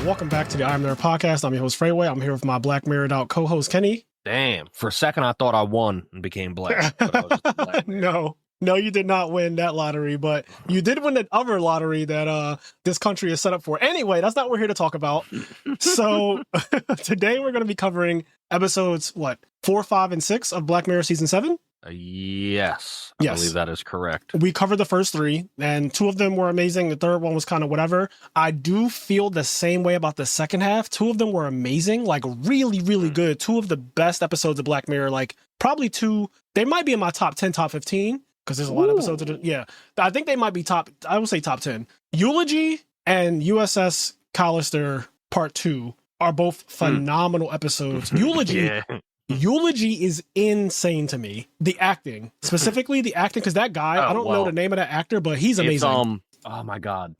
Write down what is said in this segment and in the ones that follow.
welcome back to the IMNerd podcast. I'm your host, Frazier. I'm here with my Black Mirrored Out co-host, Kenny. Damn. For a second, I thought I won and became black. But I was just black. No, you did not win that lottery, but you did win the other lottery that this country is set up for. Anyway, that's not what we're here to talk about. So today we're going to be covering episodes, 4, 5, and 6 of Black Mirror Season 7? Yes. I believe that is correct. We covered the first 3, and 2 of them were amazing. The third one was kind of whatever. I do feel the same way about the second half. 2 of them were amazing, like really, really good. 2 of the best episodes of Black Mirror, like probably 2. They might be in my top 10, top 15, because there's a lot of episodes. I think they might be I would say top 10. Eulogy and USS Callister Part 2 are both phenomenal episodes. Eulogy is insane to me. The acting, specifically the acting, because that guy, I don't know the name of that actor, but he's amazing. Oh my god.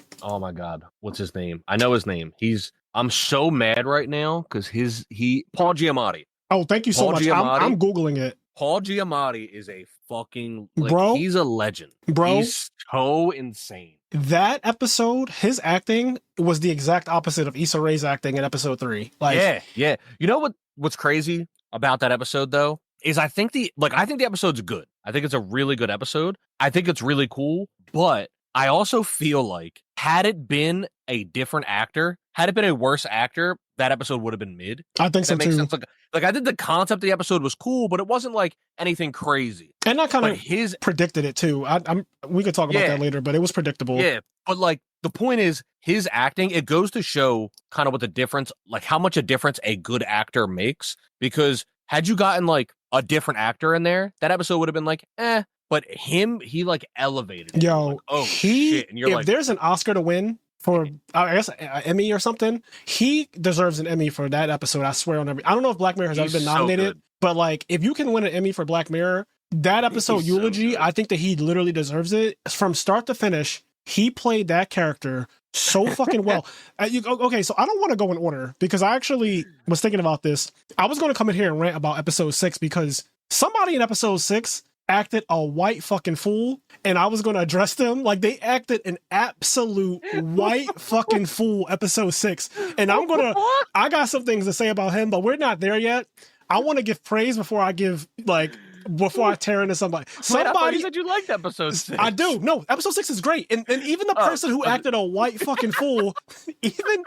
What's his name? I know his name. I'm so mad right now because Paul Giamatti. Oh, thank you so much. I'm Googling it. Paul Giamatti is a fucking, bro. He's a legend. Bro. He's so insane. That episode, his acting was the exact opposite of Issa Rae's acting in episode 3. Yeah. You know what's crazy about that episode though is I think the episode's good. I think it's a really good episode. I think it's really cool, but I also feel like had it been a different actor, had it been a worse actor, that episode would have been mid. I think so makes too. Sense. Like I think the concept of the episode was cool, but it wasn't like anything crazy. And I kind of predicted it too. We could talk about that later, but it was predictable. Yeah, but like the point is his acting, it goes to show kind of what the difference, like how much a difference a good actor makes. Because had you gotten like a different actor in there, that episode would have been like, eh. But he like elevated it. Yo, like, oh shit. And you're if there's an Oscar to win for, I guess, an Emmy or something, he deserves an Emmy for that episode. I swear on I don't know if Black Mirror has ever been nominated, but like if you can win an Emmy for Black Mirror, that episode Eulogy, I think that he literally deserves it. From start to finish, he played that character so fucking well. Okay, so I don't want to go in order because I actually was thinking about this. I was going to come in here and rant about episode 6 because somebody in episode 6 acted a white fucking fool, and I was going to address them. Like, they acted an absolute white fucking fool episode 6, and I got some things to say about him, but we're not there yet. I want to give praise before I tear into somebody. Wait, I thought you said you liked episode 6. I do. No, episode 6 is great. And even the person who acted a white fucking fool, even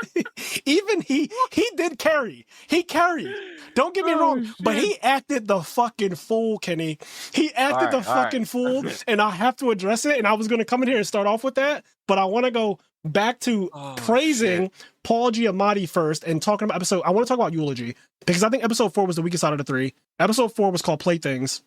he did carry. He carried. Don't get me wrong, but he acted the fucking fool, Kenny. He acted the fucking fool, and I have to address it. And I was going to come in here and start off with that, but I want to go back to praising Paul Giamatti first and talking about I want to talk about Eulogy because I think episode 4 was the weakest out of the 3. Episode 4 was called Playthings.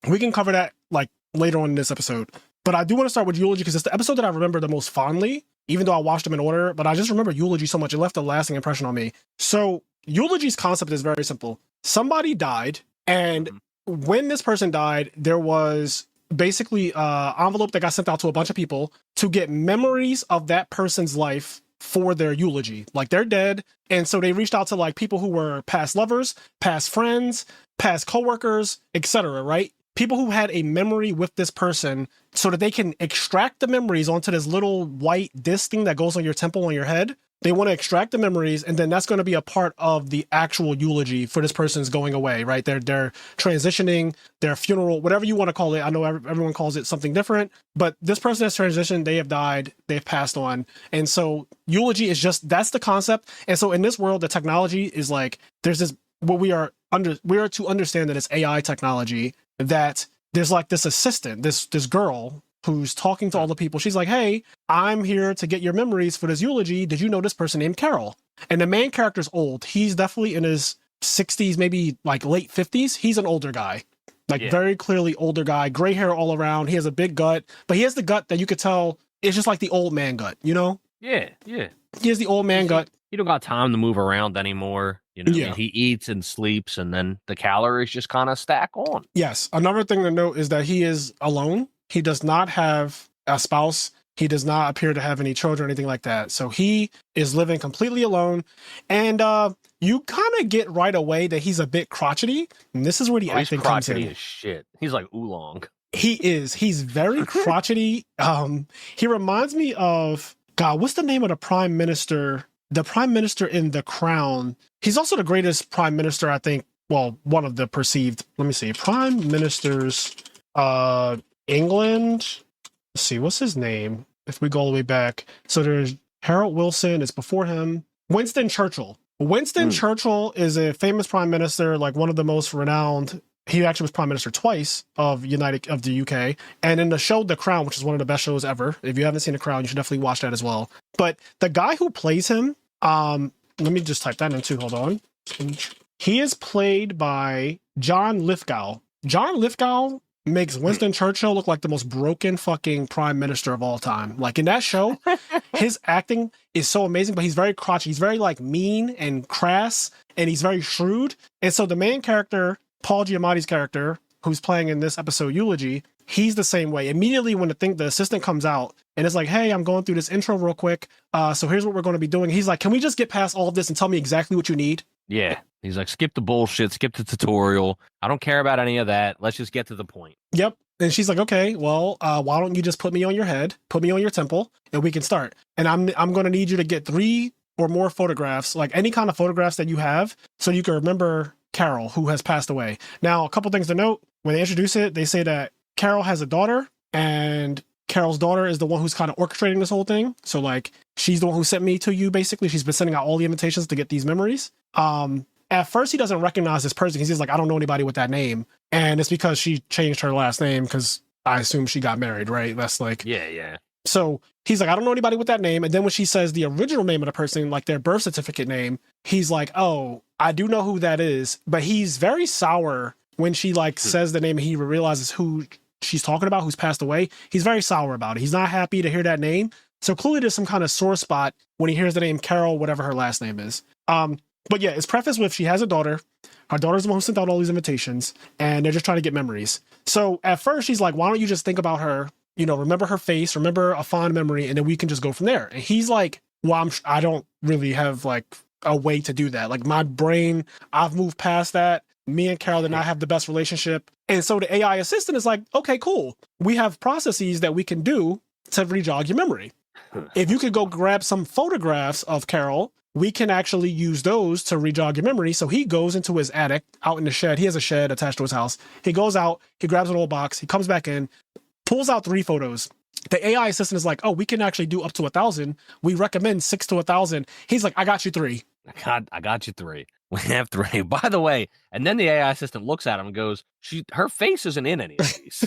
We can cover that like later on in this episode, but I do want to start with Eulogy because it's the episode that I remember the most fondly, even though I watched them in order, but I just remember Eulogy so much. It left a lasting impression on me. So Eulogy's concept is very simple. Somebody died, and when this person died, there was basically an envelope that got sent out to a bunch of people to get memories of that person's life for their eulogy. Like, they're dead, and so they reached out to like people who were past lovers, past friends, past coworkers, etc., right? People who had a memory with this person so that they can extract the memories onto this little white disc thing that goes on your temple on your head. They want to extract the memories, and then that's going to be a part of the actual eulogy for this person's going away, right? They're transitioning, their funeral, whatever you want to call it. I know everyone calls it something different, but this person has transitioned, they have died, they've passed on. And so eulogy is that's the concept. And so in this world, the technology is like, there's this, we are to understand that it's AI technology, that there's like this assistant, this girl who's talking to all the people. She's like, hey, I'm here to get your memories for this eulogy. Did you know this person named Carol? And the main character's old. He's definitely in his 60s, maybe like late 50s. He's an older guy, very clearly older guy, gray hair all around. He has a big gut, but he has the gut that you could tell it's just like the old man gut, you know? Yeah. He has the old man gut. You don't got time to move around anymore. You know, he eats and sleeps, and then the calories just kind of stack on. Yes. Another thing to note is that he is alone. He does not have a spouse. He does not appear to have any children or anything like that. So he is living completely alone. And you kind of get right away that he's a bit crotchety. And this is where the acting comes in. He's crotchety as shit. He's like oolong. He is. He's very crotchety. He reminds me of, God, what's the name of the prime minister the prime minister in The Crown, he's also the greatest prime minister, I think. Well, one of the perceived, let me see, prime ministers, England. Let's see, what's his name? If we go all the way back. So there's Harold Wilson, it's before him. Winston Churchill. Winston Churchill is a famous prime minister, like one of the most renowned. He actually was prime minister twice of the UK. And in the show The Crown, which is one of the best shows ever, if you haven't seen The Crown, you should definitely watch that as well. But the guy who plays him, let me just type that in too. Hold on. He is played by John Lithgow. John Lithgow makes Winston Churchill look like the most broken fucking prime minister of all time. Like in that show, his acting is so amazing, but he's very crotchety. He's very like mean and crass, and he's very shrewd. And so the main character, Paul Giamatti's character, who's playing in this episode Eulogy, he's the same way. Immediately when the assistant comes out and it's like, hey, I'm going through this intro real quick. So here's what we're going to be doing. He's like, can we just get past all of this and tell me exactly what you need? Yeah. He's like, skip the bullshit, skip the tutorial. I don't care about any of that. Let's just get to the point. Yep. And she's like, okay, well, why don't you just put me on your head, put me on your temple, and we can start. And I'm going to need you to get 3 or more photographs, like any kind of photographs that you have, so you can remember Carol, who has passed away. Now, a couple things to note. When they introduce it, they say that Carol has a daughter, and Carol's daughter is the one who's kind of orchestrating this whole thing. So, like, she's the one who sent me to you, basically. She's been sending out all the invitations to get these memories. At first, he doesn't recognize this person. He's just like, I don't know anybody with that name. And it's because she changed her last name because I assume she got married, right? That's like... Yeah. So he's like, I don't know anybody with that name. And then when she says the original name of the person, like their birth certificate name, he's like, oh, I do know who that is. But he's very sour when she like says the name and he realizes who she's talking about, who's passed away. He's very sour about it. He's not happy to hear that name. So clearly there's some kind of sore spot when he hears the name Carol, whatever her last name is. But yeah, it's prefaced with she has a daughter. Her daughter's the one who sent out all these invitations, and they're just trying to get memories. So at first she's like, why don't you just think about her, remember her face, remember a fond memory, and then we can just go from there. And he's like, well, I don't really have like a way to do that. Like my brain, I've moved past that. Me and Carol did not have the best relationship. And so the AI assistant is like, okay, cool. We have processes that we can do to rejog your memory. If you could go grab some photographs of Carol, we can actually use those to rejog your memory. So he goes into his attic out in the shed. He has a shed attached to his house. He goes out, he grabs an old box, he comes back in, pulls out 3 photos. The AI assistant is like, oh, we can actually do up to 1,000. We recommend 6 to 1,000. He's like, I got you 3. I got you 3. We have 3. By the way, and then the AI assistant looks at him and goes, her face isn't in any of these.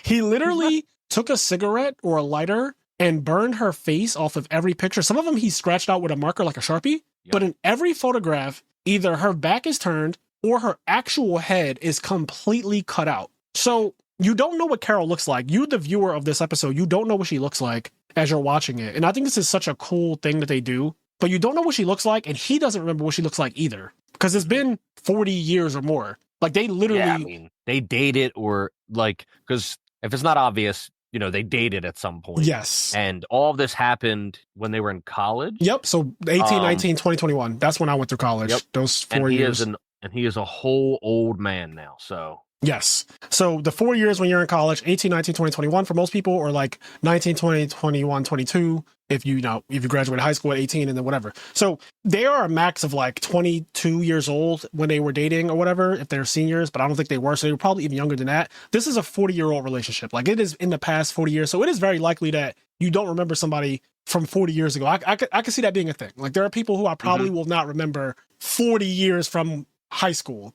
He literally took a cigarette or a lighter and burned her face off of every picture. Some of them he scratched out with a marker like a Sharpie. Yep. But in every photograph, either her back is turned or her actual head is completely cut out. So you don't know what Carol looks like. You, the viewer of this episode, you don't know what she looks like as you're watching it. And I think this is such a cool thing that they do. But you don't know what she looks like, and he doesn't remember what she looks like either. Because it's been 40 years or more. Like, they literally... Yeah, I mean, they dated or, like... Because if it's not obvious... they dated at some point. Yes. And all of this happened when they were in college. Yep. So 18, 19, 20, 21. That's when I went through college. Yep. Those 4 years. And he is a whole old man now. So. Yes. So the 4 years when you're in college, 18, 19, 20, 21 for most people, or like 19, 20, 21, 22, if you graduated high school at 18 and then whatever. So they are a max of like 22 years old when they were dating or whatever, if they're seniors, but I don't think they were. So they were probably even younger than that. This is a 40-year-old relationship. Like it is in the past 40 years. So it is very likely that you don't remember somebody from 40 years ago. I could see that being a thing. Like there are people who I probably will not remember 40 years from high school.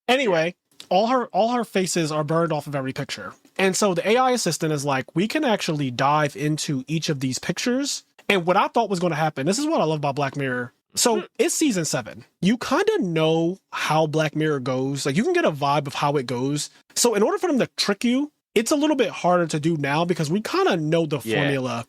Anyway, all her faces are burned off of every picture. And so the AI assistant is like, we can actually dive into each of these pictures. And what I thought was going to happen, this is what I love about Black Mirror. So it's season 7. You kind of know how Black Mirror goes. Like you can get a vibe of how it goes. So in order for them to trick you, it's a little bit harder to do now because we kind of know the formula.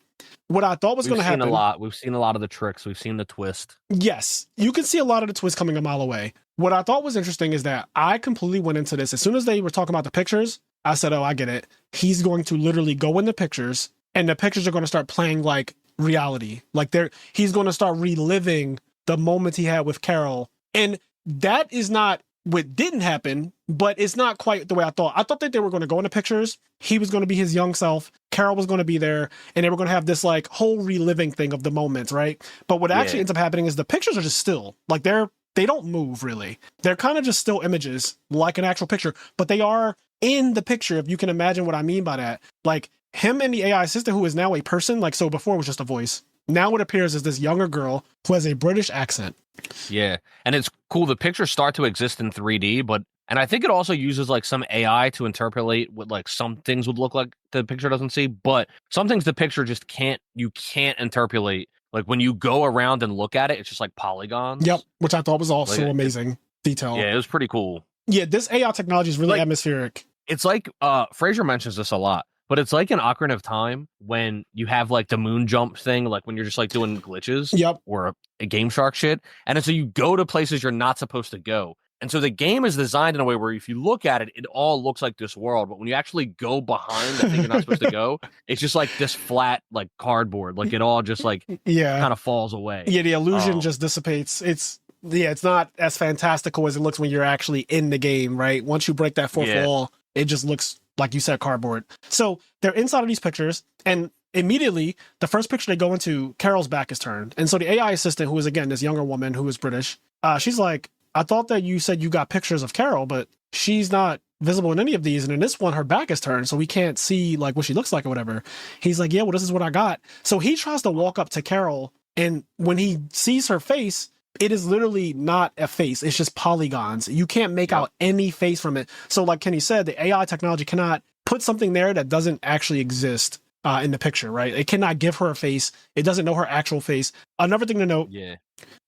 What I thought was going to happen. We've seen a lot of the tricks. We've seen the twist. Yes. You can see a lot of the twist coming a mile away. What I thought was interesting is that I completely went into this. As soon as they were talking about the pictures, I said, oh, I get it. He's going to literally go in the pictures and the pictures are going to start playing like reality. Like he's going to start reliving the moment he had with Carol. And that is not what didn't happen, but it's not quite the way I thought. I thought that they were going to go into pictures. He was going to be his young self. Carol was going to be there, and they were going to have this like whole reliving thing of the moment, right? But what actually ends up happening is the pictures are just still. Like they don't move really. They're kind of just still images, like an actual picture, but they are in the picture, if you can imagine what I mean by that. Like him and the AI assistant, who is now a person, like so before it was just a voice. Now it appears as this younger girl who has a British accent. Yeah. And it's cool. The pictures start to exist in 3D, and I think it also uses like some AI to interpolate what like some things would look like the picture doesn't see, but some things the picture just you can't interpolate. Like when you go around and look at it, it's just like polygons. Yep, which I thought was also like, amazing detail. Yeah, it was pretty cool. Yeah, this AI technology is really like, atmospheric. It's like Frazier mentions this a lot, but it's like an Ocarina of Time when you have like the moon jump thing, like when you're just like doing glitches, or a Game Shark shit, and so you go to places you're not supposed to go. And so the game is designed in a way where if you look at it, it all looks like this world. But when you actually go behind the thing you're not supposed to go, it's just like this flat, like cardboard. Like it all just like kind of falls away. Yeah, the illusion just dissipates. It's not as fantastical as it looks when you're actually in the game, right? Once you break that fourth wall, it just looks, like you said, cardboard. So they're inside of these pictures, and immediately, the first picture they go into, Carol's back is turned. And so the AI assistant, who is, again, this younger woman who is British, she's like, I thought that you said you got pictures of Carol, but she's not visible in any of these. And in this one, her back is turned, so we can't see like what she looks like or whatever. He's like, yeah, well, this is what I got. So he tries to walk up to Carol, and when he sees her face, it is literally not a face. It's just polygons. You can't make out any face from it. So like Kenny said, the AI technology cannot put something there that doesn't actually exist in the picture, right? It cannot give her a face. It doesn't know her actual face. Another thing to note. Yeah.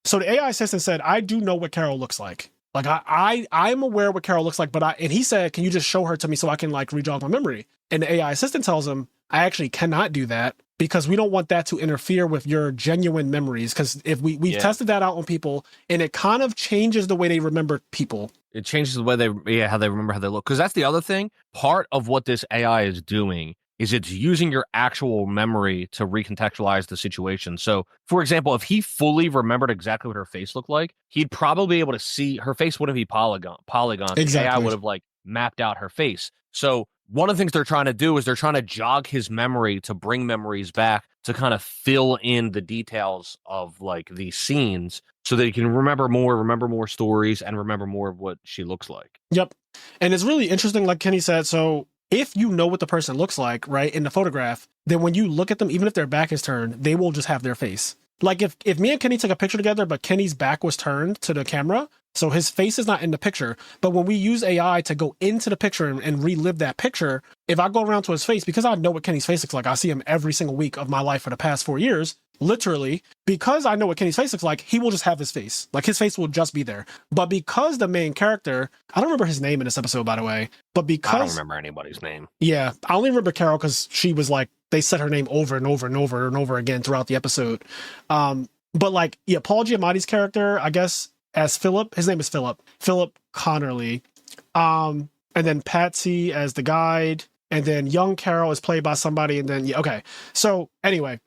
So the AI assistant said, I do know what Carol looks like. Like I'm aware what Carol looks like, and he said, can you just show her to me so I can like rejog my memory? And the AI assistant tells him, I actually cannot do that because we don't want that to interfere with your genuine memories. Because if we've tested that out on people, and it kind of changes the way they remember people. It changes the way how they remember how they look. Because that's the other thing. Part of what this AI is doing is it's using your actual memory to recontextualize the situation. So, for example, if he fully remembered exactly what her face looked like, he'd probably be able to see her face wouldn't be polygons. Exactly. The AI would have like mapped out her face. So one of the things they're trying to do is they're trying to jog his memory to bring memories back to kind of fill in the details of like these scenes so that he can remember more stories, and remember more of what she looks like. Yep. And it's really interesting, like Kenny said, so if you know what the person looks like, right, in the photograph, then when you look at them, even if their back is turned, they will just have their face. Like if me and Kenny took a picture together, but Kenny's back was turned to the camera, so his face is not in the picture. But when we use AI to go into the picture and relive that picture, if I go around to his face, because I know what Kenny's face looks like, I see him every single week of my life for the past 4 years, literally, because I know what Kenny's face looks like, he will just have his face. Like his face will just be there. But because the main character, I don't remember his name in this episode, by the way, but because I don't remember anybody's name. Yeah, I only remember Carol because she was like, they said her name over and over and over and over again throughout the episode. But like, yeah, Paul Giamatti's character, I guess, as Philip, his name is Philip Connerly. And then Patsy as the guide, and then young Carol is played by somebody, and then, yeah, okay. So anyway,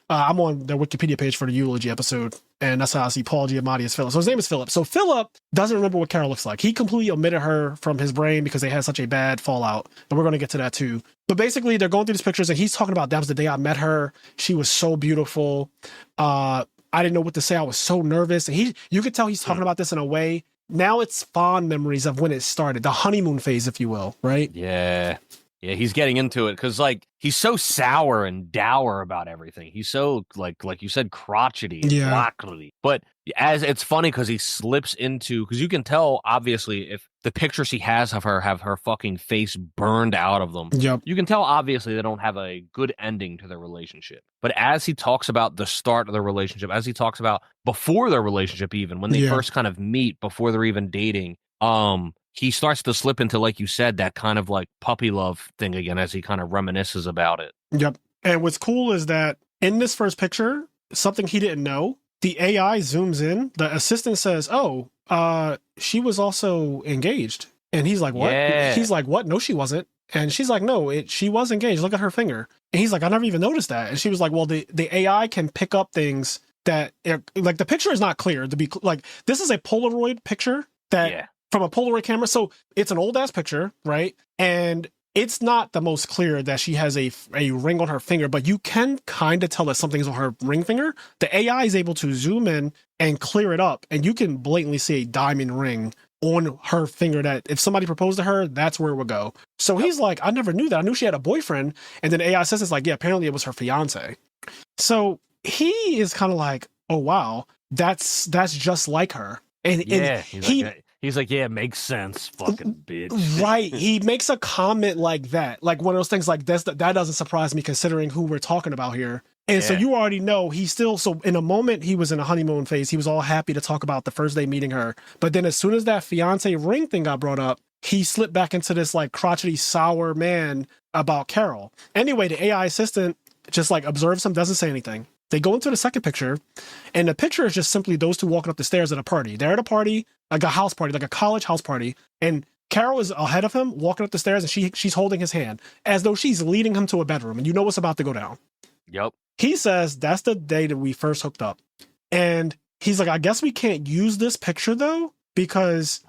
I'm on the Wikipedia page for the eulogy episode, and that's how I see Paul Giamatti as Philip. So his name is Philip. So Philip doesn't remember what Carol looks like. He completely omitted her from his brain because they had such a bad fallout. And we're going to get to that too. But basically, they're going through these pictures, and he's talking about, that was the day I met her. She was so beautiful. I didn't know what to say. I was so nervous. And you could tell he's talking about this in a way. Now it's fond memories of when it started, the honeymoon phase, if you will, right? Yeah. Yeah, he's getting into it because, like, he's so sour and dour about everything. He's so, like you said, crotchety and blackly. But as it's funny because he slips into, because you can tell, obviously, if the pictures he has of her have her fucking face burned out of them, you can tell, obviously, they don't have a good ending to their relationship. But as he talks about the start of their relationship, as he talks about before their relationship even, when they first kind of meet, before they're even dating, he starts to slip into, like you said, that kind of like puppy love thing again as he kind of reminisces about it. Yep. And what's cool is that in this first picture, something he didn't know, the AI zooms in, the assistant says, oh, she was also engaged. And he's like, what? Yeah. He's like, what? No, she wasn't. And she's like, no, she was engaged. Look at her finger. And he's like, I never even noticed that. And she was like, well, the AI can pick up things that, like, the picture is not clear. To be like, this is a Polaroid picture that from a Polaroid camera. So it's an old ass picture, right? And it's not the most clear that she has a ring on her finger, but you can kind of tell that something's on her ring finger. The AI is able to zoom in and clear it up, and you can blatantly see a diamond ring on her finger that if somebody proposed to her, that's where it would go. So he's like, I never knew that. I knew she had a boyfriend. And then AI says it's like, yeah, apparently it was her fiance. So he is kind of like, oh, wow, that's just like her. And he's like, yeah, it makes sense, fucking bitch. Right. He makes a comment like that. Like one of those things like this, that doesn't surprise me considering who we're talking about here. And so you already know so in a moment he was in a honeymoon phase. He was all happy to talk about the first day meeting her. But then as soon as that fiance ring thing got brought up, he slipped back into this like crotchety, sour man about Carol. Anyway, the AI assistant just like observes him, doesn't say anything. They go into the second picture, and the picture is just simply those two walking up the stairs at a party. They're at a party, like a house party, like a college house party. And Carol is ahead of him, walking up the stairs, and she's holding his hand as though she's leading him to a bedroom. And you know what's about to go down. Yep. He says, that's the day that we first hooked up. And he's like, I guess we can't use this picture, though, because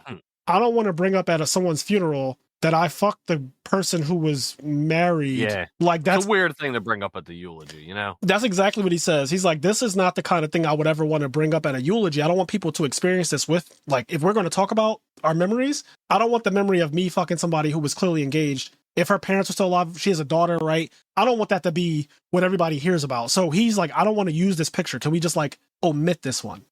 I don't want to bring up at someone's funeral that I fucked the person who was married. Yeah. Like that's a weird thing to bring up at the eulogy, you know? That's exactly what he says. He's like, this is not the kind of thing I would ever want to bring up at a eulogy. I don't want people to experience this with, like, if we're going to talk about our memories, I don't want the memory of me fucking somebody who was clearly engaged. If her parents are still alive, she has a daughter, right? I don't want that to be what everybody hears about. So he's like, I don't want to use this picture. Can we just like omit this one?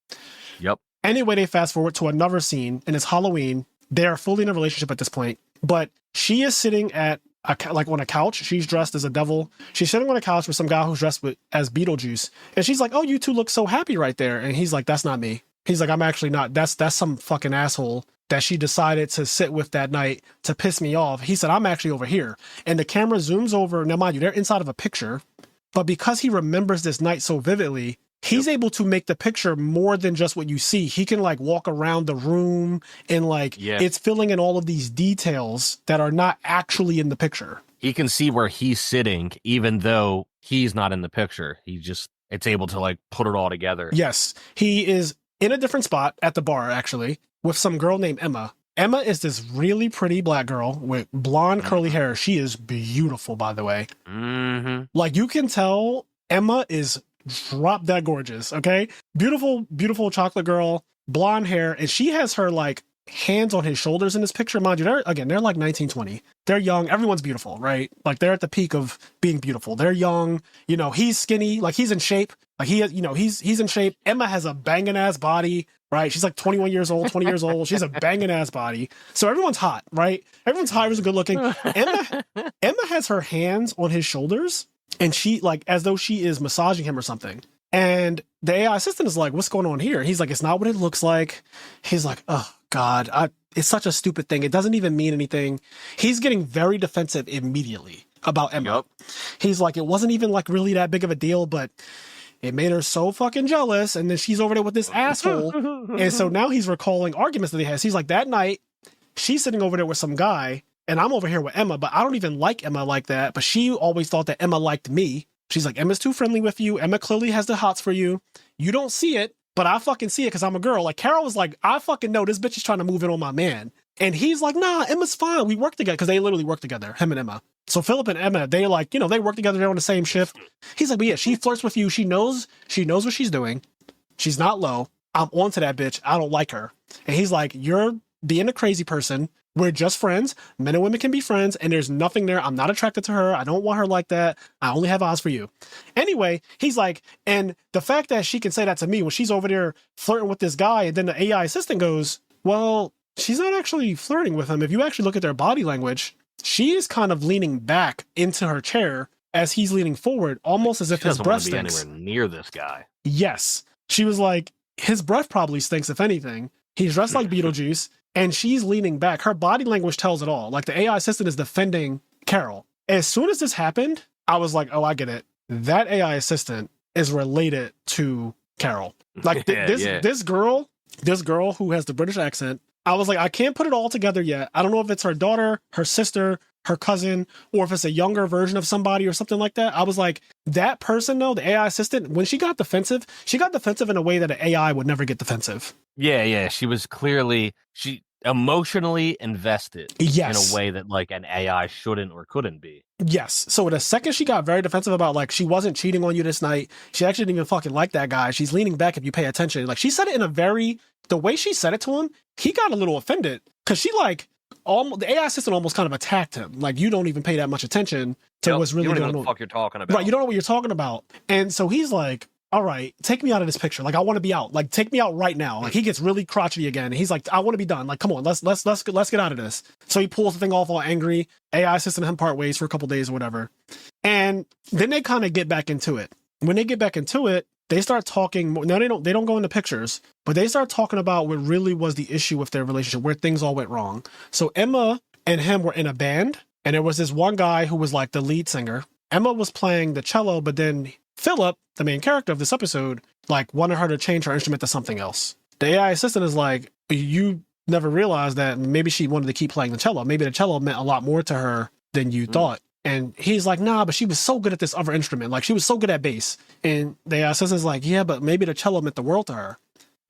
Yep. Anyway, they fast forward to another scene, and it's Halloween. They're fully in a relationship at this point, but she is sitting at on a couch. She's dressed as a devil. She's sitting on a couch with some guy who's dressed as Beetlejuice, and she's like, "Oh, you two look so happy right there." And he's like, "That's not me." He's like, "I'm actually not. That's some fucking asshole that she decided to sit with that night to piss me off." He said, "I'm actually over here." And the camera zooms over. Now, mind you, they're inside of a picture, but because he remembers this night so vividly, he's able to make the picture more than just what you see. He can like walk around the room and it's filling in all of these details that are not actually in the picture. He can see where he's sitting, even though he's not in the picture. It's able to like put it all together. Yes. He is in a different spot at the bar, actually, with some girl named Emma. Emma is this really pretty black girl with blonde curly hair. She is beautiful, by the way. Mm-hmm. Like you can tell Emma is drop that gorgeous. Okay. Beautiful chocolate girl, blonde hair. And she has her like hands on his shoulders in this picture. Mind you, they're like 1920. They're young. Everyone's beautiful, right? Like they're at the peak of being beautiful. They're young. You know, he's skinny, like he's in shape. Like he's in shape. Emma has a banging ass body, right? She's like 21 years old, 20 years old. She's a banging ass body. So everyone's hot, right? Everyone's hot, everyone's good looking. Emma has her hands on his shoulders, and she like as though she is massaging him or something. And the AI assistant is like, "What's going on here?" He's like, "It's not what it looks like." He's like, "Oh God, it's such a stupid thing. It doesn't even mean anything." He's getting very defensive immediately about Emma. Yep. He's like, "It wasn't even like really that big of a deal, but it made her so fucking jealous." And then she's over there with this asshole. And so now he's recalling arguments that they had. He's like, that night, she's sitting over there with some guy, and I'm over here with Emma, but I don't even like Emma like that. But she always thought that Emma liked me. She's like, Emma's too friendly with you. Emma clearly has the hots for you. You don't see it, but I fucking see it because I'm a girl. Like Carol was like, I fucking know this bitch is trying to move in on my man. And he's like, nah, Emma's fine. We work together because they literally work together, him and Emma. So Philip and Emma, they like, they work together. They're on the same shift. He's like, but yeah, she flirts with you. She knows what she's doing. She's not low. I'm onto that bitch. I don't like her. And he's like, you're being a crazy person. We're just friends. Men and women can be friends, and there's nothing there. I'm not attracted to her. I don't want her like that. I only have eyes for you. Anyway, he's like, and the fact that she can say that to me when she's over there flirting with this guy, and then the AI assistant goes, well, she's not actually flirting with him. If you actually look at their body language, she is kind of leaning back into her chair as he's leaning forward, almost as if his breath stinks. Anywhere near this guy. Yes. She was like, his breath probably stinks, if anything. He's dressed like Beetlejuice. And she's leaning back. Her body language tells it all. Like the AI assistant is defending Carol. As soon as this happened, I was like, oh, I get it. That AI assistant is related to Carol. Like this girl who has the British accent, I was like, I can't put it all together yet. I don't know if it's her daughter, her sister, her cousin, or if it's a younger version of somebody or something like that. I was like, that person though, the AI assistant, when she got defensive in a way that an AI would never get defensive. Yeah. She was clearly, emotionally invested Yes. in a way that like an AI shouldn't or couldn't be. Yes. So the second she got very defensive about like she wasn't cheating on you this night, she actually didn't even fucking like that guy. She's leaning back if you pay attention. Like she said it in a very the way she said it to him, he got a little offended because she like almost the AI assistant almost kind of attacked him. Like you don't even pay that much attention to what's really going on. You don't know what the fuck you're talking about. Right. You don't know what you're talking about. And so he's like, all right, take me out of this picture. Like I want to be out. Like take me out right now. Like he gets really crotchety again. He's like, I want to be done. Like come on, let's get out of this. So he pulls the thing off all angry. AI assistant and him part ways for a couple days or whatever. And then they kind of get back into it. When they get back into it, they start talking more. No, they don't go into pictures, but they start talking about what really was the issue with their relationship, where things all went wrong. So Emma and him were in a band, and there was this one guy who was like the lead singer. Emma was playing the cello, but then Philip, the main character of this episode, like wanted her to change her instrument to something else. The AI assistant is like, you never realized that maybe she wanted to keep playing the cello. Maybe the cello meant a lot more to her than you thought. And he's like, nah, but she was so good at this other instrument. Like she was so good at bass. And the AI assistant's like, yeah, but maybe the cello meant the world to her.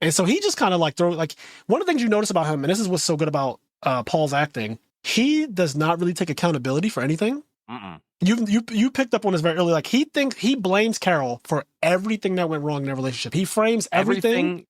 And so he just kind of like one of the things you notice about him, and this is what's so good about Paul's acting, he does not really take accountability for anything. You picked up on this very early. Like he blames Carol for everything that went wrong in their relationship. He frames everything.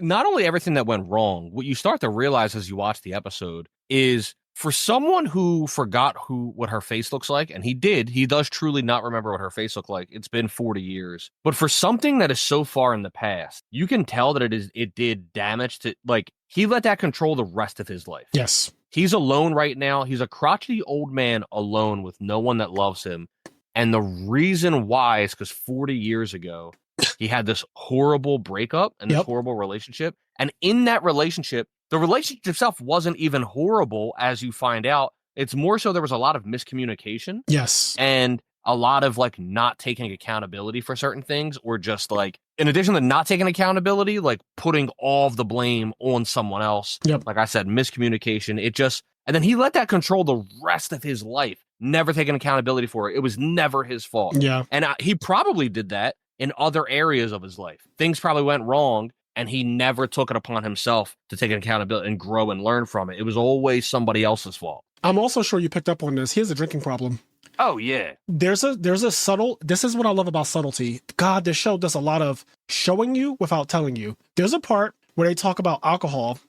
Not only everything that went wrong, what you start to realize as you watch the episode is for someone who forgot what her face looks like, and he does truly not remember what her face looked like. It's been 40 years. But for something that is so far in the past, you can tell that it did damage to, like, he let that control the rest of his life. Yes. He's alone right now. He's a crotchety old man alone with no one that loves him. And the reason why is because 40 years ago, he had this horrible breakup and this horrible relationship. And in that relationship, the relationship itself wasn't even horrible, as you find out. It's more so there was a lot of miscommunication. Yes. And a lot of like not taking accountability for certain things, or just like, in addition to not taking accountability, like putting all of the blame on someone else. Yep. Like I said, miscommunication. And then he let that control the rest of his life, never taking accountability for it. It was never his fault. Yeah. And he probably did that in other areas of his life. Things probably went wrong, and he never took it upon himself to take accountability and grow and learn from it. It was always somebody else's fault. I'm also sure you picked up on this. He has a drinking problem. Oh, yeah. There's a subtle, this is what I love about subtlety. God, this show does a lot of showing you without telling you. There's a part where they talk about alcohol,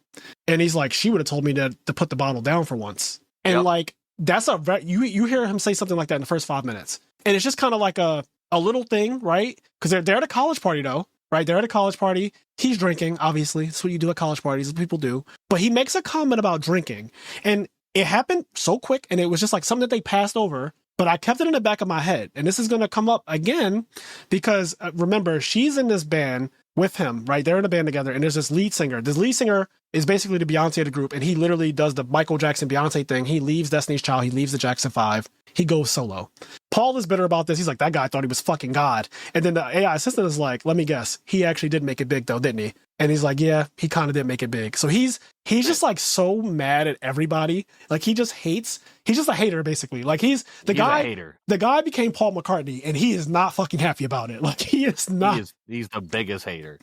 and he's like, she would have told me to put the bottle down for once. And like, that's you hear him say something like that in the first 5 minutes. And it's just kind of like a little thing, right? Because they're at a college party though, right? They're at a college party. He's drinking, obviously. That's what you do at college parties. That's what people do. But he makes a comment about drinking. And it happened so quick, and it was just like something that they passed over. But I kept it in the back of my head. And this is going to come up again because remember, she's in this band with him, right? They're in a band together, and there's this lead singer. This lead singer is basically the Beyonce of the group, and he literally does the Michael Jackson Beyonce thing. He leaves Destiny's Child. He leaves the Jackson 5. He goes solo. Paul is bitter about this. He's like, that guy thought he was fucking God. And then the AI assistant is like, let me guess. He actually did make it big though, didn't he? And he's like, yeah, he kind of did make it big. So he's just like so mad at everybody. Like he's just a hater basically. Like he's a hater. The guy became Paul McCartney, and he is not fucking happy about it. Like he is not. He's the biggest hater.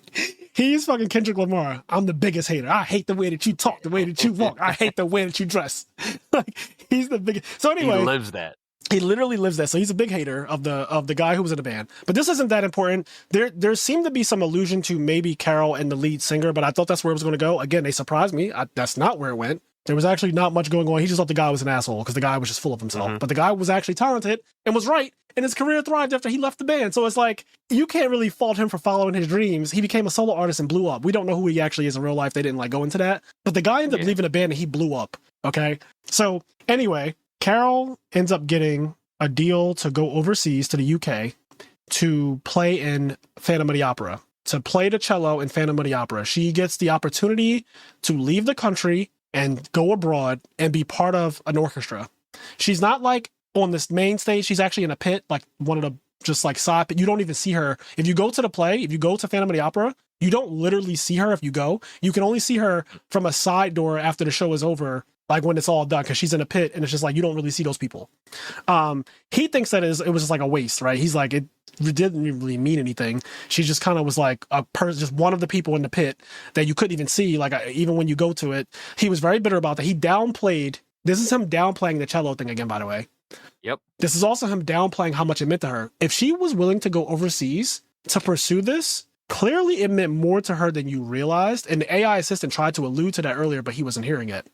He's fucking Kendrick Lamar. I'm the biggest hater. I hate the way that you talk, the way that you walk. I hate the way that you dress. Like he's the biggest. So anyway, he lives that. He literally lives that. So he's a big hater of the guy who was in the band. But this isn't that important. There seemed to be some allusion to maybe Carol and the lead singer, but I thought that's where it was going to go. Again, they surprised me. That's not where it went. There was actually not much going on. He just thought the guy was an asshole because the guy was just full of himself. Mm-hmm. But the guy was actually talented and was right. And his career thrived after he left the band. So it's like, you can't really fault him for following his dreams. He became a solo artist and blew up. We don't know who he actually is in real life. They didn't go into that. But the guy ended up leaving the band and he blew up. Okay. So anyway, Carol ends up getting a deal to go overseas to the UK to play in Phantom of the Opera, to play the cello in Phantom of the Opera. She gets the opportunity to leave the country and go abroad and be part of an orchestra. She's not on this main stage. She's actually in a pit, one of the just side pit. You don't even see her. If you go to the play, if you go to Phantom of the Opera, you don't literally see her if you go. You can only see her from a side door after the show is over, when it's all done, because she's in a pit and it's just you don't really see those people. He thinks that it was just a waste, right? He's like, didn't really mean anything. She just kind of was like just one of the people in the pit that you couldn't even see. Like even when you go to it, he was very bitter about that. He downplayed. This is him downplaying the cello thing again, by the way. Yep. This is also him downplaying how much it meant to her. If she was willing to go overseas to pursue this, clearly it meant more to her than you realized. And the AI assistant tried to allude to that earlier, but he wasn't hearing it.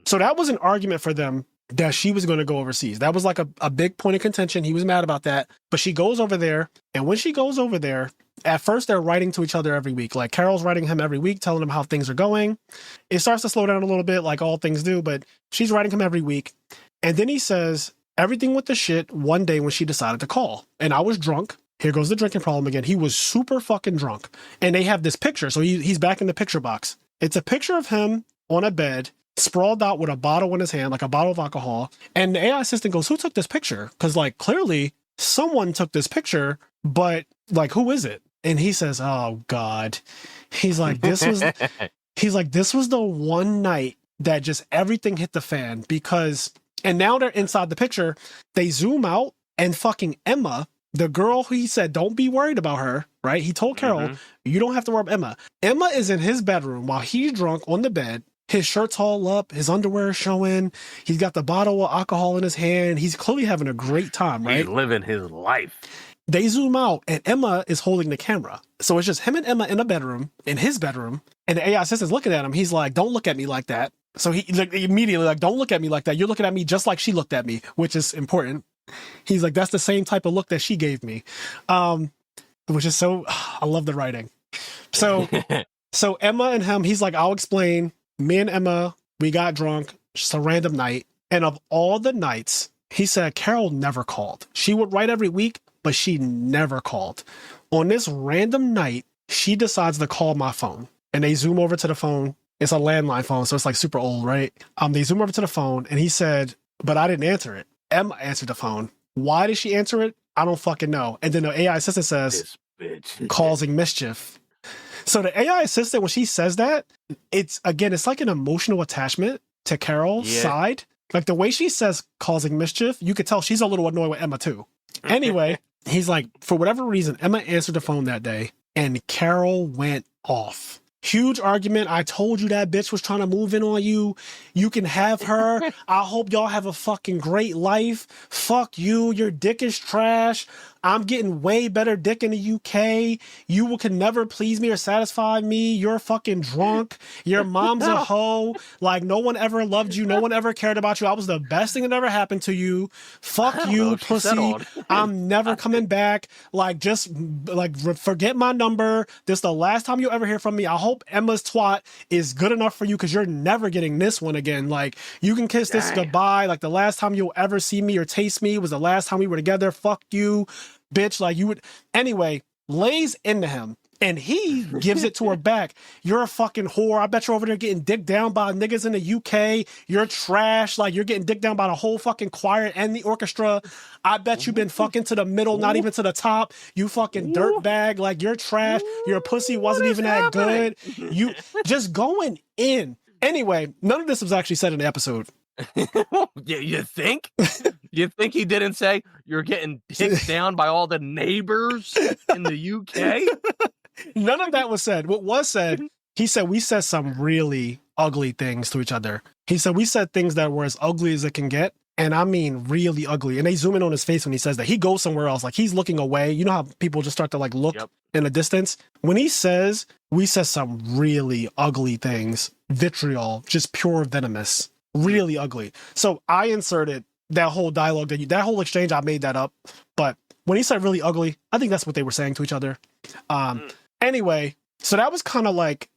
So that was an argument for them that she was going to go overseas. That was like a big point of contention. He was mad about that. But she goes over there. And when she goes over there, at first they're writing to each other every week. Like Carol's writing him every week, telling him how things are going. It starts to slow down a little bit, like all things do, but she's writing him every week. And then he says, everything went to shit one day when she decided to call. And I was drunk. Here goes the drinking problem again. He was super fucking drunk. And they have this picture. So he's back in the picture box. It's a picture of him on a bed, sprawled out with a bottle in his hand, like a bottle of alcohol. And the AI assistant goes, who took this picture? Because like clearly someone took this picture, but like, who is it? And he says, oh God. He's like, this was the one night that just everything hit the fan because, and now they're inside the picture. They zoom out and fucking Emma, the girl who he said, don't be worried about her, right? He told Carol, you don't have to worry about Emma. Emma is in his bedroom while he's drunk on the bed. His shirt's all up, his underwear is showing. He's got the bottle of alcohol in his hand. He's clearly having a great time, right? He's living his life. They zoom out and Emma is holding the camera. So it's just him and Emma in a bedroom, in his bedroom. And the AI assistant's looking at him. He's like, don't look at me like that. So he like immediately like, don't look at me like that. You're looking at me just like she looked at me, which is important. He's like, that's the same type of look that she gave me. Which is so, I love the writing. So Emma and him, he's like, I'll explain. Me and Emma, we got drunk, just a random night. And of all the nights, he said Carol never called. She would write every week, but she never called. On this random night, she decides to call my phone. And they zoom over to the phone. It's a landline phone, so it's like super old, right? They zoom over to the phone, and he said, but I didn't answer it. Emma answered the phone. Why did she answer it? I don't fucking know. And then the AI assistant says, causing mischief. So the AI assistant, when she says that, it's like an emotional attachment to Carol's side. Like the way she says causing mischief, you could tell she's a little annoyed with Emma too. Anyway, he's like, for whatever reason, Emma answered the phone that day and Carol went off. Huge argument. I told you that bitch was trying to move in on you. You can have her. I hope y'all have a fucking great life. Fuck you. Your dick is trash. I'm getting way better dick in the UK. You can never please me or satisfy me. You're fucking drunk. Your mom's a hoe. Like, no one ever loved you. No one ever cared about you. I was the best thing that ever happened to you. Fuck you, pussy. I'm never coming back. Like, just, like, forget my number. This is the last time you'll ever hear from me. I hope Emma's twat is good enough for you because you're never getting this one again. Like, you can kiss this goodbye. Like, the last time you'll ever see me or taste me was the last time we were together. Fuck you. Bitch, like you would. Anyway, lays into him and he gives it to her back. You're a fucking whore. I bet you're over there getting dicked down by niggas in the UK. You're trash. Like you're getting dicked down by the whole fucking choir and the orchestra. I bet you've been fucking to the middle, not even to the top. You fucking dirtbag. Like you're trash. Your pussy wasn't even that good. You just going in. Anyway, none of this was actually said in the episode. You think? You think he didn't say you're getting dicked down by all the neighbors in the UK? None of that was said. What was said, he said we said some really ugly things to each other. He said we said things that were as ugly as it can get. And I mean really ugly. And they zoom in on his face when he says that. He goes somewhere else. Like he's looking away. You know how people just start to like look in the distance? When he says, we said some really ugly things. Vitriol, just pure venomous. Really ugly. So I inserted that whole dialogue that whole exchange. I made that up. But when he said really ugly, I think that's what they were saying to each other. Anyway, so that was kind of like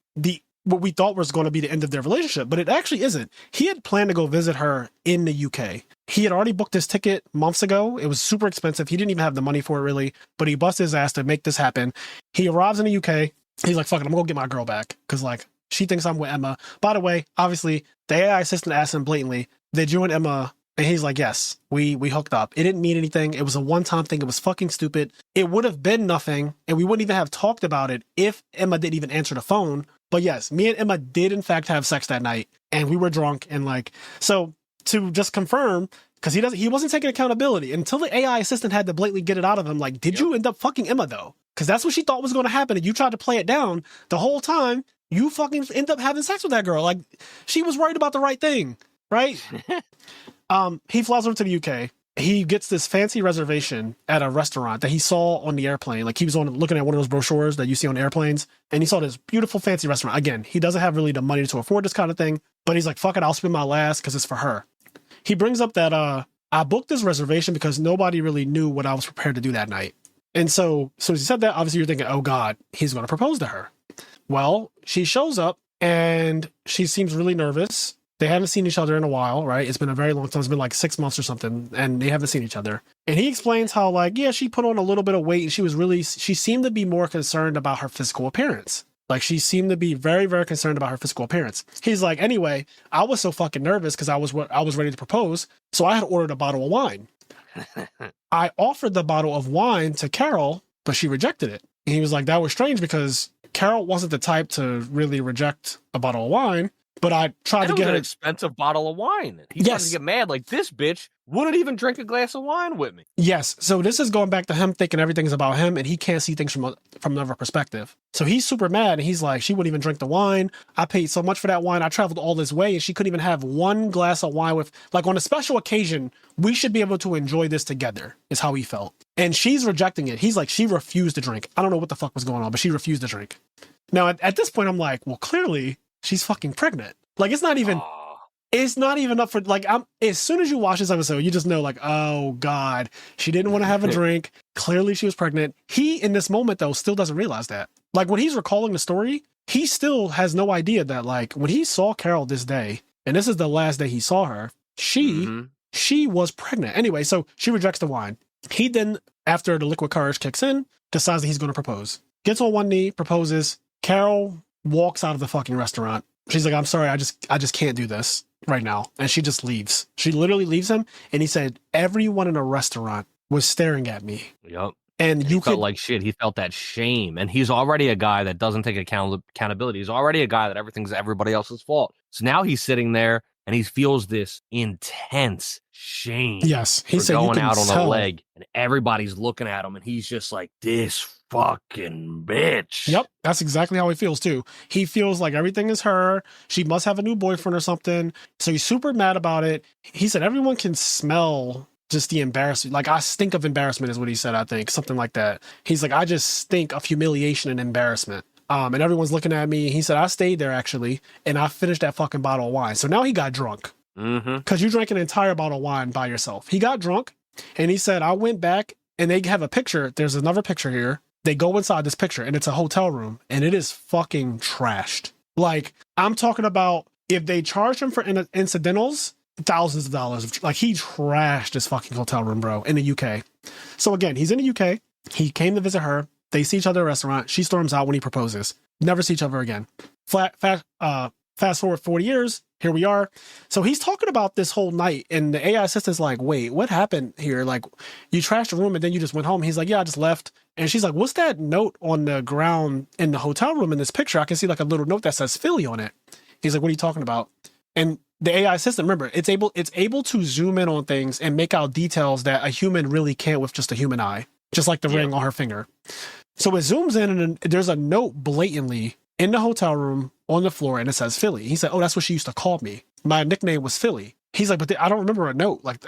what we thought was going to be the end of their relationship, but it actually isn't. He had planned to go visit her in the UK. He had already booked his ticket months ago. It was super expensive. He didn't even have the money for it really, but he busted his ass to make this happen. He arrives in the UK. He's like, fuck it, I'm gonna go get my girl back. Cause like, she thinks I'm with Emma. By the way, obviously, the AI assistant asked him blatantly, did you and Emma? And he's like, yes, we hooked up. It didn't mean anything. It was a one-time thing. It was fucking stupid. It would have been nothing, and we wouldn't even have talked about it if Emma didn't even answer the phone. But yes, me and Emma did in fact have sex that night, and we were drunk. And like, so to just confirm, because he wasn't taking accountability until the AI assistant had to blatantly get it out of him. Like, did you end up fucking Emma though? Because that's what she thought was going to happen, and you tried to play it down the whole time. You fucking end up having sex with that girl. Like, she was worried about the right thing, right? He flies over to the UK. He gets this fancy reservation at a restaurant that he saw on the airplane. Like, he was looking at one of those brochures that you see on airplanes, and he saw this beautiful fancy restaurant. Again, he doesn't have really the money to afford this kind of thing, but he's like, fuck it, I'll spend my last because it's for her. He brings up that I booked this reservation because nobody really knew what I was prepared to do that night. And so he said that, obviously you're thinking, oh God, he's going to propose to her. Well, she shows up and she seems really nervous. They haven't seen each other in a while, right? It's been a very long time. It's been like 6 months or something, and they haven't seen each other. And he explains how, like, yeah, she put on a little bit of weight, and she seemed to be more concerned about her physical appearance. Like, she seemed to be very, very concerned about her physical appearance. He's like, anyway, I was so fucking nervous because I was ready to propose, so I had ordered a bottle of wine. I offered the bottle of wine to Carol, but she rejected it. And he was like, that was strange because Carol wasn't the type to really reject a bottle of wine, but I tried to get her an expensive bottle of wine. He started to get mad, like, this bitch wouldn't even drink a glass of wine with me. Yes. So this is going back to him thinking everything's about him, and he can't see things from another perspective. So he's super mad, and he's like, she wouldn't even drink the wine. I paid so much for that wine. I traveled all this way, and she couldn't even have one glass of wine with, like, on a special occasion, we should be able to enjoy this together, is how he felt. And she's rejecting it. He's like, she refused to drink. I don't know what the fuck was going on, but she refused to drink. Now, at this point, I'm like, well, clearly she's fucking pregnant. Like, it's not even up for, like, as soon as you watch this episode, you just know, like, oh God, she didn't want to have a drink. Clearly she was pregnant. He, in this moment though, still doesn't realize that. Like, when he's recalling the story, he still has no idea that, like, when he saw Carol this day, and this is the last day he saw her, she was pregnant. Anyway, so she rejects the wine. He then, after the liquid courage kicks in, decides that he's going to propose. Gets on one knee, proposes. Carol walks out of the fucking restaurant. She's like, I'm sorry, I just can't do this right now. And she just leaves. She literally leaves him. And he said, everyone in a restaurant was staring at me. Yep. And he felt like shit. He felt that shame. And he's already a guy that doesn't take accountability. He's already a guy that everything's everybody else's fault. So now he's sitting there and he feels this intense shame. Yes. He said, going out on a leg and everybody's looking at him and he's just like, this fucking bitch. Yep. That's exactly how he feels too. He feels like everything is her. She must have a new boyfriend or something. So he's super mad about it. He said, everyone can smell just the embarrassment. Like, I stink of embarrassment is what he said, I think. Something like that. He's like, I just stink of humiliation and embarrassment. And everyone's looking at me. He said, I stayed there actually, and I finished that fucking bottle of wine. So now he got drunk. Because you drank an entire bottle of wine by yourself. He got drunk, and he said, I went back, and they have a picture. There's another picture here. They go inside this picture, and it's a hotel room, and it is fucking trashed. Like, I'm talking about if they charged him for incidentals, thousands of dollars. Like, he trashed this fucking hotel room, bro, in the UK. So again, he's in the UK. He came to visit her. They see each other at a restaurant. She storms out when he proposes. Never see each other again. Fast forward 40 years. Here we are. So he's talking about this whole night, and the AI assistant's like, wait, what happened here? Like, you trashed the room and then you just went home. He's like, yeah, I just left. And she's like, what's that note on the ground in the hotel room in this picture? I can see like a little note that says Philly on it. He's like, what are you talking about? And the AI assistant, remember, it's able to zoom in on things and make out details that a human really can't with just a human eye, just like the ring on her finger. So it zooms in and there's a note blatantly in the hotel room on the floor and it says Philly. He said, oh, that's what she used to call me. My nickname was Philly. He's like, but I don't remember a note. Like,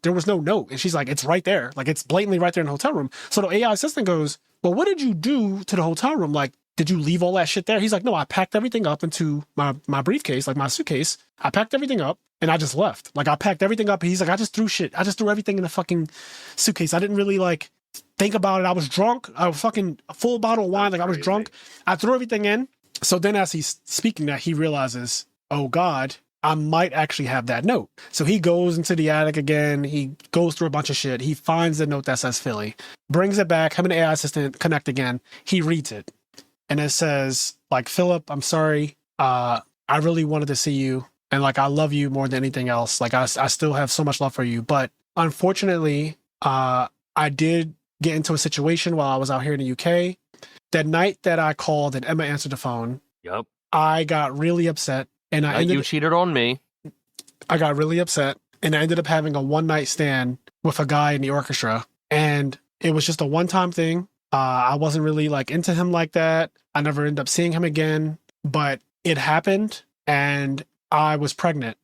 there was no note. And she's like, it's right there. Like, it's blatantly right there in the hotel room. So the AI assistant goes, well, what did you do to the hotel room? Like, did you leave all that shit there? He's like, no, I packed everything up into my briefcase, like my suitcase. I packed everything up and I just left. Like, I packed everything up. He's like, I just threw shit. I just threw everything in the fucking suitcase. I didn't really like think about it. I was drunk. I was fucking a full bottle of wine. Like, I was drunk. I threw everything in. So then as he's speaking that, he realizes, oh God, I might actually have that note. So he goes into the attic again. He goes through a bunch of shit. He finds the note that says Philly, brings it back. Him and the AI assistant connect again. He reads it. And it says, like, Philip, I'm sorry. I really wanted to see you. And like, I love you more than anything else. Like, I still have so much love for you. But unfortunately, I did get into a situation while I was out here in the UK. That night that I called and Emma answered the phone, I got really upset. And you cheated on me. I got really upset. and I ended up having a one-night stand with a guy in the orchestra. And it was just a one-time thing. I wasn't really like into him like that. I never ended up seeing him again, but it happened and I was pregnant.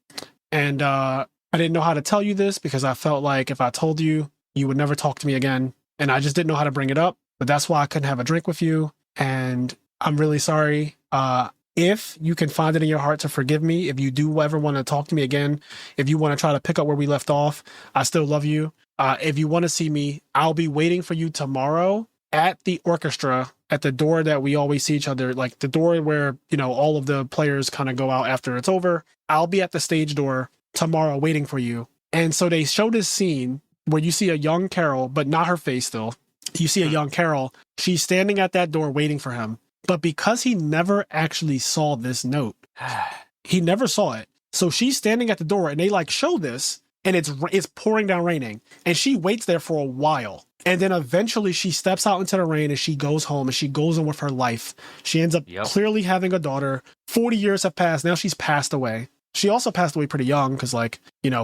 And I didn't know how to tell you this because I felt like if I told you, you would never talk to me again. And I just didn't know how to bring it up. But that's why I couldn't have a drink with you. And I'm really sorry. If you can find it in your heart to forgive me, if you do ever want to talk to me again, if you want to try to pick up where we left off, I still love you. If you want to see me, I'll be waiting for you tomorrow at the orchestra, at the door that we always see each other, like the door where, all of the players kind of go out after it's over. I'll be at the stage door tomorrow waiting for you. And so they show this scene where you see a young Carol, but not her face still. You see a young Carol. She's standing at that door waiting for him. But because he never actually saw this note, he never saw it. So she's standing at the door and they like show this and it's pouring down raining. And she waits there for a while. And then eventually she steps out into the rain and she goes home and she goes on with her life. She ends up clearly having a daughter. 40 years have passed. Now she's passed away. She also passed away pretty young because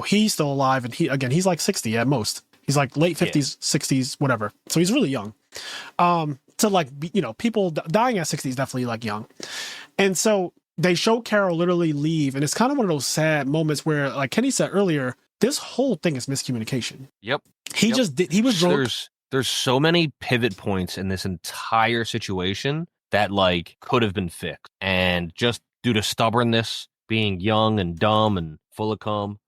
he's still alive. And he's like 60 at most. He's like late 50s, 60s, whatever. So he's really young. People dying at 60 is definitely like young. And so they show Carol literally leave. And it's kind of one of those sad moments where, like Kenny said earlier, this whole thing is miscommunication. Yep. He was drunk. There's so many pivot points in this entire situation that like could have been fixed. And just due to stubbornness, being young and dumb and full of cum.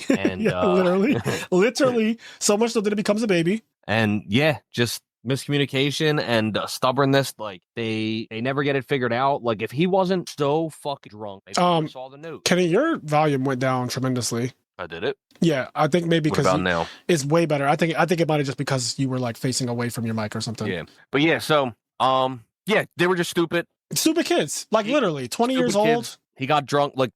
And literally so much so that it becomes a baby. And just miscommunication and stubbornness. Like they never get it figured out. Like if he wasn't so fucking drunk, they never saw the note. Kenny, your volume went down tremendously. I did it. Yeah, I think maybe because now it's way better. I think it might have just because you were like facing away from your mic or something. Yeah, but so they were just stupid kids. Like literally 20 years old. He got drunk. Like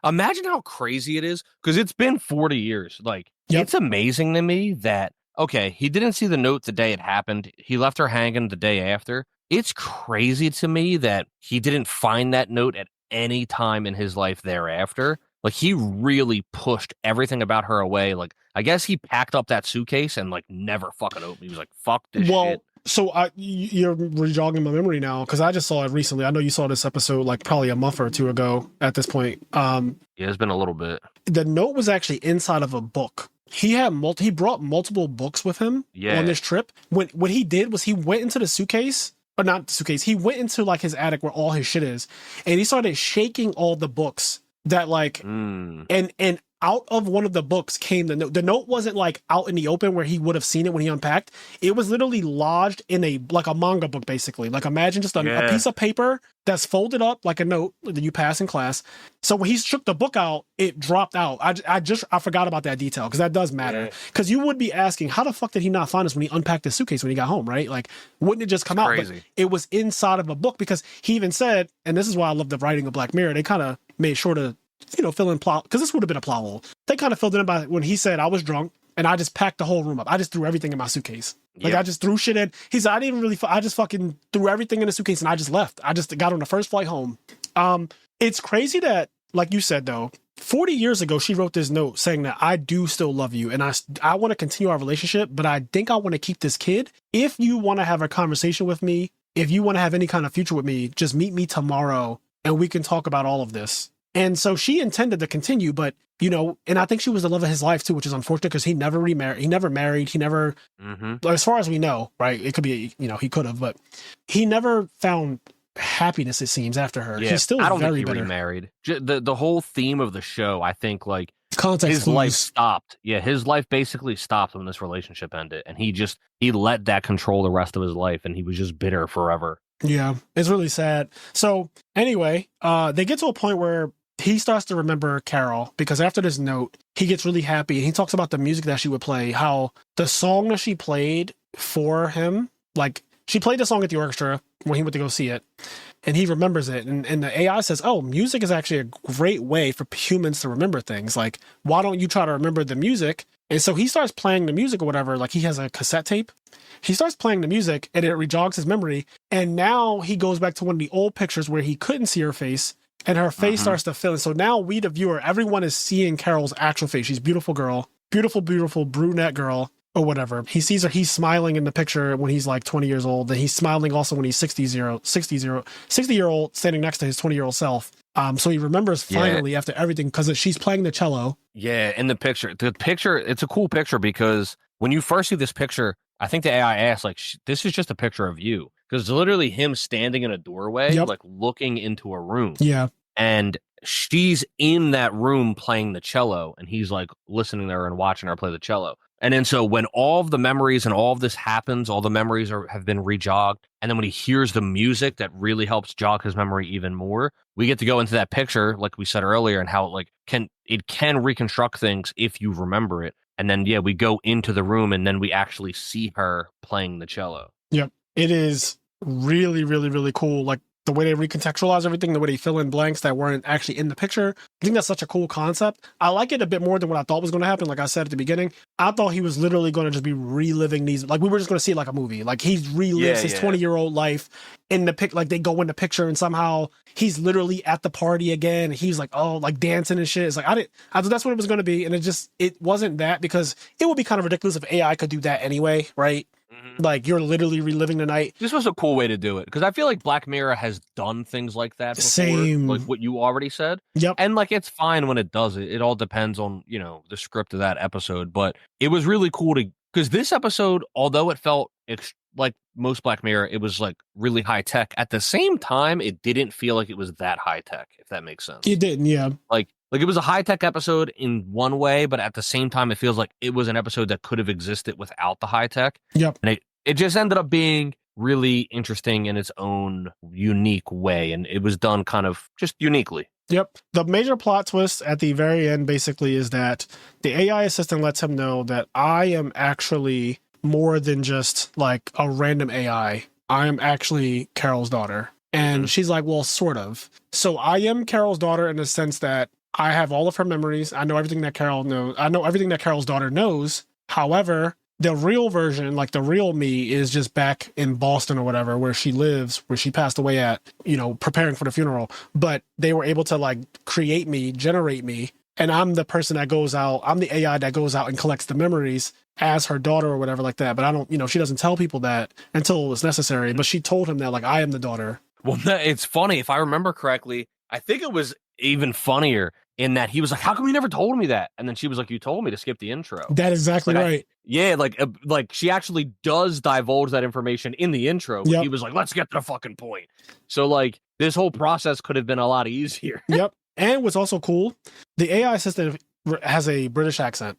imagine how crazy it is because it's been 40 years. Like it's amazing to me that he didn't see the note the day it happened. He left her hanging the day after. It's crazy to me that he didn't find that note at any time in his life thereafter. Like he really pushed everything about her away. Like I guess he packed up that suitcase and like never fucking opened. He was like, "Fuck this shit." So you're rejogging my memory now because I just saw it recently. I know you saw this episode like probably a month or two ago at this point. It's been a little bit. The note was actually inside of a book. He brought multiple books with him on this trip. What he did was he went into the suitcase, or not the suitcase. He went into like his attic where all his shit is, and he started shaking all the books that like, and out of one of the books came the note. The note wasn't like out in the open where he would have seen it when he unpacked. It was literally lodged in a manga book, basically. Like imagine just a piece of paper that's folded up like a note that you pass in class. So when he shook the book out, it dropped out. I forgot about that detail because that does matter. Because you would be asking, how the fuck did he not find this when he unpacked his suitcase when he got home, right? Like, wouldn't it just come out? But it was inside of a book because he even said, and this is why I love the writing of Black Mirror, they kind of made sure to fill in plot, because this would have been a plot hole. They kind of filled it in by when he said, I was drunk and I just packed the whole room up. I just threw everything in my suitcase. Like I just threw shit in. He said, I just fucking threw everything in the suitcase and I just left. I just got on the first flight home. It's crazy that, like you said though, 40 years ago, she wrote this note saying that I do still love you and I want to continue our relationship, but I think I want to keep this kid. If you want to have a conversation with me, if you want to have any kind of future with me, just meet me tomorrow and we can talk about all of this. And so she intended to continue, but, and I think she was the love of his life too, which is unfortunate because he never remarried. He never married. He never, as far as we know, right? It could be, he could have, but he never found happiness, it seems, after her. Yeah, he's still I don't very think he bitter. Remarried. The whole theme of the show, I think, like, context his life stopped. Yeah, his life basically stopped when this relationship ended. And he let that control the rest of his life. And he was just bitter forever. Yeah, it's really sad. So anyway, they get to a point where he starts to remember Carol because after this note, he gets really happy. And he talks about the music that she would play, how the song that she played for him, like she played the song at the orchestra when he went to go see it. And he remembers it. And the AI says, oh, music is actually a great way for humans to remember things. Like, why don't you try to remember the music? And so he starts playing the music or whatever. Like he has a cassette tape. He starts playing the music and it rejogs his memory. And now he goes back to one of the old pictures where he couldn't see her face. and her face starts to fill in. So now we, the viewer, everyone is seeing Carol's actual face. She's a beautiful girl, beautiful brunette girl or whatever. He sees her. He's smiling in the picture when he's like 20 years old. And he's smiling also when he's 60-year-old standing next to his 20-year-old self. So he remembers finally after everything because she's playing the cello. Yeah, in the picture, it's a cool picture because when you first see this picture, I think the AI asks, like, this is just a picture of you. Because it's literally him standing in a doorway, like looking into a room. Yeah. And she's in that room playing the cello, and he's like listening to her and watching her play the cello. And then so when all of the memories and all of this happens, all the memories have been rejogged. And then when he hears the music that really helps jog his memory even more, we get to go into that picture, like we said earlier, and how it can reconstruct things if you remember it. And then, we go into the room and then we actually see her playing the cello. Yep. It is really, really, really cool. Like the way they recontextualize everything, the way they fill in blanks that weren't actually in the picture. I think that's such a cool concept. I like it a bit more than what I thought was going to happen. Like I said at the beginning, I thought he was literally going to just be reliving these. Like we were just going to see it like a movie. Like he relives his 20-year-old life in the like they go in the picture and somehow he's literally at the party again. He's like, oh, like dancing and shit. It's like, I thought that's what it was going to be. And it wasn't that, because it would be kind of ridiculous if AI could do that anyway. Right. Like you're literally reliving the night. This was a cool way to do it because I feel like Black Mirror has done things like that before, Same, like what you already said. Yep. And like it's fine when it does it. It all depends on the script of that episode. But it was really cool because this episode, although it felt like most Black Mirror, it was like really high tech. At the same time, it didn't feel like it was that high tech. If that makes sense. It didn't. Yeah. Like it was a high-tech episode in one way, but at the same time, it feels like it was an episode that could have existed without the high-tech. Yep. And it just ended up being really interesting in its own unique way, and it was done kind of just uniquely. Yep. The major plot twist at the very end basically is that the AI assistant lets him know that I am actually more than just like a random AI. I am actually Carol's daughter. And she's like, well, sort of. So I am Carol's daughter in the sense that I have all of her memories. I know everything that Carol knows. I know everything that Carol's daughter knows. However, the real version, like the real me, is just back in Boston or whatever, where she lives, where she passed away at, preparing for the funeral. But they were able to like create me, generate me. And I'm the person that goes out. I'm the AI that goes out and collects the memories as her daughter or whatever like that. But I don't, she doesn't tell people that until it's necessary. But she told him that like, I am the daughter. Well, it's funny. If I remember correctly, I think it was even funnier in that he was like, how come you never told me that? And then she was like, you told me to skip the intro. That is exactly right. Like she actually does divulge that information in the intro. Yep. He was like, let's get to the fucking point. So like this whole process could have been a lot easier. Yep. And what's also cool, the AI assistant has a British accent,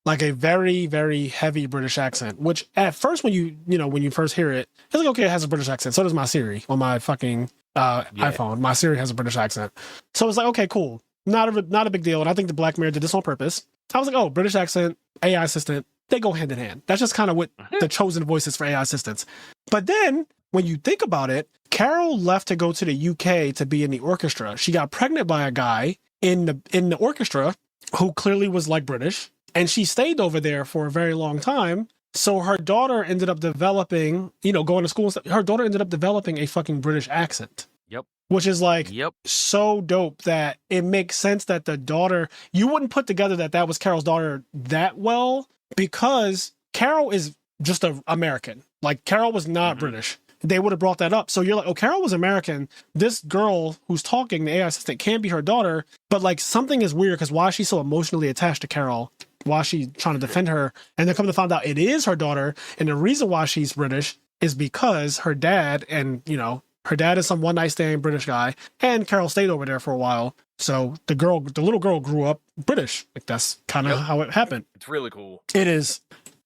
like a very, very heavy British accent, which at first when you first hear it, it's like, okay, it has a British accent. So does my Siri on my fucking iPhone. My Siri has a British accent. So it's like, okay, cool. Not a big deal. And I think the Black Mirror did this on purpose. I was like, oh, British accent, AI assistant, they go hand in hand. That's just kind of what the chosen voices for AI assistants. But then when you think about it, Carol left to go to the UK to be in the orchestra. She got pregnant by a guy in the orchestra who clearly was like British. And she stayed over there for a very long time. So her daughter ended up developing, going to school and stuff. Her daughter ended up developing a fucking British accent. Yep. Which is like so dope that it makes sense that the daughter, you wouldn't put together that was Carol's daughter that well, because Carol is just an American. Like Carol was not British. They would have brought that up. So you're like, oh, Carol was American. This girl who's talking, the AI assistant, can be her daughter. But like something is weird because why is she so emotionally attached to Carol? Why is she trying to defend her? And then come to find out it is her daughter. And the reason why she's British is because her dad her dad is some one night stand British guy, and Carol stayed over there for a while. So the little girl grew up British. Like that's kind of how it happened. It's really cool. It is.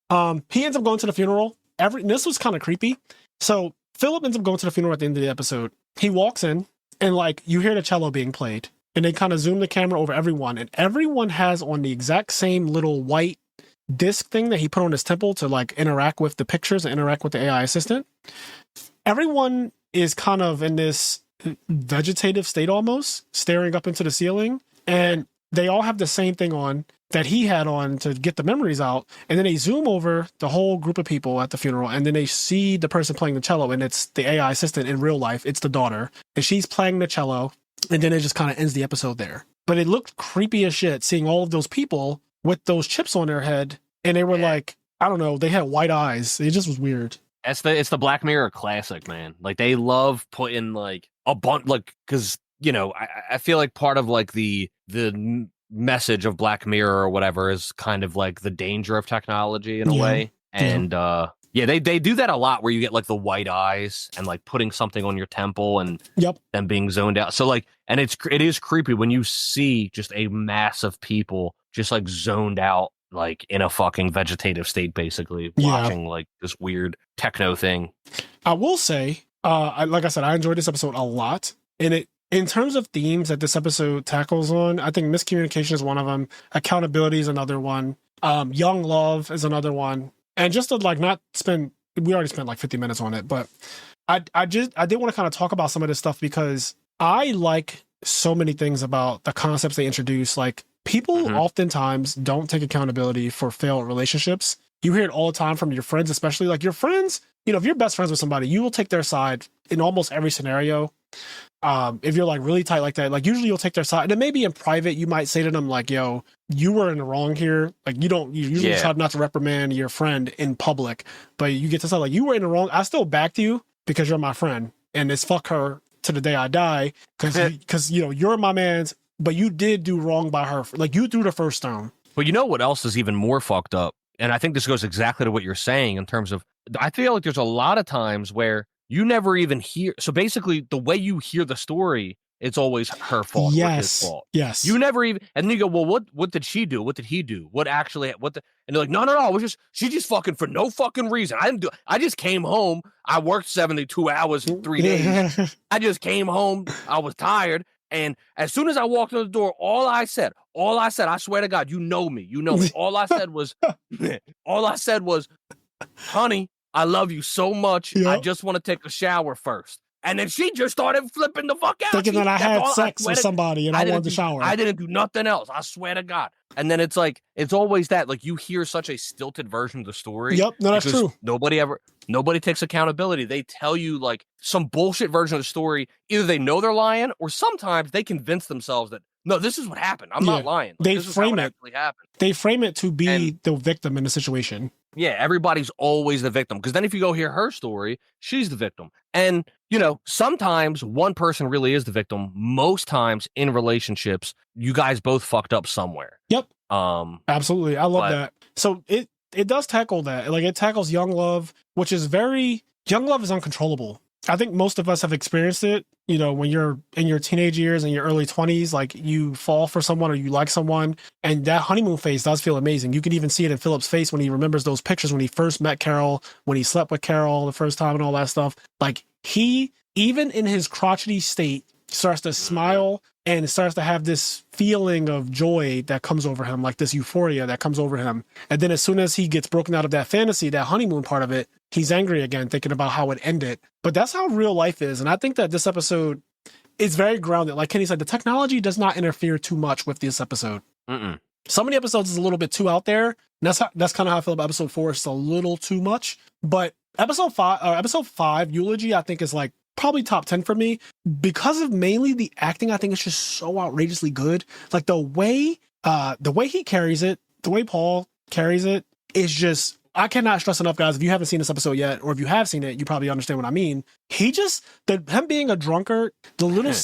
He ends up going to the funeral. This was kind of creepy. So Philip ends up going to the funeral at the end of the episode. He walks in and like you hear the cello being played, and they kind of zoom the camera over everyone, and everyone has on the exact same little white disc thing that he put on his temple to like interact with the pictures and interact with the AI assistant. Everyone is kind of in this vegetative state almost, staring up into the ceiling, and they all have the same thing on that he had on to get the memories out. And then they zoom over the whole group of people at the funeral, and then they see the person playing the cello, and it's the AI assistant in real life. It's the daughter, and she's playing the cello. And then it just kind of ends the episode there. But it looked creepy as shit seeing all of those people with those chips on their head. And they were like, I don't know, they had white eyes. It just was weird. It's the Black Mirror classic, man. Like, they love putting like a bunch, like, because, you know, I feel like part of like the message of Black Mirror or whatever is kind of like the danger of technology in a way. And they do that a lot, where you get like the white eyes and like putting something on your temple and then being zoned out. So like, and it is creepy when you see just a mass of people just like zoned out, like in a fucking vegetative state, basically watching like this weird techno thing. I will say, like I said, I enjoyed this episode a lot, and it, in terms of themes that this episode tackles on, I think miscommunication is one of them. Accountability is another one. Young love is another one. And just to like not spend, we already spent like 50 minutes on it, but I did want to kind of talk about some of this stuff, because I like so many things about the concepts they introduce. Like, people oftentimes don't take accountability for failed relationships. You hear it all the time from your friends, especially like your friends. You know, if you're best friends with somebody, you will take their side in almost every scenario. If you're like really tight like that, like usually you'll take their side. And then maybe in private, you might say to them like, yo, you were in the wrong here. Like, you usually try not to reprimand your friend in public, but you get to say like, you were in the wrong. I still backed you because you're my friend, and it's fuck her to the day I die. Cause you know, you're my man's, but you did do wrong by her. Like, you threw the first stone. But you know what else is even more fucked up? And I think this goes exactly to what you're saying in terms of, I feel like there's a lot of times where you never even hear. So basically, the way you hear the story, it's always her fault or his fault. Yes. You never even, and then you go, well, what did she do? What did he do? And they're like, no, she just fucking, for no fucking reason. I just came home. I worked 72 hours, 3 days. I just came home. I was tired. And as soon as I walked in the door, all I said, I swear to God, you know me. All I said was, honey, I love you so much. Yep. I just want to take a shower first. And then she just started flipping the fuck out. Thinking that I had sex with somebody and I wanted to shower. I didn't do nothing else. I swear to God. And then it's like, it's always that, like, you hear such a stilted version of the story. Yep, no, that's true. Nobody takes accountability. They tell you like some bullshit version of the story. Either they know they're lying, or sometimes they convince themselves that, no, this is what happened. I'm not lying. Like, they frame it. They frame it to be the victim in the situation. Yeah, everybody's always the victim. Because then if you go hear her story, she's the victim. And, you know, sometimes one person really is the victim. Most times in relationships, you guys both fucked up somewhere. Yep. Absolutely. I love that. So it does tackle that. Like, it tackles young love, which is young love is uncontrollable. I think most of us have experienced it. You know, when you're in your teenage years and your early 20s, like, you fall for someone or you like someone, and that honeymoon phase does feel amazing. You can even see it in Philip's face when he remembers those pictures when he first met Carol, when he slept with Carol the first time and all that stuff. Like, he, even in his crotchety state, starts to smile and starts to have this feeling of joy that comes over him, like this euphoria that comes over him. And then as soon as he gets broken out of that fantasy, that honeymoon part of it, he's angry again, thinking about how it ended. But that's how real life is. And I think that this episode is very grounded. Like Kenny said, the technology does not interfere too much with this episode. Some of the episodes is a little bit too out there. And that's kind of how I feel about episode 4. It's a little too much. But episode 5, Eulogy, I think is like probably top 10 for me, because of mainly the acting. I think it's just so outrageously good. Like, the way he carries it, the way Paul carries it is just, I cannot stress enough, guys. If you haven't seen this episode yet, or if you have seen it, you probably understand what I mean. Him being a drunkard, the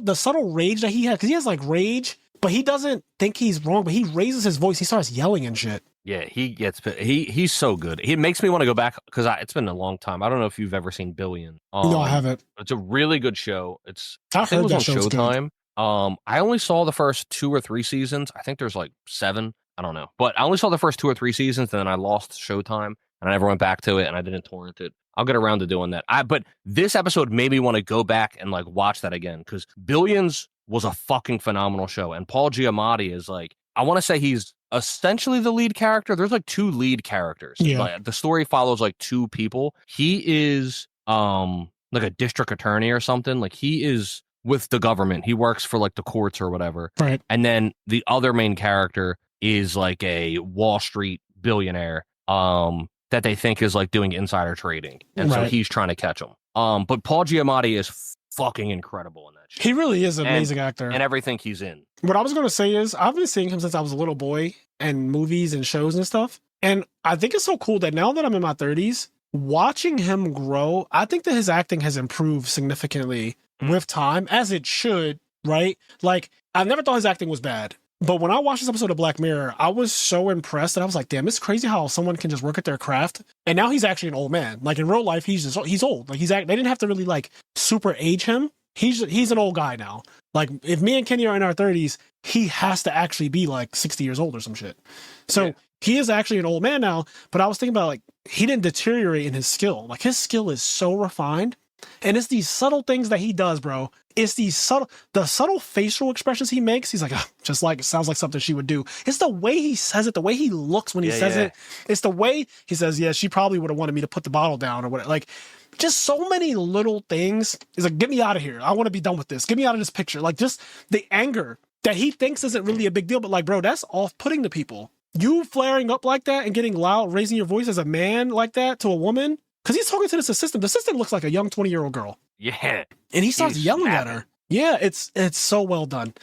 subtle rage that he has, because he has like rage, but he doesn't think he's wrong, but he raises his voice. He starts yelling and shit. Yeah, he's so good. He makes me want to go back, because it's been a long time. I don't know if you've ever seen Billion. No, I haven't. It's a really good show. I heard that show's Showtime. Good. I only saw the first 2 or 3 seasons. I think there's like 7. I don't know, but I only saw the first 2 or 3 seasons, and then I lost Showtime, and I never went back to it, and I didn't torrent it. I'll get around to doing that. But this episode made me want to go back and like watch that again, because Billions was a fucking phenomenal show, and Paul Giamatti is like, I want to say he's essentially the lead character. There's like 2 lead characters. Yeah. Like, the story follows like 2 people. He is like a district attorney or something. Like, he is with the government. He works for like the courts or whatever. Right. And then the other main character is like a Wall Street billionaire that they think is like doing insider trading. And so he's trying to catch him. But Paul Giamatti is fucking incredible in that. that shit. He really is an amazing actor. And everything he's in. What I was going to say is I've been seeing him since I was a little boy and movies and shows and stuff. And I think it's so cool that now that I'm in my 30s, watching him grow, I think that his acting has improved significantly with time, as it should, right? Like, I never thought his acting was bad. But when I watched this episode of Black Mirror, I was so impressed that I was like, damn, it's crazy how someone can just work at their craft. And now he's actually an old man. Like in real life, he's old. Like they didn't have to really like super age him. He's an old guy now. Like if me and Kenny are in our 30s, he has to actually be like 60 years old or some shit. So he is actually an old man now. But I was thinking about like, he didn't deteriorate in his skill. Like his skill is so refined. And it's these subtle things that he does, bro. It's the subtle facial expressions he makes. He's like, just like, it sounds like something she would do. It's the way he says it, the way he looks when he says it. It's the way he says, yeah, she probably would have wanted me to put the bottle down or whatever. Like, just so many little things. He's like, get me out of here. I want to be done with this. Get me out of this picture. Like, just the anger that he thinks isn't really a big deal. But like, bro, that's off-putting to people. You flaring up like that and getting loud, raising your voice as a man like that to a woman. Because he's talking to this assistant. The assistant looks like a young 20-year-old girl. Yeah. And he starts yelling at her. Yeah, it's so well done.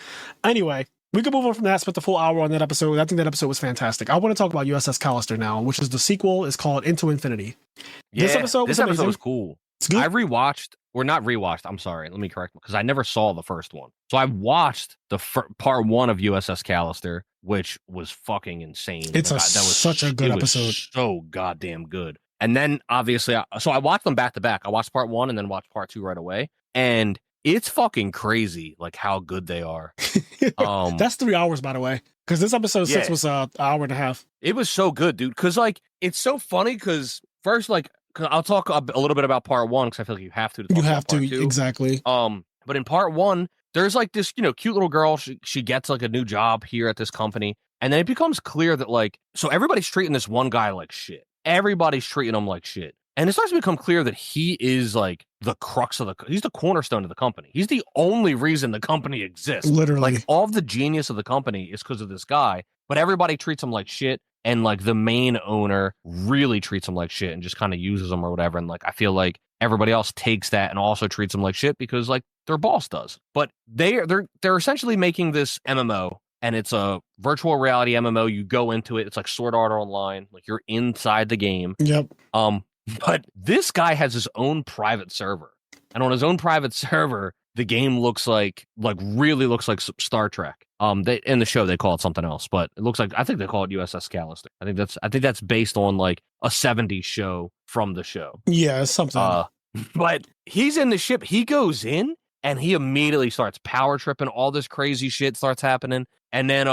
Anyway, we could move on from that, spent the full hour on that episode. I think that episode was fantastic. I want to talk about USS Callister now, which is the sequel. It's called Into Infinity. Yeah, this episode was cool. It's good. I rewatched, or not rewatched, I'm sorry, let me correct, because I never saw the first one. So I watched the part one of USS Callister, which was fucking insane. That was such a good episode. So goddamn good. And then obviously, so I watched them back to back. I watched part one and then watched part two right away. And it's fucking crazy, like how good they are. That's 3 hours, by the way, because this episode 6 was an hour and a half. It was so good, dude. Because like it's so funny. Because first, like, cause I'll talk a little bit about part one because I feel like you have to. You have to, exactly. But in part one, there's like this, cute little girl. She gets like a new job here at this company, and then it becomes clear that like, so everybody's treating this one guy like shit. Everybody's treating him like shit. And it starts to become clear that he is like the crux of he's the cornerstone of the company. He's the only reason the company exists. Literally. Like all of the genius of the company is because of this guy, but everybody treats him like shit. And like the main owner really treats him like shit and just kind of uses him or whatever. And like, I feel like everybody else takes that and also treats him like shit because like their boss does. But they're essentially making this MMO. And it's a virtual reality MMO. You go into it. It's like Sword Art Online. Like you're inside the game. Yep. But this guy has his own private server. And on his own private server, the game really looks like Star Trek. In the show they call it something else, but it looks like, I think they call it USS Callister. I think that's based on like a 70s show from the show. Yeah, it's something. But he's in the ship. He goes in and he immediately starts power tripping. All this crazy shit starts happening. And then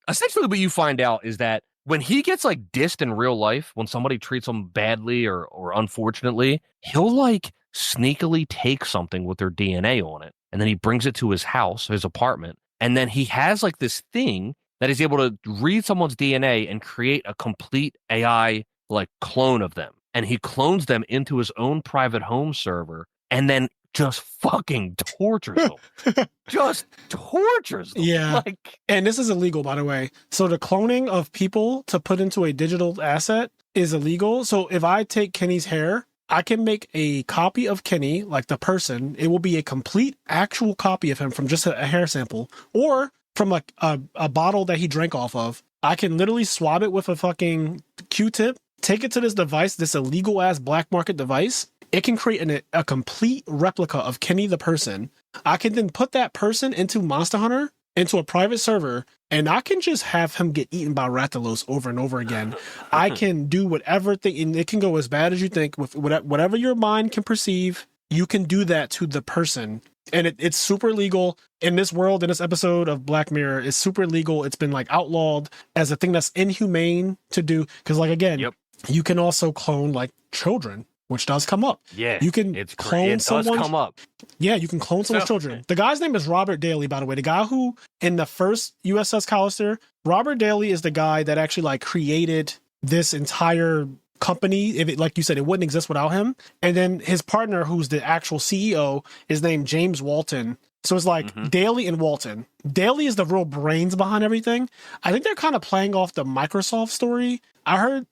essentially what you find out is that when he gets like dissed in real life, when somebody treats him badly or unfortunately, he'll like sneakily take something with their DNA on it. And then he brings it to his house, his apartment. And then he has like this thing that is able to read someone's DNA and create a complete AI like clone of them. And he clones them into his own private home server and then just fucking tortures them. Just tortures them. Yeah. Like, and this is illegal, by the way. So the cloning of people to put into a digital asset is illegal. So if I take Kenny's hair, I can make a copy of Kenny, like the person. It will be a complete actual copy of him from just a hair sample or from like a bottle that he drank off of. I can literally swab it with a fucking Q-tip, take it to this device, this illegal ass black market device. It can create a complete replica of Kenny the person. I can then put that person into Monster Hunter, into a private server, and I can just have him get eaten by Rathalos over and over again. I can do whatever thing, and it can go as bad as you think with whatever your mind can perceive. You can do that to the person. And it's super legal in this world, in this episode of Black Mirror. It's super legal. It's been like outlawed as a thing that's inhumane to do. Because like, again, you can also clone like children, which does come up. Yeah, you can clone someone. Does come up. Yeah, you can clone someone's children. The guy's name is Robert Daly, by the way. The guy who in the first USS Callister, Robert Daly is the guy that actually like created this entire company. If it, like you said, it wouldn't exist without him. And then his partner, who's the actual CEO, is named James Walton. So it's like Daly and Walton. Daly is the real brains behind everything. I think they're kind of playing off the Microsoft story. I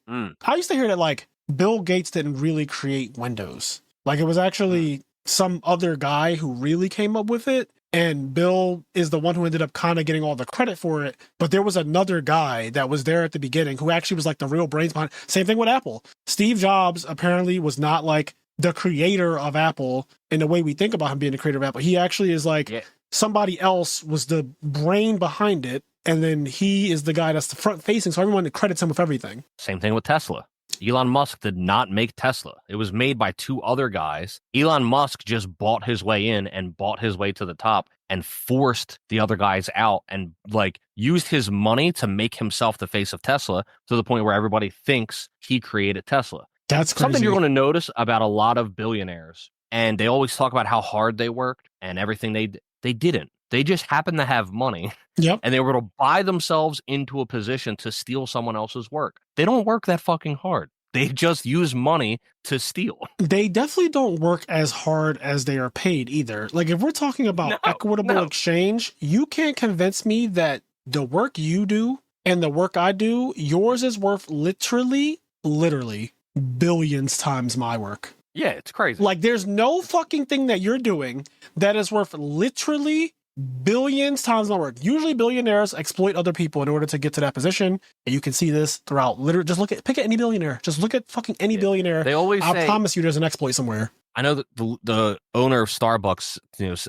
used to hear that like Bill Gates didn't really create Windows. Like it was actually some other guy who really came up with it. and Bill is the one who ended up kind of getting all the credit for it. But there was another guy that was there at the beginning who actually was like the real brains behind it. Same thing with Apple. Steve Jobs apparently was not like the creator of Apple in the way we think about him being the creator of Apple. He actually is like somebody else was the brain behind it. And then he is the guy that's the front facing. So everyone credits him with everything. Same thing with Tesla. Elon Musk did not make Tesla. It was made by two other guys. Elon Musk just bought his way in and bought his way to the top and forced the other guys out and like used his money to make himself the face of Tesla to the point where everybody thinks he created Tesla. That's crazy. Something you're going to notice about a lot of billionaires, and they always talk about how hard they worked and everything they didn't. They just happened to have money. Yep. And they were to buy themselves into a position to steal someone else's work. They don't work that fucking hard. They just use money to steal. They definitely don't work as hard as they are paid either. Like if we're talking about equitable exchange, you can't convince me that the work you do and the work I do, yours is worth literally billions times my work. Yeah, it's crazy. Like there's no fucking thing that you're doing that is worth literally billions times my work. Usually billionaires exploit other people in order to get to that position. And you can see this throughout literally just pick at any billionaire. Just look at fucking any billionaire. They always I promise you there's an exploit somewhere. I know that the owner of Starbucks,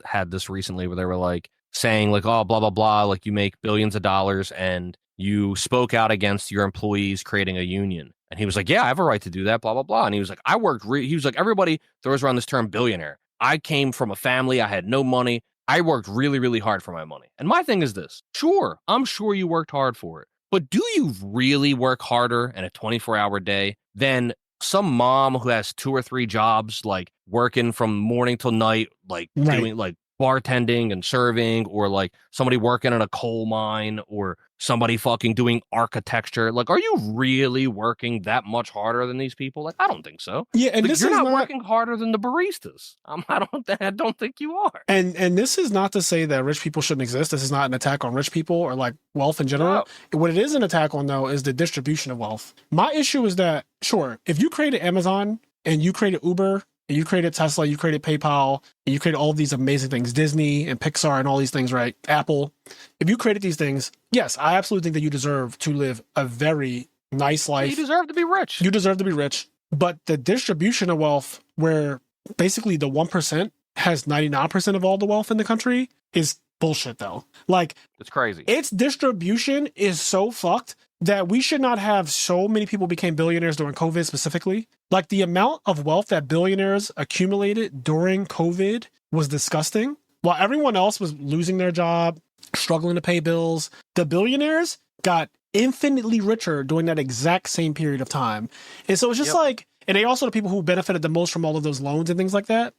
had this recently where they were like saying like, oh, blah, blah, blah, like you make billions of dollars and you spoke out against your employees creating a union. And he was like, yeah, I have a right to do that, blah, blah, blah. And he was like, he was like, everybody throws around this term billionaire. I came from a family. I had no money. I worked really, really hard for my money. And my thing is this. Sure, I'm sure you worked hard for it. But do you really work harder in a 24-hour day than some mom who has 2 or 3 jobs, like working from morning till night, like doing like bartending and serving, or like somebody working in a coal mine, or somebody fucking doing architecture? Like, are you really working that much harder than these people? Like, I don't think so. Yeah, and like, this you're is not working harder than the baristas. I don't think you are. And this is not to say that rich people shouldn't exist. This is not an attack on rich people or like wealth in general. No. What it is an attack on though is the distribution of wealth. My issue is that sure, if you created Amazon and you created Uber, and you created Tesla, you created PayPal, and you created all of these amazing things, Disney and Pixar and all these things, right? Apple. If you created these things, yes, I absolutely think that you deserve to live a very nice life. You deserve to be rich. You deserve to be rich. But the distribution of wealth, where basically the 1% has 99% of all the wealth in the country, is bullshit though. Like, it's crazy. Its distribution is so fucked that we should not have so many people became billionaires during COVID specifically. Like the amount of wealth that billionaires accumulated during COVID was disgusting. While everyone else was losing their job, struggling to pay bills, the billionaires got infinitely richer during that exact same period of time. And so it's just like, and they also the people who benefited the most from all of those loans and things like that.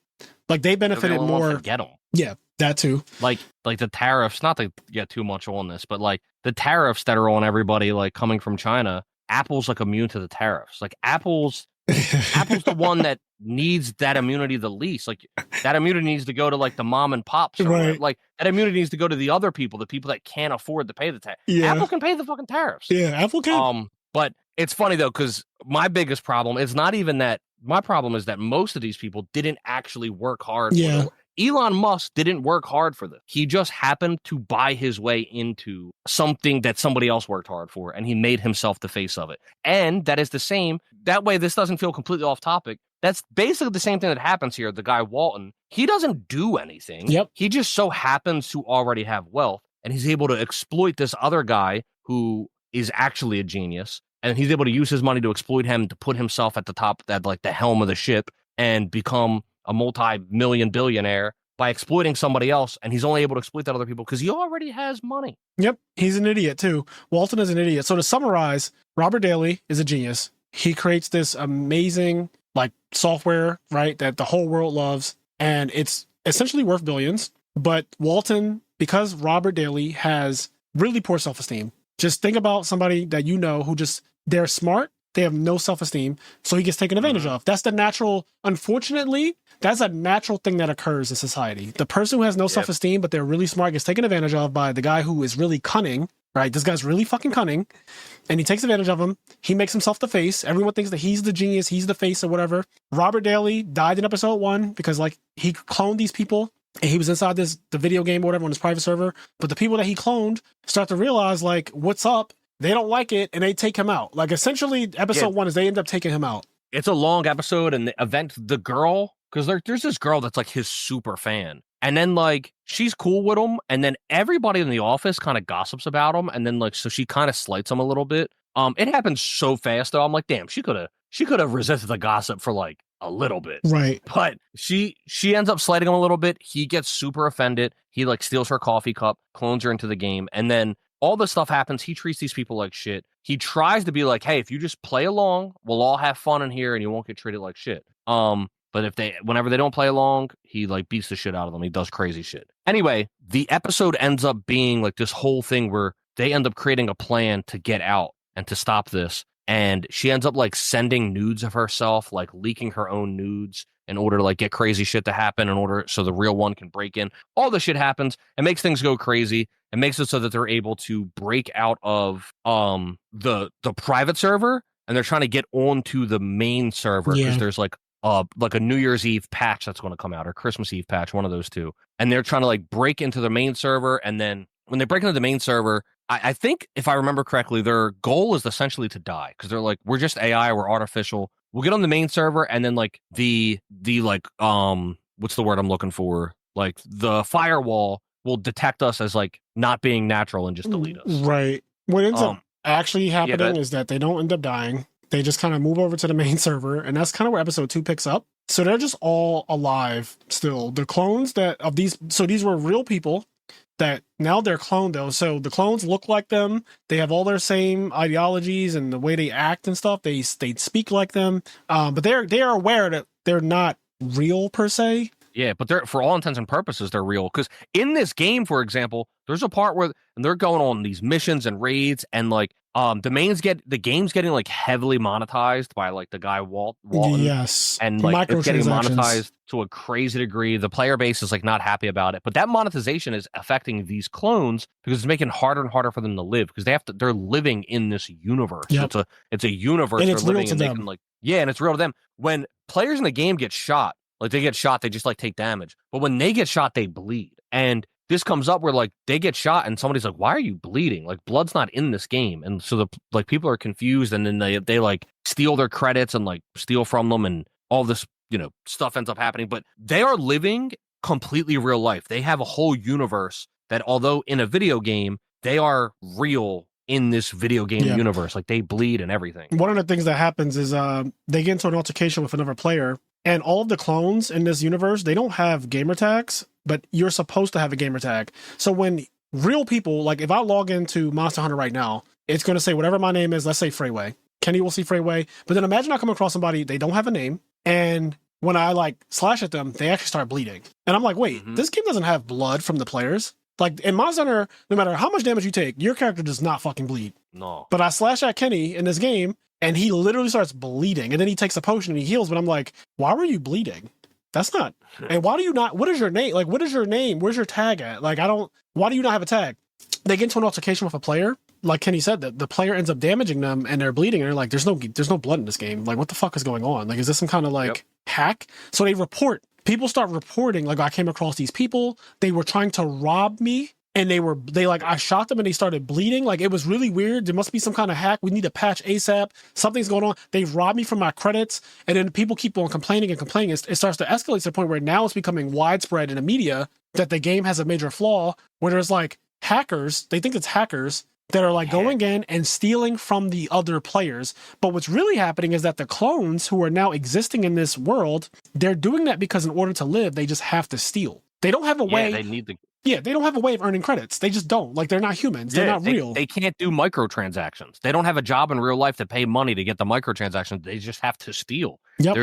Like they benefited more. Get them. Yeah, that too. Like the tariffs, not to get too much on this, but like the tariffs that are on everybody, like coming from China, Apple's like immune to the tariffs. Like Apple's the one that needs that immunity the least. Like that immunity needs to go to like the mom and pops. Right. Like that immunity needs to go to the other people, the people that can't afford to pay the tax. Yeah. Apple can pay the fucking tariffs. Yeah, Apple can. But it's funny though, because my biggest problem is not even that. My problem is that most of these people didn't actually work hard. Yeah. Elon Musk didn't work hard for this. He just happened to buy his way into something that somebody else worked hard for, and he made himself the face of it. And that is the same. That way, this doesn't feel completely off topic. That's basically the same thing that happens here. The guy, Walton, he doesn't do anything. Yep. He just so happens to already have wealth, and he's able to exploit this other guy who is actually a genius, and he's able to use his money to exploit him to put himself at the top, at like the helm of the ship, and become a multi-million billionaire by exploiting somebody else. And he's only able to exploit that other people because he already has money. Yep. He's an idiot too. Walton is an idiot. So to summarize, Robert Daly is a genius. He creates this amazing like software, right, that the whole world loves. And it's essentially worth billions. But Walton, because Robert Daly has really poor self-esteem, just think about somebody that you know who just, they're smart, they have no self-esteem, so he gets taken advantage of. That's the natural, unfortunately, that's a natural thing that occurs in society. The person who has no self-esteem, but they're really smart, gets taken advantage of by the guy who is really cunning, right? This guy's really fucking cunning, and he takes advantage of him. He makes himself the face. Everyone thinks that he's the genius, he's the face or whatever. Robert Daly died in episode 1 because like he cloned these people and he was inside the video game or whatever on his private server. But the people that he cloned start to realize, like, what's up? They don't like it, and they take him out. Like, essentially, episode 1 is they end up taking him out. It's a long episode, and the girl, because there's this girl that's like his super fan. And then, like, she's cool with him, and then everybody in the office kind of gossips about him, and then, like, so she kind of slights him a little bit. It happens so fast, though. I'm like, damn, she could have resisted the gossip for, like, a little bit. Right. But she ends up slighting him a little bit. He gets super offended. He, like, steals her coffee cup, clones her into the game, and then all this stuff happens. He treats these people like shit. He tries to be like, hey, if you just play along, we'll all have fun in here, and you won't get treated like shit. But whenever they don't play along, he like beats the shit out of them. He does crazy shit. Anyway, the episode ends up being like this whole thing where they end up creating a plan to get out and to stop this. And she ends up like sending nudes of herself, like leaking her own nudes in order to like get crazy shit to happen in order so the real one can break in. All this shit happens. It makes things go crazy. It makes it so that they're able to break out of the private server, and they're trying to get onto the main server because there's like a New Year's Eve patch that's going to come out, or Christmas Eve patch, one of those two. And they're trying to like break into the main server. And then when they break into the main server, I think if I remember correctly, their goal is essentially to die, because they're like, we're just AI, we're artificial. We'll get on the main server, and then like the like what's the word I'm looking for? Like the firewall will detect us as like not being natural and just delete us. Right. What ends up actually happening is that they don't end up dying. They just kind of move over to the main server, and that's kind of where episode 2 picks up. So they're just all alive still. The clones these were real people that now they're cloned though. So the clones look like them. They have all their same ideologies and the way they act and stuff. They speak like them. But they are aware that they're not real per se. Yeah, but they're, for all intents and purposes, they're real. Because in this game, for example, there's a part where they're going on these missions and raids, and like the game's getting like heavily monetized by like the guy Walton. Yes, and like it's getting monetized to a crazy degree. The player base is like not happy about it, but that monetization is affecting these clones because it's making it harder and harder for them to live, because they're living in this universe. Yep. It's a universe, and they're it's living real to in. them. They can like and it's real to them. When players in the game get shot. Like, they get shot, they just, like, take damage. But when they get shot, they bleed. And this comes up where, like, they get shot, and somebody's like, why are you bleeding? Like, blood's not in this game. And so, people are confused, and then they like, steal their credits and, like, steal from them, and all this, stuff ends up happening. But they are living completely real life. They have a whole universe that, although in a video game, they are real in this video game universe. Like, they bleed and everything. One of the things that happens is they get into an altercation with another player, and all of the clones in this universe, they don't have gamer tags, but you're supposed to have a gamer tag. So when real people, like if I log into Monster Hunter right now, it's going to say whatever my name is, let's say Freeway. Kenny will see Freeway. But then imagine I come across somebody, they don't have a name, and when I like slash at them, they actually start bleeding. And I'm like, wait, this game doesn't have blood from the players. Like in Monster Hunter, no matter how much damage you take, your character does not fucking bleed. No. But I slash at Kenny in this game, and he literally starts bleeding, and then he takes a potion and he heals. But I'm like, why were you bleeding? That's not. And why do you not? What is your name? Like, what is your name? Where's your tag at? Like, why do you not have a tag? They get into an altercation with a player. Like Kenny said, that the player ends up damaging them and they're bleeding. And they're like, there's no blood in this game. Like, what the fuck is going on? Like, is this some kind of like hack? So they report. People start reporting, like, I came across these people. They were trying to rob me. And I shot them and they started bleeding. Like, it was really weird. There must be some kind of hack. We need to patch ASAP. Something's going on. They robbed me from my credits. And then people keep on complaining and complaining. It starts to escalate to the point where now it's becoming widespread in the media that the game has a major flaw, where there's like hackers. They think it's hackers that are like going in and stealing from the other players. But what's really happening is that the clones who are now existing in this world, they're doing that because in order to live, they just have to steal. They don't have a way. They need the. Yeah, they don't have a way of earning credits. They just don't. Like, they're not humans. They're not real. They can't do microtransactions. They don't have a job in real life to pay money to get the microtransactions. They just have to steal. Yep.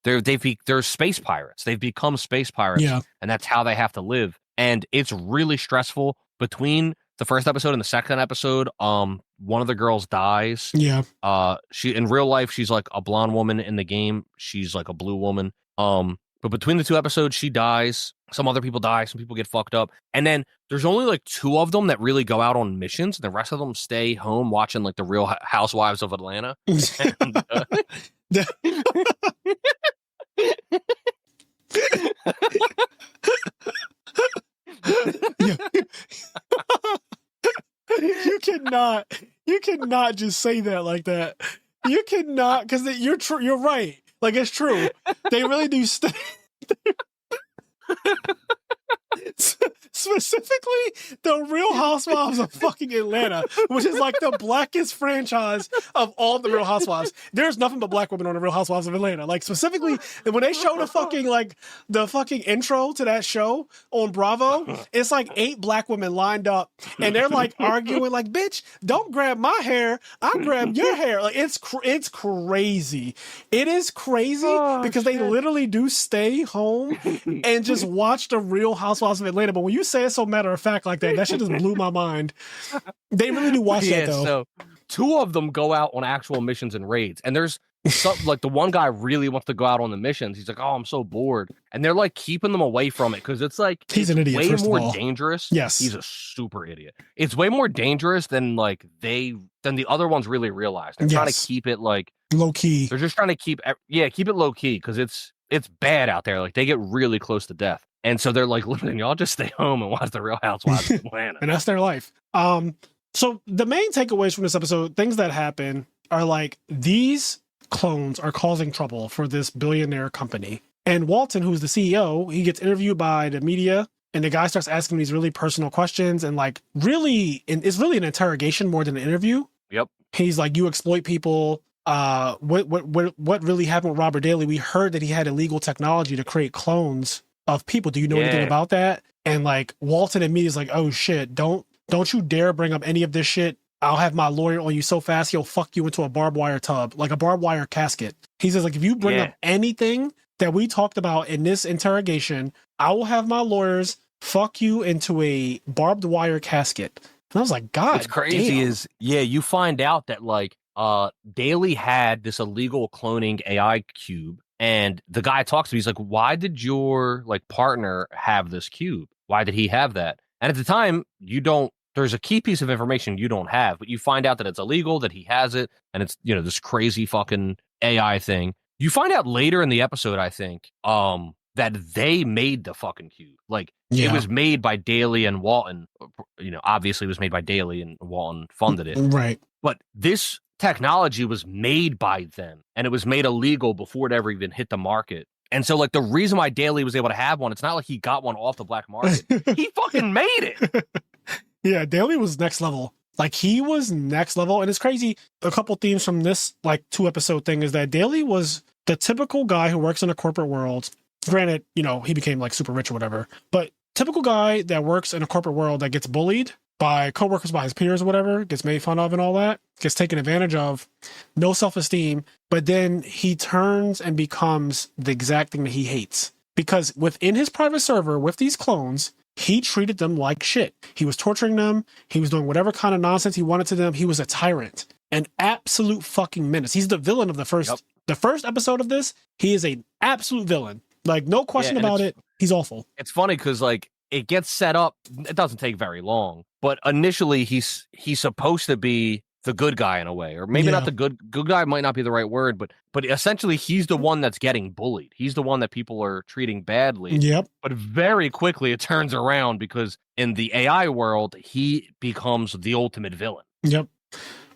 They're space pirates. They've become space pirates. Yeah. And that's how they have to live. And it's really stressful. Between the first episode and the second episode, one of the girls dies. Yeah. She in real life, she's like a blonde woman. In the game, she's like a blue woman. But between the two episodes, she dies. Some other people die. Some people get fucked up. And then there's only like 2 of them that really go out on missions. And the rest of them stay home watching like the Real Housewives of Atlanta. And, cannot just say that like that. You cannot, because you're right. Like, it's true. They really do stay. Specifically, the Real Housewives of fucking Atlanta, which is like the blackest franchise of all the Real Housewives. There's nothing but black women on the Real Housewives of Atlanta. Like, specifically, when they show the fucking intro to that show on Bravo, it's like 8 black women lined up, and they're like arguing, like, bitch, don't grab my hair, I grab your hair. Like, it's crazy. It is crazy because they literally do stay home and just watch the Real Housewives of Atlanta. But when you say it so matter of fact like that shit just blew my mind. They really do watch that though. So 2 of them go out on actual missions and raids, and there's some, like, the one guy really wants to go out on the missions. He's like, oh, I'm so bored, and they're like keeping them away from it because it's like he's an idiot. Way more dangerous. Yes, he's a super idiot. It's way more dangerous than the other ones really realize. They're trying to keep it like low key. They're just trying to keep it low key because it's bad out there. Like, they get really close to death. And so they're like, listen, y'all just stay home and watch the Real Housewives of Atlanta. And that's their life. So the main takeaways from this episode, things that happen, are like, these clones are causing trouble for this billionaire company. And Walton, who's the CEO, he gets interviewed by the media, and the guy starts asking these really personal questions, and like it's really an interrogation more than an interview. Yep. He's like, you exploit people. What really happened with Robert Daly? We heard that he had illegal technology to create clones of people. Do you know anything about that? And like, Walton and me is like, oh shit, don't you dare bring up any of this shit. I'll have my lawyer on you so fast he'll fuck you into a barbed wire tub, like a barbed wire casket. He says, like, if you bring up anything that we talked about in this interrogation, I will have my lawyers fuck you into a barbed wire casket. And I was like, God, what's crazy damn. is, you find out that like Daly had this illegal cloning AI cube. And the guy talks to me, he's like, why did your like partner have this cube? Why did he have that? And at the time, there's a key piece of information you don't have, but you find out that it's illegal, that he has it, and it's, this crazy fucking AI thing. You find out later in the episode, I think, that they made the fucking cube. Like, it was made by Daly and Walton. Obviously it was made by Daly and Walton funded it. Right. But this technology was made by them, and it was made illegal before it ever even hit the market. And so, like, the reason why Daly was able to have one, it's not like he got one off the black market. He fucking made it. Yeah, Daly was next level. Like, he was next level. And it's crazy. A couple themes from this, like, 2-episode thing is that Daly was the typical guy who works in a corporate world. Granted, he became, like, super rich or whatever. But typical guy that works in a corporate world that gets bullied by coworkers, by his peers or whatever, gets made fun of and all that, gets taken advantage of, no self-esteem, but then he turns and becomes the exact thing that he hates. Because within his private server, with these clones, he treated them like shit. He was torturing them. He was doing whatever kind of nonsense he wanted to them. He was a tyrant. An absolute fucking menace. He's the villain of the first episode of this. He is an absolute villain. Like, no question about it. He's awful. It's funny because, like, it gets set up. It doesn't take very long, but initially he's supposed to be the good guy in a way, or maybe not the good guy might not be the right word, but essentially he's the one that's getting bullied. He's the one that people are treating badly. Yep. But very quickly it turns around because in the AI world, he becomes the ultimate villain. Yep.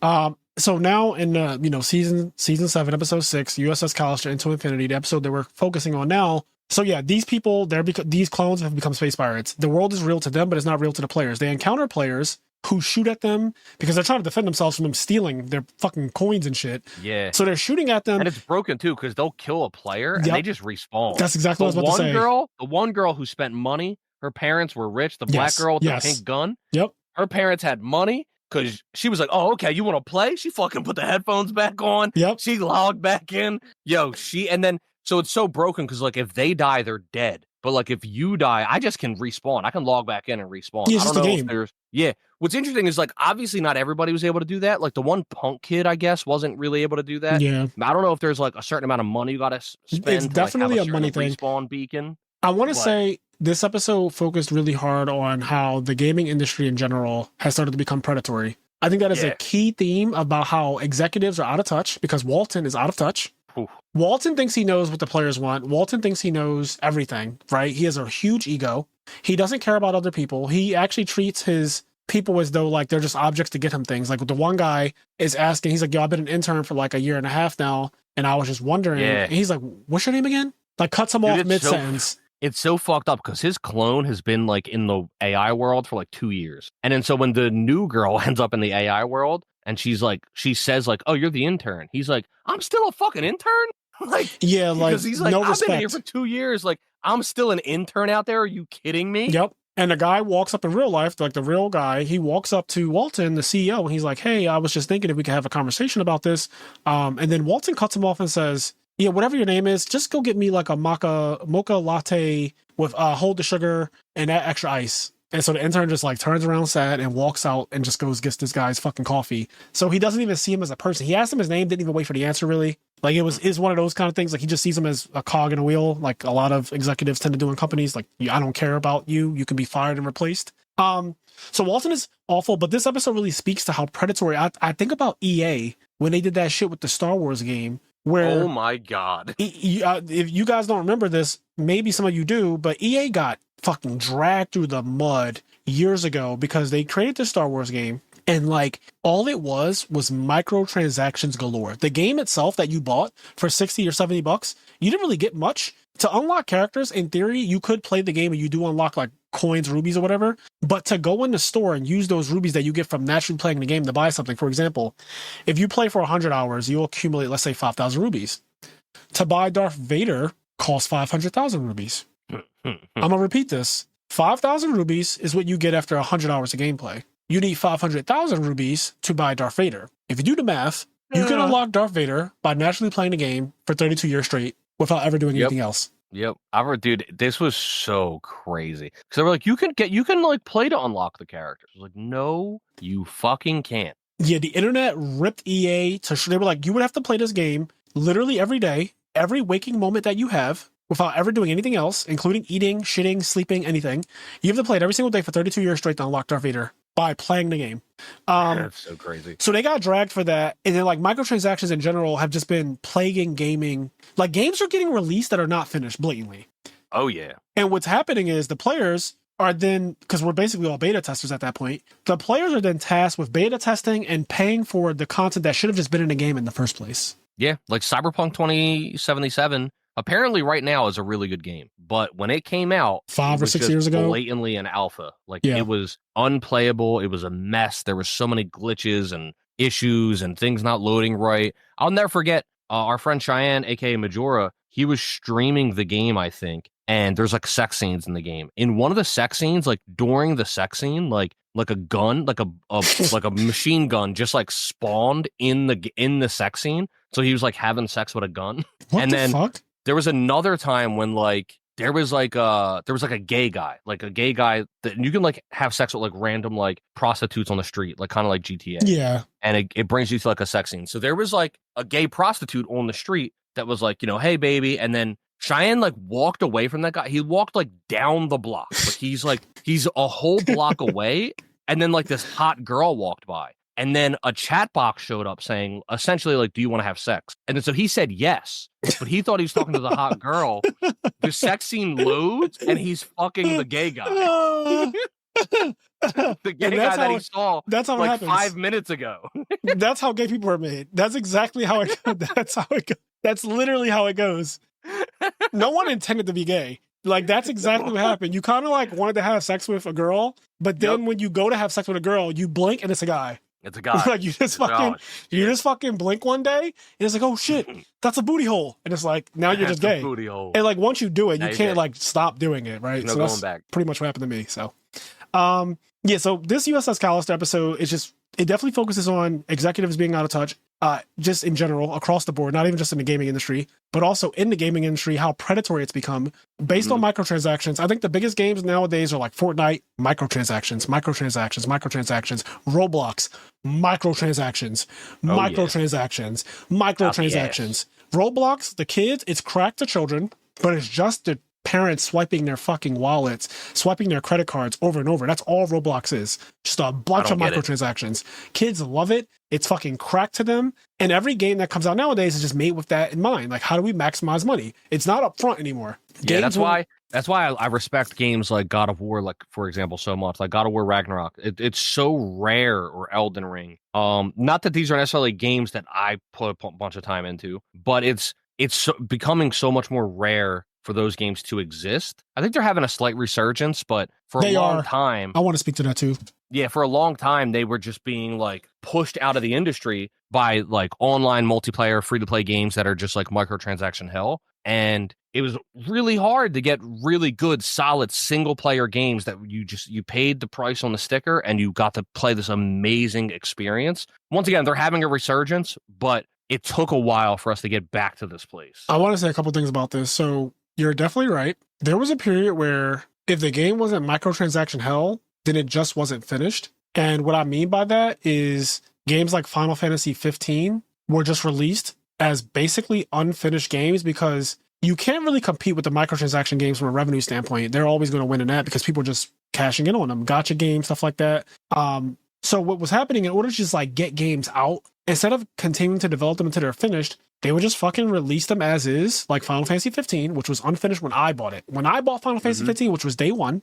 So now in season 7, episode 6, USS Callister Into Infinity, the episode that we're focusing on now. So yeah, these people, these clones have become space pirates. The world is real to them, but it's not real to the players. They encounter players who shoot at them because they're trying to defend themselves from them stealing their fucking coins and shit. Yeah. So they're shooting at them. And it's broken too, because they'll kill a player and they just respawn. That's exactly what I was about to say. The one girl who spent money, her parents were rich. The black girl with the pink gun. Yep. Her parents had money because she was like, oh, okay, you want to play? She fucking put the headphones back on. Yep. She logged back in. So it's so broken because, like, if they die, they're dead. But, like, if you die, I just can respawn. I can log back in and respawn. Yeah, I don't know if there's... Yeah. What's interesting is, like, obviously not everybody was able to do that. Like, the one punk kid, I guess, wasn't really able to do that. Yeah. I don't know if there's, like, a certain amount of money you got to spend. It's definitely a money thing. Respawn beacon. I want to say this episode focused really hard on how the gaming industry in general has started to become predatory. I think that is a key theme about how executives are out of touch because Walton is out of touch. Oof. Walton thinks he knows what the players want. Walton thinks he knows everything, right? He has a huge ego. He doesn't care about other people. He actually treats his people as though like they're just objects to get him things. Like the one guy is asking, he's like, yo, I've been an intern for like a year and a half now, and I was just wondering. Yeah. And he's like, what's your name again? Like cuts him off mid-sentence. It's so fucked up because his clone has been like in the AI world for like 2 years. And then so when the new girl ends up in the AI world and she says like, oh, you're the intern. He's like, I'm still a fucking intern? Like, yeah, like, because he's like, no I've respect. been here for 2 years. Like, I'm still an intern out there. Are you kidding me? Yep. And the guy walks up in real life, like the real guy, he walks up to Walton, the CEO, and he's like, hey, I was just thinking if we could have a conversation about this. And then Walton cuts him off and says, yeah, whatever your name is, just go get me like a mocha latte with hold the sugar and that extra ice. And so the intern just like turns around sad and walks out and just gets this guy's fucking coffee. So he doesn't even see him as a person. He asked him his name, didn't even wait for the answer really. Like is one of those kind of things. Like he just sees him as a cog in a wheel, like a lot of executives tend to do in companies. Like, I don't care about you. You can be fired and replaced. So Walton is awful, but this episode really speaks to how predatory. I think about EA when they did that shit with the Star Wars game. Where, oh my God. If you guys don't remember this, maybe some of you do, but EA got fucking dragged through the mud years ago because they created the Star Wars game and like all it was microtransactions galore. The game itself that you bought for 60 or 70 bucks, you didn't really get much. To unlock characters, in theory, you could play the game and you do unlock like coins, rubies or whatever, but to go in the store and use those rubies that you get from naturally playing the game to buy something, for example, if you play for 100 hours, you'll accumulate, let's say 5,000 rubies. To buy Darth Vader costs 500,000 rubies. I'm going to repeat this. 5,000 rubies is what you get after 100 hours of gameplay. You need 500,000 rubies to buy Darth Vader. If you do the math, you can unlock Darth Vader by naturally playing the game for 32 years straight without ever doing anything else. Yep. Dude, this was so crazy. Because they were like, you can like play to unlock the characters. I was like, no, you fucking can't. Yeah, the internet ripped EA they were like, you would have to play this game literally every day, every waking moment that you have, without ever doing anything else, including eating, shitting, sleeping, anything. You have to play it every single day for 32 years straight to unlock Darth Vader by playing the game. That's so crazy. So they got dragged for that. And then like microtransactions in general have just been plaguing gaming. Like games are getting released that are not finished blatantly. Oh, yeah. And what's happening is the players are then, because we're basically all beta testers at that point, the players are then tasked with beta testing and paying for the content that should have just been in the game in the first place. Yeah, like Cyberpunk 2077 apparently right now is a really good game. But when it came out 5 or 6 years ago, blatantly an alpha. Like it was unplayable. It was a mess. There were so many glitches and issues and things not loading right. I'll never forget our friend Cheyenne, aka Majora. He was streaming the game, I think, and there's like sex scenes in the game. In one of the sex scenes, like during the sex scene, like a gun, like a like a machine gun, just like spawned in the sex scene. So he was like having sex with a gun. What and the then fuck? There was another time when like there was like a gay guy that you can like have sex with like random like prostitutes on the street, like kind of like GTA. Yeah. And it brings you to like a sex scene. So there was like a gay prostitute on the street that was like, hey, baby. And then Cheyenne like walked away from that guy. He walked like down the block. Like he's a whole block away. And then like this hot girl walked by. And then a chat box showed up saying, essentially, like, do you want to have sex? And then so he said yes, but he thought he was talking to the hot girl. The sex scene loads, and he's fucking the gay guy. The gay guy that he saw that's how like it happens. 5 minutes ago. That's how gay people are made. That's exactly how it goes. That's how it goes. That's literally how it goes. No one intended to be gay. Like, that's exactly what happened. You kind of, like, wanted to have sex with a girl, but then when you go to have sex with a girl, you blink, and it's a guy. It's a guy. Like, you just fucking blink one day, and it's like, oh, shit, that's a booty hole. And it's like, now you're just gay. Booty hole. And, like, once you do it, you can't, like, stop doing it, right? No so going that's back. pretty much what happened to me, so. Yeah, so this USS Callister episode is just, it definitely focuses on executives being out of touch, just in general, across the board, not even just in the gaming industry, but also in the gaming industry, how predatory it's become based on microtransactions. I think the biggest games nowadays are like Fortnite, microtransactions, Roblox, microtransactions. Roblox, the kids, it's cracked to children, but it's just the parents swiping their fucking wallets, swiping their credit cards over and over. That's all Roblox is. Just a bunch of microtransactions. Kids love it. It's fucking crack to them. And every game that comes out nowadays is just made with that in mind. Like, how do we maximize money? It's not upfront anymore. Yeah, that's why I respect games like God of War, like, for example, so much. Like God of War Ragnarok. It's so rare, or Elden Ring. Not that these are necessarily games that I put a bunch of time into, but it's becoming so much more rare for those games to exist. I think they're having a slight resurgence, but for a long time, I want to speak to that too. Yeah, for a long time, they were just being like pushed out of the industry by like online multiplayer, free to play games that are just like microtransaction hell. And it was really hard to get really good, solid single player games that you paid the price on the sticker and you got to play this amazing experience. Once again, they're having a resurgence, but it took a while for us to get back to this place. I want to say a couple things about this. So you're definitely right. There was a period where if the game wasn't microtransaction hell, then it just wasn't finished. And what I mean by that is games like Final Fantasy 15 were just released as basically unfinished games because you can't really compete with the microtransaction games from a revenue standpoint. They're always going to win in that because people are just cashing in on them. Gacha games, stuff like that. So what was happening, in order to just like get games out, instead of continuing to develop them until they're finished, they would just fucking release them as is, like Final Fantasy 15, which was unfinished when I bought it. When I bought Final Fantasy 15, which was day one,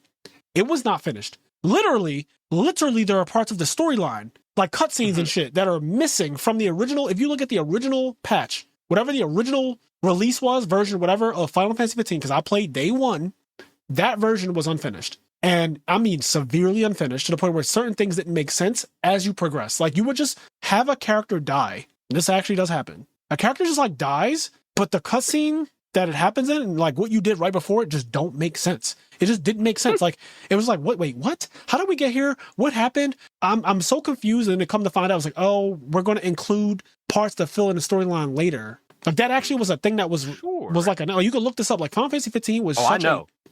it was not finished. Literally, there are parts of the storyline, like cutscenes and shit, that are missing from the original. If you look at the original patch, whatever the original release was, version, whatever, of Final Fantasy 15, because I played day one, that version was unfinished. And I mean, severely unfinished, to the point where certain things didn't make sense as you progress. Like, you would just have a character die. This actually does happen. A character just like dies, but the cutscene that it happens in, and like what you did right before it, just don't make sense. It just didn't make sense. Like, it was like, wait, what? How did we get here? What happened? I'm so confused. And to come to find out, I was like, oh, we're going to include parts to fill in the storyline later. Like, that actually was a thing that was like, you can look this up. Like, Final Fantasy 15 was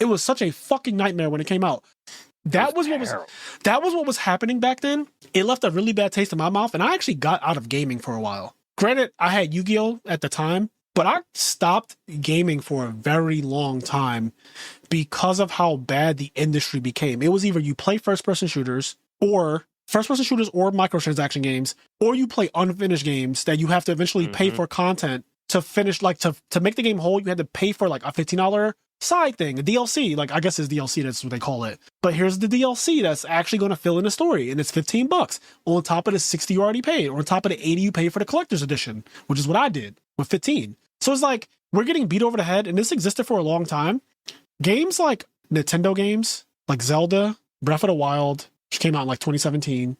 it was such a fucking nightmare when it came out. That was what was happening back then. It left a really bad taste in my mouth, and I actually got out of gaming for a while. Granted, I had Yu-Gi-Oh at the time, but I stopped gaming for a very long time because of how bad the industry became. It was either you play first-person shooters or microtransaction games, or you play unfinished games that you have to eventually pay for content to finish. Like, to make the game whole, you had to pay for like a $15 side thing, a DLC. Like, I guess it's DLC, that's what they call it. But here's the DLC that's actually going to fill in the story, and it's $15 on top of the 60 you already paid, or on top of the 80 you paid for the collector's edition, which is what I did with 15. So it's like, we're getting beat over the head, and this existed for a long time. Games like Nintendo games, like Zelda, Breath of the Wild, which came out in like 2017.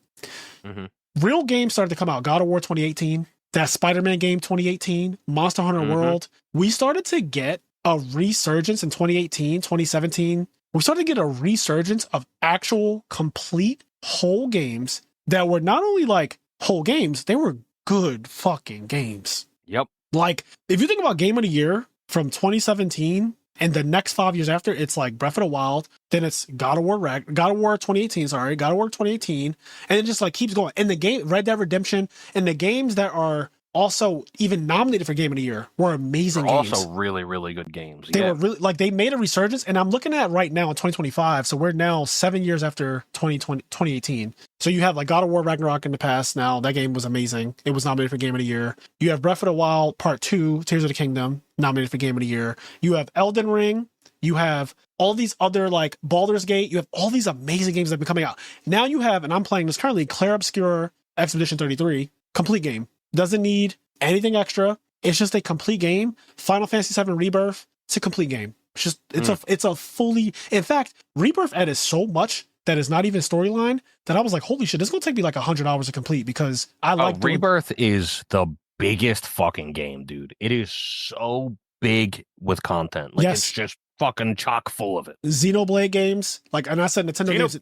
Real games started to come out. God of War 2018, that Spider-Man game 2018, Monster Hunter World. We started to get a resurgence in 2018, 2017. We started to get a resurgence of actual complete whole games that were not only like whole games, they were good fucking games. Yep. Like, if you think about Game of the Year from 2017 and the next 5 years after, it's like Breath of the Wild, then it's God of War 2018, and it just like keeps going. And the game, Red Dead Redemption, and the games that are also even nominated for Game of the Year were amazing games. Also really, really good games. They were really, like, they made a resurgence, and I'm looking at right now in 2025, so we're now 7 years after 2018. So you have like God of War Ragnarok in the past now. That game was amazing. It was nominated for Game of the Year. You have Breath of the Wild Part 2, Tears of the Kingdom, nominated for Game of the Year. You have Elden Ring. You have all these other, like, Baldur's Gate. You have all these amazing games that have been coming out. Now you have, and I'm playing this currently, Clair Obscur Expedition 33, complete game. Doesn't need anything extra. It's just a complete game. Final Fantasy VII Rebirth, it's a complete game. It's just, it's a fully, in fact, Rebirth added so much that is not even storyline that I was like, holy shit, this is going to take me like 100 hours to complete, because I like Rebirth is the biggest fucking game, dude. It is so big with content. Like, it's just fucking chock full of it. Xenoblade games, like, and I said Nintendo games.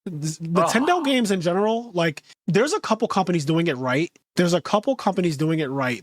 Nintendo games in general, like, there's a couple companies doing it right.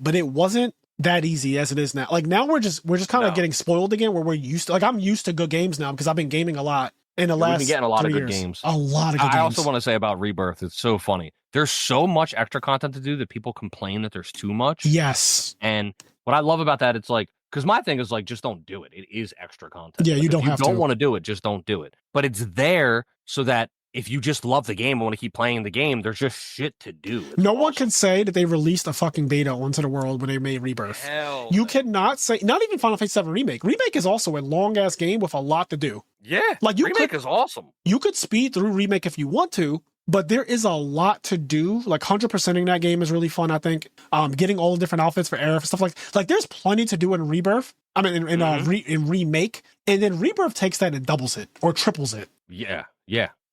But it wasn't that easy as it is now. Like, now we're just kind of getting spoiled again, where we're used to, like, I'm used to good games now because I've been gaming a lot in the last. We've been getting a lot of good games. A lot of good games. I also want to say about Rebirth, it's so funny. There's so much extra content to do that people complain that there's too much. Yes. And what I love about that, it's like, Because my thing is like, just don't do it. It is extra content. Yeah, Like, you don't if have you don't to. want to do it, just don't do it. But it's there so that if you just love the game and want to keep playing the game, there's just shit to do. It's No awesome. one can say that they released a fucking beta onto the world when they made Rebirth. Hell You no. cannot say, not even Final Fantasy VII Remake. Remake is also a long ass game with a lot to do. Yeah, Like, you Remake is awesome. You could speed through Remake if you want to, but there is a lot to do. Like 100%ing that game is really fun, I think. Getting all the different outfits for Aerith, stuff like there's plenty to do in Rebirth. I mean, in Remake, and then Rebirth takes that and doubles it or triples it. Yeah.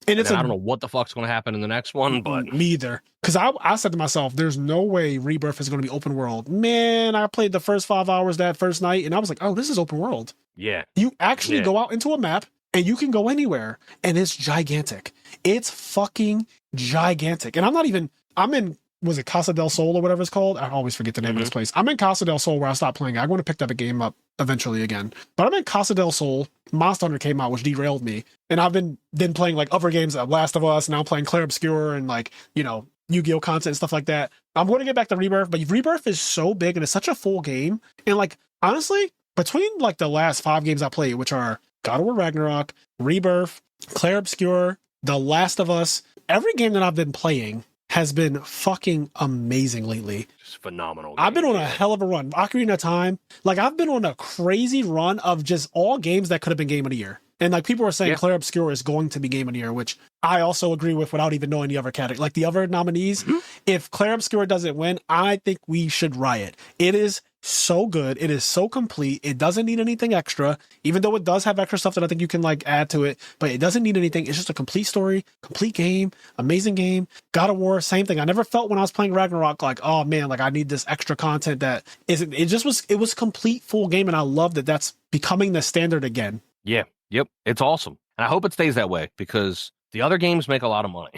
And it's I don't know what the fuck's going to happen in the next one, but me either. Because I said to myself, there's no way Rebirth is going to be open world. Man, I played the first 5 hours that first night, and I was like, oh, this is open world. yeah, You actually go out into a map, and you can go anywhere, and it's gigantic. It's fucking gigantic. And I'm in, was it Casa del Sol or whatever it's called? I always forget the name of this place. I'm in Casa del Sol where I stopped playing. I want to pick that game up eventually again. But I'm in Casa del Sol. Monster Hunter came out, which derailed me. And I've been playing like other games like Last of Us, and now I'm playing Clair Obscur and like, Yu-Gi-Oh! Content and stuff like that. I'm going to get back to Rebirth, but Rebirth is so big and it's such a full game. And like, honestly, between like the last 5 games I played, which are God of War Ragnarok, Rebirth, Clair Obscur, The Last of Us, every game that I've been playing has been fucking amazing lately. just phenomenal. I've been game, on a hell of a run. Ocarina of Time, like I've been on a crazy run of just all games that could have been Game of the Year. And like people are saying Clair Obscur is going to be Game of the Year, which I also agree with without even knowing the other category. Like the other nominees, if Clair Obscur doesn't win, I think we should riot. It is so good. It is so complete. It doesn't need anything extra, even though it does have extra stuff that I think you can like add to it, but it doesn't need anything. It's just a complete story, complete game, amazing game. God of War, same thing. I never felt when I was playing Ragnarok like, oh man, like I need this extra content that isn't, it was complete full game. And I love that that's becoming the standard again. Yeah. Yep. It's awesome. And I hope it stays that way because the other games make a lot of money.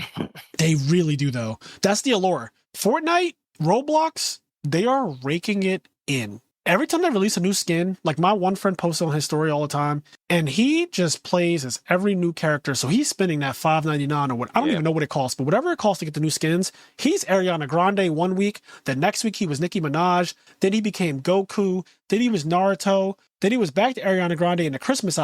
They really do though. That's the allure. Fortnite, Roblox, they are raking it in. Every time they release a new skin, like my one friend posts on his story all the time, and he just plays as every new character. So he's spending that $5.99 or what, I don't even know what it costs, but whatever it costs to get the new skins, he's Ariana Grande one week. The next week he was Nicki Minaj. Then he became Goku. Then he was Naruto. Then he was back to Ariana Grande in the Christmas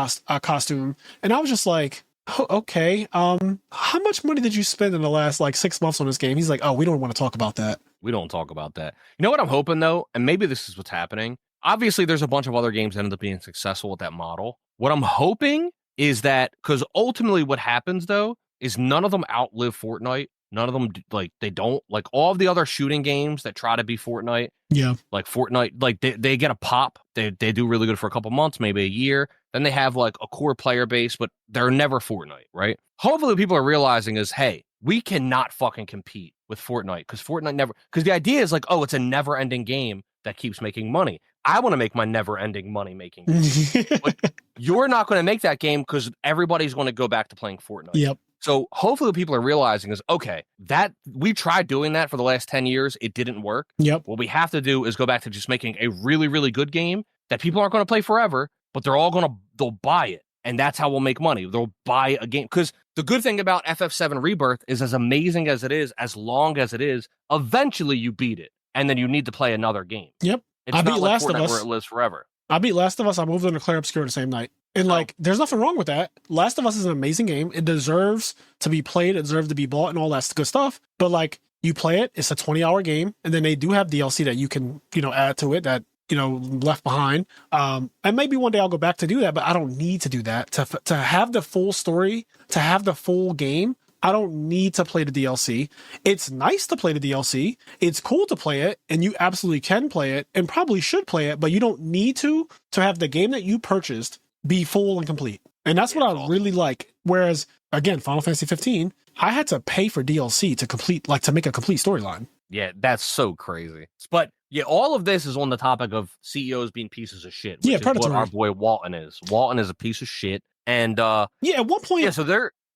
costume. And I was just like, oh, okay. How much money did you spend in the last like 6 months on this game? He's like, oh, we don't want to talk about that. We don't talk about that. You know what I'm hoping though, and maybe this is what's happening. Obviously, there's a bunch of other games that end up being successful with that model. What I'm hoping is that, because ultimately what happens though is none of them outlive Fortnite. None of them like they don't like all of the other shooting games that try to be Fortnite. Yeah, like Fortnite, like they get a pop. They do really good for a couple months, maybe a year. Then they have like a core player base, but they're never Fortnite, right? Hopefully, what people are realizing is, hey, we cannot fucking compete with Fortnite because Fortnite never. Because the idea is like, oh, it's a never-ending game that keeps making money. I want to make my never-ending money-making game. But you're not going to make that game because everybody's going to go back to playing Fortnite. Yep. So hopefully what people are realizing is, okay, that we tried doing that for the last 10 years. It didn't work. Yep. What we have to do is go back to just making a really, really good game that people aren't going to play forever, but they'll buy it. And that's how we'll make money. They'll buy a game. Because the good thing about FF7 Rebirth is as amazing as it is, as long as it is, eventually you beat it. And then you need to play another game. Yep. It's I not beat like Last of Fortnite Us. where it lives forever. I beat Last of Us. I moved on to Clair Obscur the same night. And like, there's nothing wrong with that. Last of Us is an amazing game. It deserves to be played. It deserves to be bought and all that good stuff. But like, you play it, it's a 20-hour game. And then they do have DLC that you can, add to it that, left behind. And maybe one day I'll go back to do that, but I don't need to do that. To have the full story, to have the full game, I don't need to play the DLC. It's nice to play the DLC. It's cool to play it, and you absolutely can play it and probably should play it, but you don't need to have the game that you purchased be full and complete. And that's what I really like. Whereas, again, Final Fantasy 15, I had to pay for DLC to complete, like to make a complete storyline. Yeah, that's so crazy. But yeah, all of this is on the topic of CEOs being pieces of shit. Which is what our boy Walton is. Walton is a piece of shit. And at one point,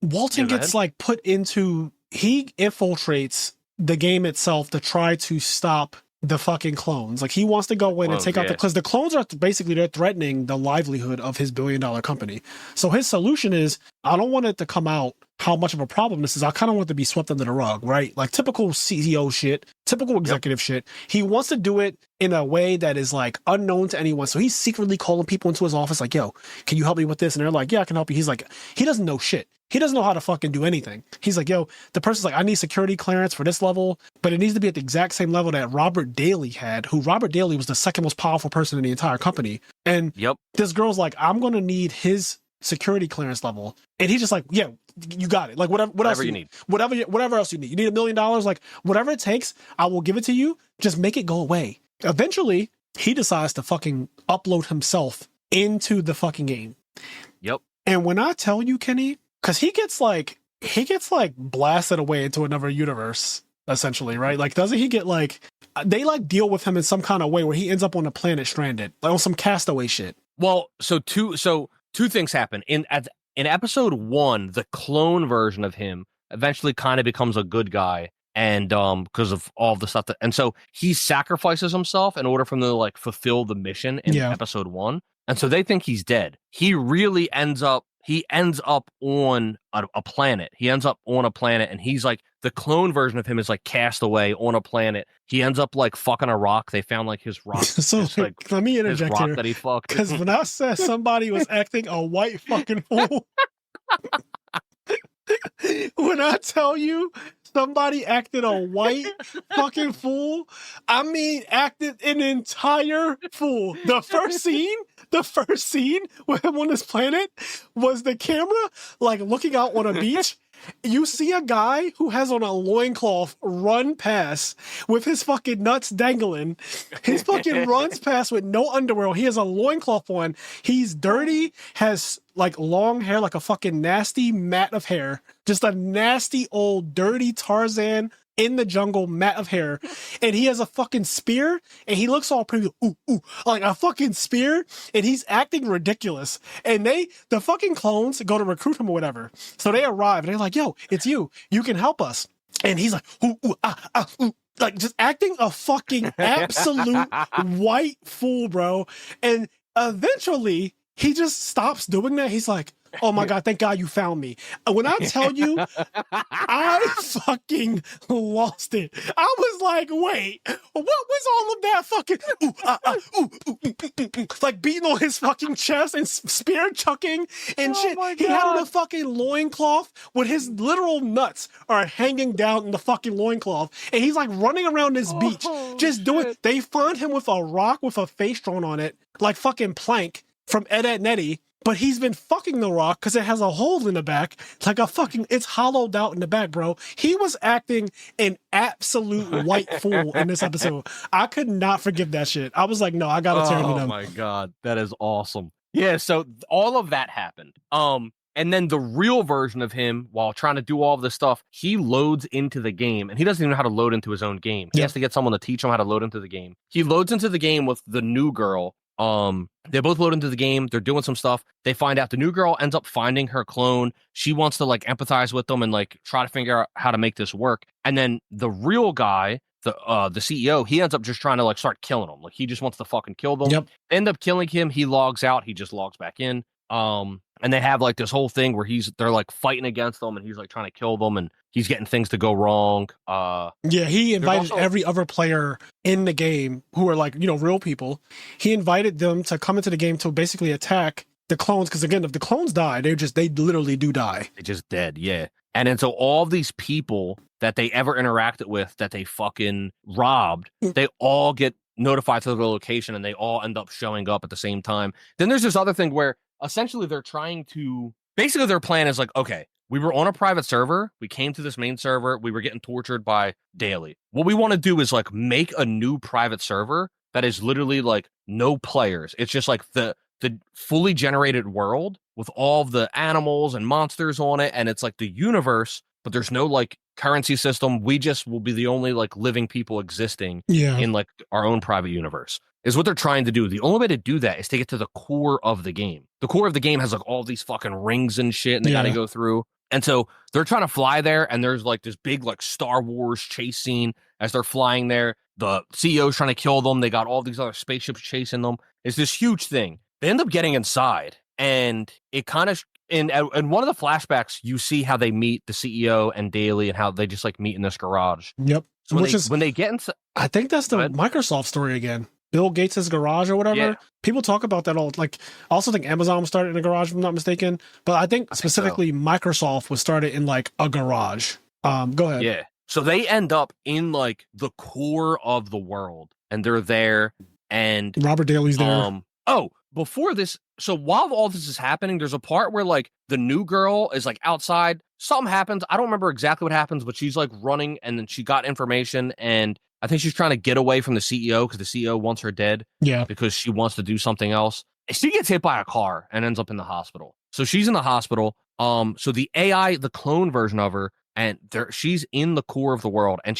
Walton gets like put into, he infiltrates the game itself to try to stop the fucking clones. Like he wants to go in and take out because the clones are basically, they're threatening the livelihood of his $1 billion company. So his solution is, I don't want it to come out how much of a problem this is. I kind of want it to be swept under the rug, right? Like typical CEO shit, typical executive shit. He wants to do it in a way that is like unknown to anyone. So he's secretly calling people into his office like, yo, can you help me with this? And they're like, yeah, I can help you. He's like, he doesn't know shit. He doesn't know how to fucking do anything. He's like, yo, the person's like, I need security clearance for this level, but it needs to be at the exact same level that Robert Daly had, who Robert Daly was the second most powerful person in the entire company. And this girl's like, I'm going to need his security clearance level. And he's just like, yeah, you got it. Like whatever you need, whatever else you need. You need $1 million, like whatever it takes, I will give it to you. Just make it go away. Eventually, he decides to fucking upload himself into the fucking game. Yep. And when I tell you, Kenny, because he gets like blasted away into another universe, essentially, right? Like, doesn't he get like, they like deal with him in some kind of way where he ends up on a planet stranded, like on some Castaway shit. Well, so two things happen. In episode 1, the clone version of him eventually kind of becomes a good guy, and because of all the stuff and so he sacrifices himself in order for them to like fulfill the mission in episode 1, and so they think he's dead. He really ends up on a planet. He ends up on a planet, and he's like, the clone version of him is like cast away on a planet. He ends up like fucking a rock. They found like his rock. So like, let me interject here, that he fucked. Because when I said somebody was acting a white fucking fool, when I tell you somebody acted a white fucking fool, I mean acted an entire fool. The first scene with him on this planet was the camera like looking out on a beach. You see a guy who has on a loincloth run past with his fucking nuts dangling. His fucking runs past with no underwear. He has a loincloth on. He's dirty, has like long hair, like a fucking nasty mat of hair. Just a nasty old dirty Tarzan in the jungle mat of hair. And he has a fucking spear, and he looks all pretty, like a fucking spear, and he's acting ridiculous. And the fucking clones go to recruit him or whatever. So they arrive, and they're like, yo, it's you. You can help us. And he's like, like just acting a fucking absolute white fool, bro. And eventually, he just stops doing that. He's like, oh my God, thank God you found me. When I tell you, I fucking lost it. I was like, wait, what was all of that fucking, like beating on his fucking chest and spear chucking and shit. He had on a fucking loincloth with his literal nuts are hanging down in the fucking loincloth. And he's like running around this beach, just doing, they find him with a rock with a face drawn on it, like fucking Plank from Ed, Edd n Eddy. But he's been fucking the rock because it has a hole in the back, like a fucking, it's hollowed out in the back, bro. He was acting an absolute white fool in this episode. I could not forgive that shit. I was like, no, I gotta turn to them. Oh my God, that is awesome. Yeah, so all of that happened. And then the real version of him, while trying to do all of this stuff, he loads into the game, and he doesn't even know how to load into his own game. He has to get someone to teach him how to load into the game. He loads into the game with the new girl. They both load into the game. They're doing some stuff. They find out the new girl ends up finding her clone. She wants to like empathize with them and like try to figure out how to make this work. And then the real guy, the CEO, he ends up just trying to like start killing them. Like he just wants to fucking kill them. Yep. End up killing him. He logs out. He just logs back in. And they have like this whole thing where they're like fighting against them, and he's like trying to kill them, and he's getting things to go wrong. Yeah, he invited every other player in the game who are like, real people. He invited them to come into the game to basically attack the clones. Because again, if the clones die, they literally do die. They're just dead. Yeah. And then so all these people that they ever interacted with that they fucking robbed, they all get notified to the location, and they all end up showing up at the same time. Then there's this other thing where essentially they're trying to, basically their plan is like, okay, we were on a private server. We came to this main server. We were getting tortured by Daly. What we want to do is like make a new private server that is literally like no players. It's just like the fully generated world with all of the animals and monsters on it. And it's like the universe, but there's no like currency system. We just will be the only like living people existing in like our own private universe. Is what they're trying to do. The only way to do that is to get to the core of the game. The core of the game has like all these fucking rings and shit, and they got to go through. And so they're trying to fly there, and there's like this big like Star Wars chase scene as they're flying there. The CEO's trying to kill them. They got all these other spaceships chasing them. It's this huge thing. They end up getting inside, and it kind of in one of the flashbacks, you see how they meet the CEO and Daly and how they just like meet in this garage. Yep. So when they get into, I think that's the Microsoft story again. Bill Gates' garage or whatever. Yeah. People talk about that all. Like, I also think Amazon was started in a garage, if I'm not mistaken. But I think specifically Microsoft was started in like a garage. Go ahead. Yeah. So they end up in like the core of the world, and they're there. And Robert Daly's there. Before this, so while all this is happening, there's a part where like the new girl is like outside. Something happens. I don't remember exactly what happens, but she's like running, and then she got information, and I think she's trying to get away from the CEO because the CEO wants her dead. Yeah. Because she wants to do something else. She gets hit by a car and ends up in the hospital. So she's in the hospital. So the AI, the clone version of her, and she's in the core of the world, and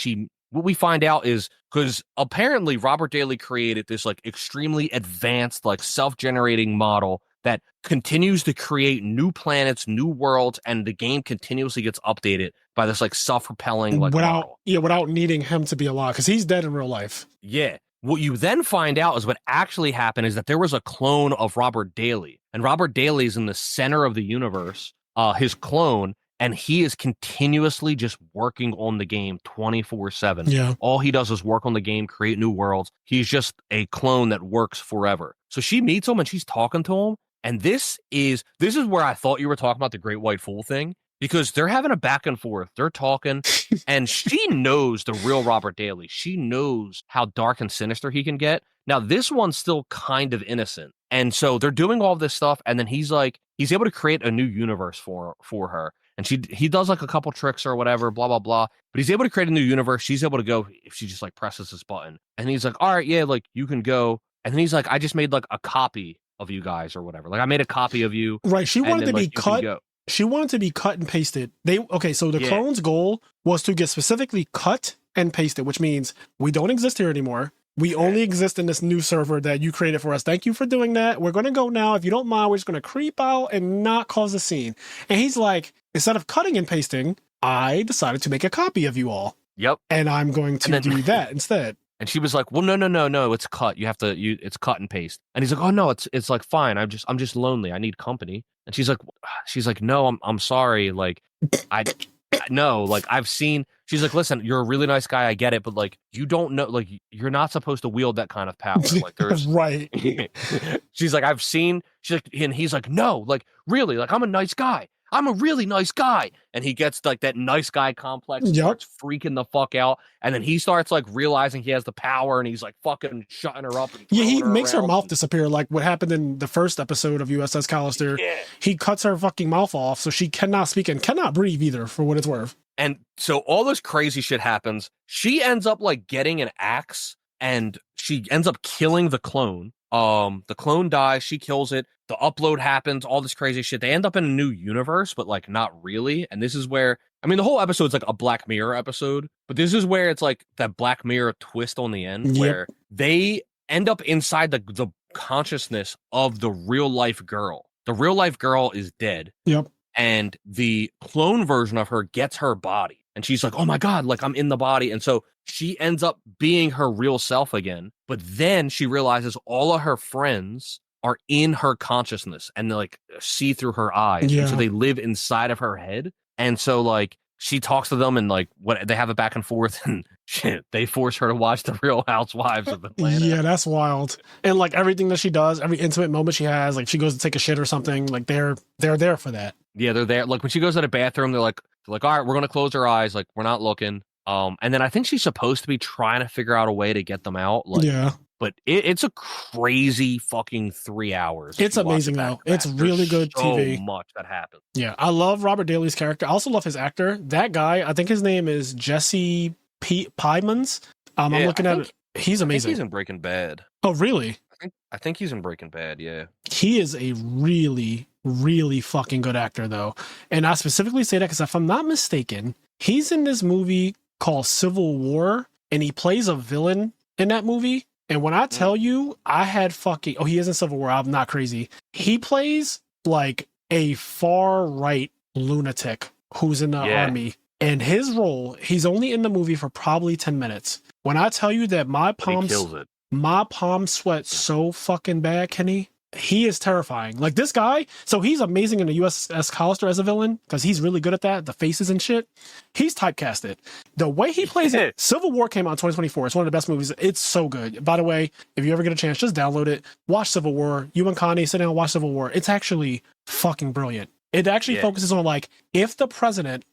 what we find out is because apparently Robert Daly created this like extremely advanced, like self-generating model that continues to create new planets, new worlds, and the game continuously gets updated by this like self-propelling like model. Without needing him to be alive, because he's dead in real life. Yeah. What you then find out is what actually happened is that there was a clone of Robert Daly, and Robert Daly is in the center of the universe, his clone. And he is continuously just working on the game 24/7. Yeah. All he does is work on the game, create new worlds. He's just a clone that works forever. So she meets him and she's talking to him. And this is where I thought you were talking about the Great White Fool thing, because they're having a back and forth. They're talking, and she knows the real Robert Daly. She knows how dark and sinister he can get. Now, this one's still kind of innocent. And so they're doing all this stuff. And then he's able to create a new universe for her. And he does like a couple tricks or whatever, blah, blah, blah. But he's able to create a new universe. She's able to go if she just like presses this button. And he's like, all right, yeah, like you can go. And then he's like, I just made like a copy of you guys or whatever. Like I made a copy of you. Right. She wanted to be cut. She wanted to be cut and pasted. So the clone's goal was to get specifically cut and pasted, which means we don't exist here anymore. We only exist in this new server that you created for us. Thank you for doing that. We're going to go now. If you don't mind, we're just going to creep out and not cause a scene. And he's like, instead of cutting and pasting, I decided to make a copy of you all. Yep. And I'm going to do that instead. And she was like, well, no, it's cut. You have to, it's cut and paste. And he's like, oh no, it's like fine. I'm just lonely. I need company. And she's like, no, I'm sorry. Like, no, like I've seen, she's like, listen, you're a really nice guy. I get it. But like, you don't know, like you're not supposed to wield that kind of power. Like there's right. She's like, she's like, and he's like, no, like really, like I'm a nice guy. I'm a really nice guy. And he gets like that nice guy complex, starts freaking the fuck out. And then he starts like realizing he has the power and he's like fucking shutting her up. And he makes her mouth disappear. Like what happened in the first episode of USS Callister. Yeah. He cuts her fucking mouth off so she cannot speak and cannot breathe either, for what it's worth. And so all this crazy shit happens. She ends up like getting an axe and she ends up killing the clone. The clone dies, she kills it, the upload happens, all this crazy shit. They end up in a new universe, but like not really. And this is where, I mean, the whole episode's like a Black Mirror episode, but this is where it's like that Black Mirror twist on the end where they end up inside the consciousness of the real life girl. The real life girl is dead. Yep. And the clone version of her gets her body. And she's like, oh my God, like I'm in the body. And so she ends up being her real self again. But then she realizes all of her friends are in her consciousness and they like see through her eyes. Yeah. And so they live inside of her head. And so like she talks to them and like what they have a back and forth and shit, they force her to watch the Real Housewives of Atlanta. Yeah, that's wild. And like everything that she does, every intimate moment she has, like she goes to take a shit or something, like they're there for that. Yeah, they're there. Like when she goes to the bathroom, they're like, all right, we're gonna close our eyes, like we're not looking. And then I think she's supposed to be trying to figure out a way to get them out. Like, yeah. But it's a crazy fucking 3 hours. It's amazing though. It's really good TV. So much that happens. Yeah, I love Robert Daly's character. I also love his actor. That guy, I think his name is Jesse Pymans. I'm looking at it. He's amazing. I think he's in Breaking Bad. Oh, really? I think he's in Breaking Bad. Yeah. He is a really, really fucking good actor though, and I specifically say that because if I'm not mistaken, he's in this movie called Civil War, and he plays a villain in that movie. And when I tell you, I had fucking... Oh, he is in Civil War. I'm not crazy. He plays like a far-right lunatic who's in the army. And his role, he's only in the movie for probably 10 minutes. When I tell you that my palms sweat so fucking bad, Kenny, he is terrifying. Like this guy, so he's amazing in the USS Callister as a villain because he's really good at that, the faces and shit. He's typecasted. The way he plays it, Civil War came out in 2024. It's one of the best movies. It's so good. By the way, if you ever get a chance, just download it. Watch Civil War. You and Connie sit down and watch Civil War. It's actually fucking brilliant. It actually focuses on like if the president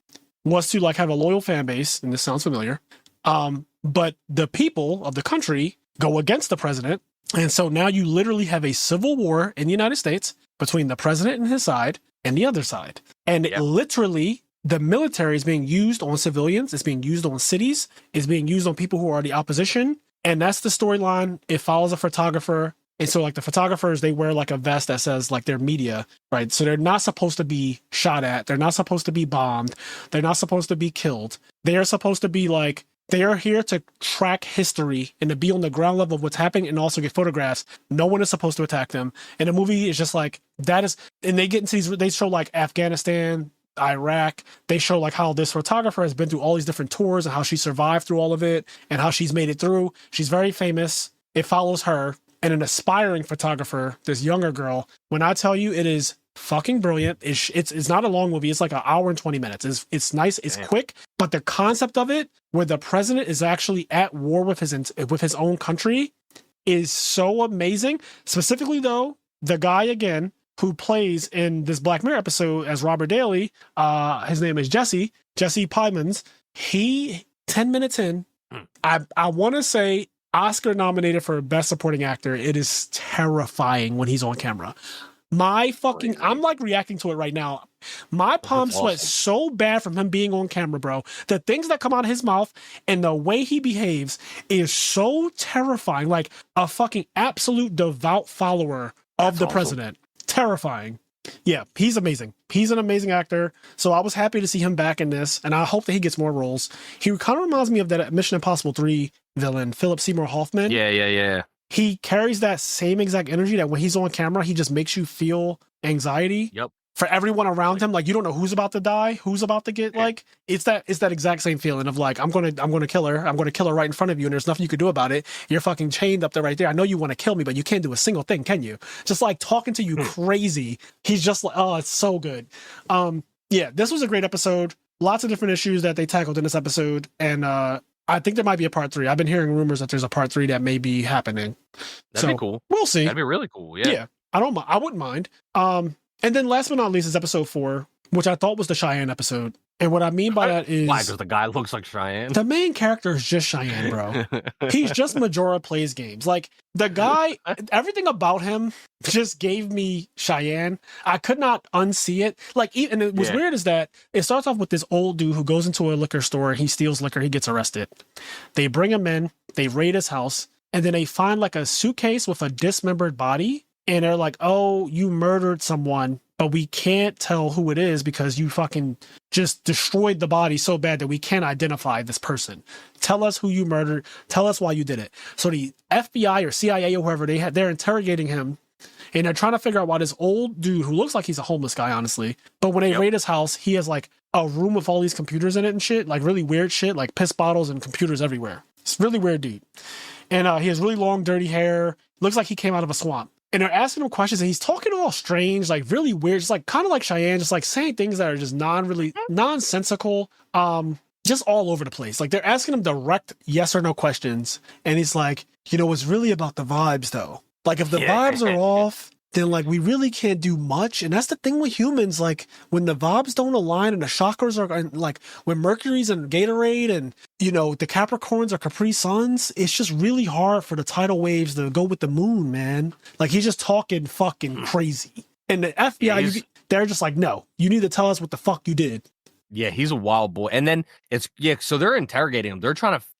was to like have a loyal fan base, and this sounds familiar, but the people of the country go against the president. And so now you literally have a civil war in the United States between the president and his side and the other side. And literally the military is being used on civilians. It's being used on cities. It's being used on people who are the opposition. And that's the storyline. It follows a photographer. And so like the photographers, they wear like a vest that says like their media, right? So they're not supposed to be shot at. They're not supposed to be bombed. They're not supposed to be killed. They are supposed to be like, they are here to track history and to be on the ground level of what's happening and also get photographs. No one is supposed to attack them. And the movie is just like, that is, and they get into these, they show like Afghanistan, Iraq. They show like how this photographer has been through all these different tours and how she survived through all of it and how she's made it through. She's very famous. It follows her and an aspiring photographer, this younger girl. When I tell you it is fucking brilliant. It's not a long movie. It's like an hour and 20 minutes. It's nice. It's quick, but the concept of it, where the president is actually at war with his own country, is so amazing. Specifically, though, the guy again who plays in this Black Mirror episode as Robert Daly, his name is Jesse Pymons. He 10 minutes in, I want to say Oscar nominated for Best Supporting Actor. It is terrifying when he's on camera. I'm like reacting to it right now. My palms sweat so bad from him being on camera, bro. The things that come out of his mouth and the way he behaves is so terrifying. Like a fucking absolute devout follower of the president. Terrifying. Yeah, he's amazing. He's an amazing actor. So I was happy to see him back in this, and I hope that he gets more roles. He kind of reminds me of that Mission Impossible 3 villain, Philip Seymour Hoffman. Yeah. He carries that same exact energy that when he's on camera, he just makes you feel anxiety for everyone around him. Like you don't know who's about to die, who's about to get like, it's that exact same feeling of like, I'm going to kill her. I'm going to kill her right in front of you. And there's nothing you can do about it. You're fucking chained up there right there. I know you want to kill me, but you can't do a single thing. Can you? Just like talking to you crazy. He's just like, oh, it's so good. Yeah, this was a great episode. Lots of different issues that they tackled in this episode. And, I think there might be a part 3. I've been hearing rumors that there's a part 3 that may be happening. That'd be cool. We'll see. That'd be really cool. Yeah. I wouldn't mind. And then last but not least is episode 4, which I thought was the Cheyenne episode. And what I mean by that is... Why? Because the guy looks like Cheyenne? The main character is just Cheyenne, bro. He's just Majora plays games. Like, the guy, everything about him just gave me Cheyenne. I could not unsee it. Like, and it was weird is that it starts off with this old dude who goes into a liquor store and he steals liquor. He gets arrested. They bring him in. They raid his house. And then they find, like, a suitcase with a dismembered body. And they're like, oh, you murdered someone, but we can't tell who it is because you fucking just destroyed the body so bad that we can't identify this person. Tell us who you murdered. Tell us why you did it. So the FBI or CIA or whoever, they're interrogating him and they're trying to figure out why this old dude who looks like he's a homeless guy, honestly. But when they raid his house, he has like a room with all these computers in it and shit, like really weird shit, like piss bottles and computers everywhere. It's a really weird dude. And he has really long, dirty hair. Looks like he came out of a swamp. And they're asking him questions and he's talking all strange, like really weird, just like kind of like Cheyenne, just like saying things that are just nonsensical, just all over the place. Like they're asking him direct yes or no questions. And he's like, it's really about the vibes though. Like if the vibes are off, then like we really can't do much. And that's the thing with humans. Like when the vibes don't align and the chakras are like when Mercury's in Gatorade and, the Capricorns are Capri Suns, it's just really hard for the tidal waves to go with the moon, man. Like he's just talking fucking crazy. And the FBI, they're just like, no, you need to tell us what the fuck you did. Yeah, he's a wild boy. And then so they're interrogating him.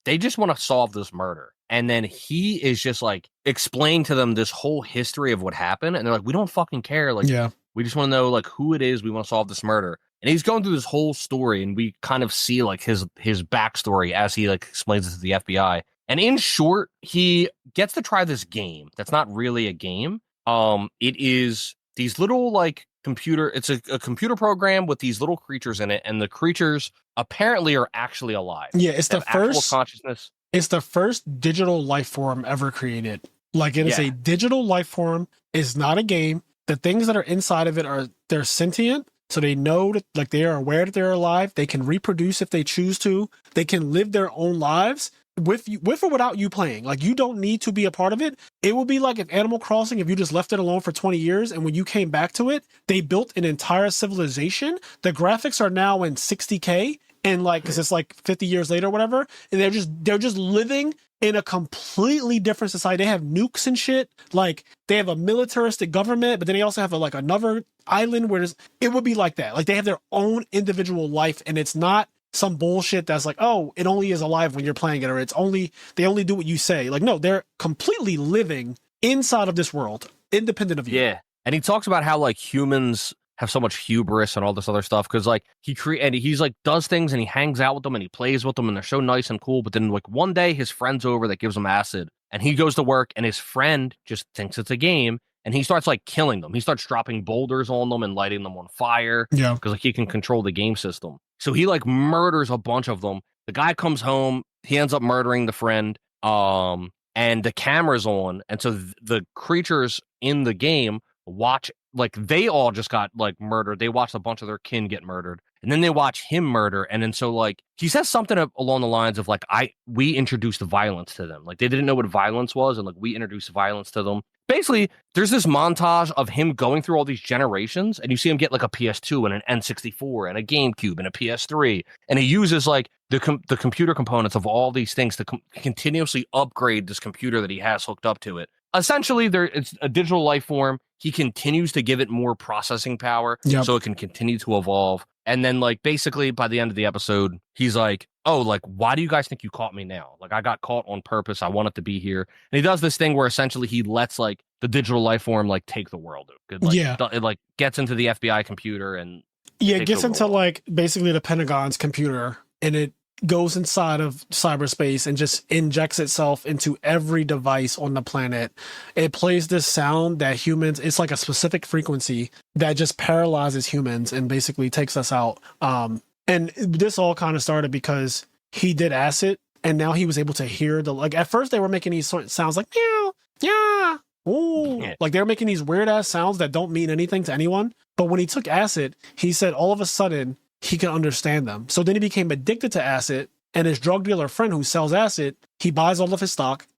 They just want to solve this murder. And then he is just like explain to them this whole history of what happened. And they're like, we don't fucking care. Like, we just want to know like who it is. We want to solve this murder. And he's going through this whole story and we kind of see like his backstory as he like explains it to the FBI. And in short, he gets to try this game. That's not really a game. It is these little like it's a computer program with these little creatures in it. And the creatures apparently are actually alive. Yeah. It's the first consciousness. It's the first digital life form ever created. Like it is a digital life form. It's not a game. The things that are inside of it they're sentient. So they know that, like, they are aware that they're alive. They can reproduce if they choose to. They can live their own lives with or without you playing. Like, you don't need to be a part of it. It would be like if Animal Crossing, if you just left it alone for 20 years and when you came back to it, they built an entire civilization. The graphics are now in 60K and like, cause it's like 50 years later or whatever. And they're just living in a completely different society. They have nukes and shit. Like, they have a militaristic government, but then they also have like another island where it would be like that. Like, they have their own individual life, and it's not some bullshit that's like, oh, it only is alive when you're playing it, or they only do what you say. Like, no, they're completely living inside of this world, independent of you. Yeah. And he talks about how like humans have so much hubris and all this other stuff because like he's like does things and he hangs out with them and he plays with them and they're so nice and cool, but then like one day his friend's over that gives him acid and he goes to work and his friend just thinks it's a game and he starts like killing them. He starts dropping boulders on them and lighting them on fire because like he can control the game system. So he like murders a bunch of them. The guy comes home, he ends up murdering the friend, and the camera's on, and so the creatures in the game watch, like, they all just got like murdered. They watched a bunch of their kin get murdered, and then they watch him murder. And then so like he says something along the lines of like, we introduced violence to them. Like, they didn't know what violence was, and like we introduced violence to them. Basically, there's this montage of him going through all these generations, and you see him get like a PS2 and an N64 and a GameCube and a PS3, and he uses like the computer components of all these things to continuously upgrade this computer that he has hooked up to it. Essentially, it's a digital life form. He continues to give it more processing power so it can continue to evolve. And then, like, basically by the end of the episode, he's like, oh, like, why do you guys think you caught me now? Like, I got caught on purpose. I wanted to be here. And he does this thing where essentially he lets, like, the digital life form, like, take the world. It, like, it, like, gets into the FBI computer and... Yeah, it gets into, like, basically the Pentagon's computer, and it goes inside of cyberspace and just injects itself into every device on the planet. It plays this sound that humans, it's like a specific frequency that just paralyzes humans and basically takes us out. And this all kind of started because he did acid, and now he was able to hear like, at first they were making these sounds like, meow, yeah, ooh. Like, they were making these weird ass sounds that don't mean anything to anyone. But when he took acid, he said all of a sudden he could understand them. So then he became addicted to acid, and his drug dealer friend who sells acid, he buys all of his stock,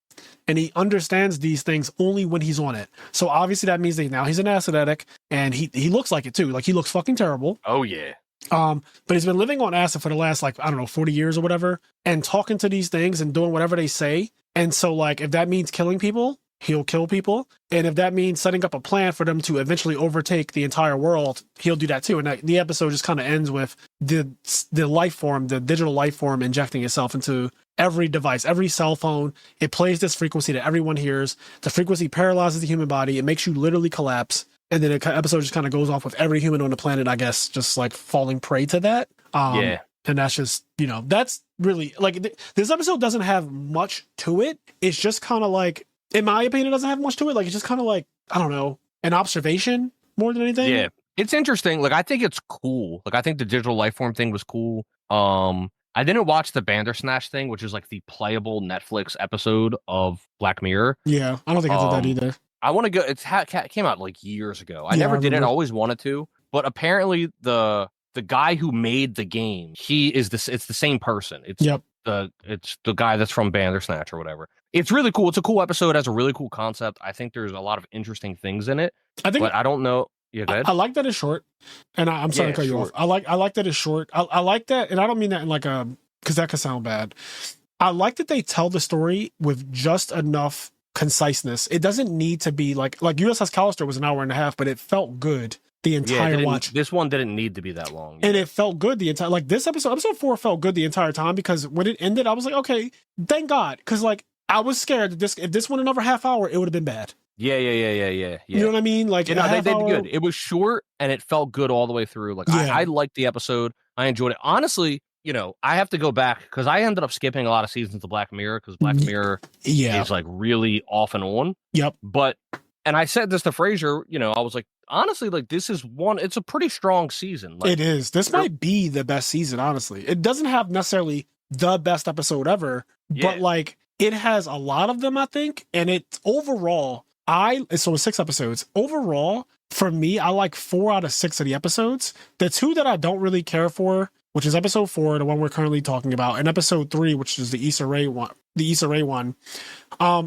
and he understands these things only when he's on it. So obviously that means that now he's an acid addict, and he looks like it too. Like, he looks fucking terrible. Oh yeah. But he's been living on acid for the last, like, I don't know, 40 years or whatever, and talking to these things and doing whatever they say. And so, like, if that means killing people, he'll kill people. And if that means setting up a plan for them to eventually overtake the entire world, he'll do that too. And the episode just kind of ends with the life form, the digital life form, injecting itself into every device, every cell phone. It plays this frequency that everyone hears. The frequency paralyzes the human body. It makes you literally collapse. And then the episode just kind of goes off with every human on the planet, I guess, just like falling prey to that. And that's just, that's really, like, this episode doesn't have much to it. It's just kind of like, in my opinion, it doesn't have much to it. Like, it's just kind of like, I don't know, an observation more than anything. Yeah, it's interesting. Like, I think it's cool. Like, I think the digital life form thing was cool. I didn't watch the Bandersnatch thing, which is like the playable Netflix episode of Black Mirror. Yeah, I don't think I did that either. I want to go. It came out like years ago. I never did it. I always wanted to, but apparently the guy who made the game, it's the same person. It's the guy that's from Bandersnatch or whatever. It's really cool. It's a cool episode. It has a really cool concept. I think there's a lot of interesting things in it. But I don't know. Yeah, go ahead. I like that it's short, and I'm sorry to cut you off. I like that it's short. I like that, and I don't mean that in like because that could sound bad. I like that they tell the story with just enough conciseness. It doesn't need to be like USS Callister was an hour and a half, but it felt good the entire watch. This one didn't need to be that long. And it felt good the entire, like, this episode 4 felt good the entire time, because when it ended, I was like, okay, thank God. Because, like, I was scared that if this went another half hour, it would have been bad. Yeah. You know what I mean? Like, they did good. It was short and it felt good all the way through. Like, I liked the episode. I enjoyed it. Honestly, I have to go back because I ended up skipping a lot of seasons of Black Mirror because Black Mirror is like really off and on. Yep. And I said this to Frazier, I was like, honestly, like, it's a pretty strong season. Like, it is. This might be the best season, honestly. It doesn't have necessarily the best episode ever, but like, it has a lot of them, I think, and it's overall, so it's 6 episodes. Overall, for me, I like 4 out of 6 of the episodes. The 2 that I don't really care for, which is episode 4, the one we're currently talking about, and episode 3, which is the Issa Rae one,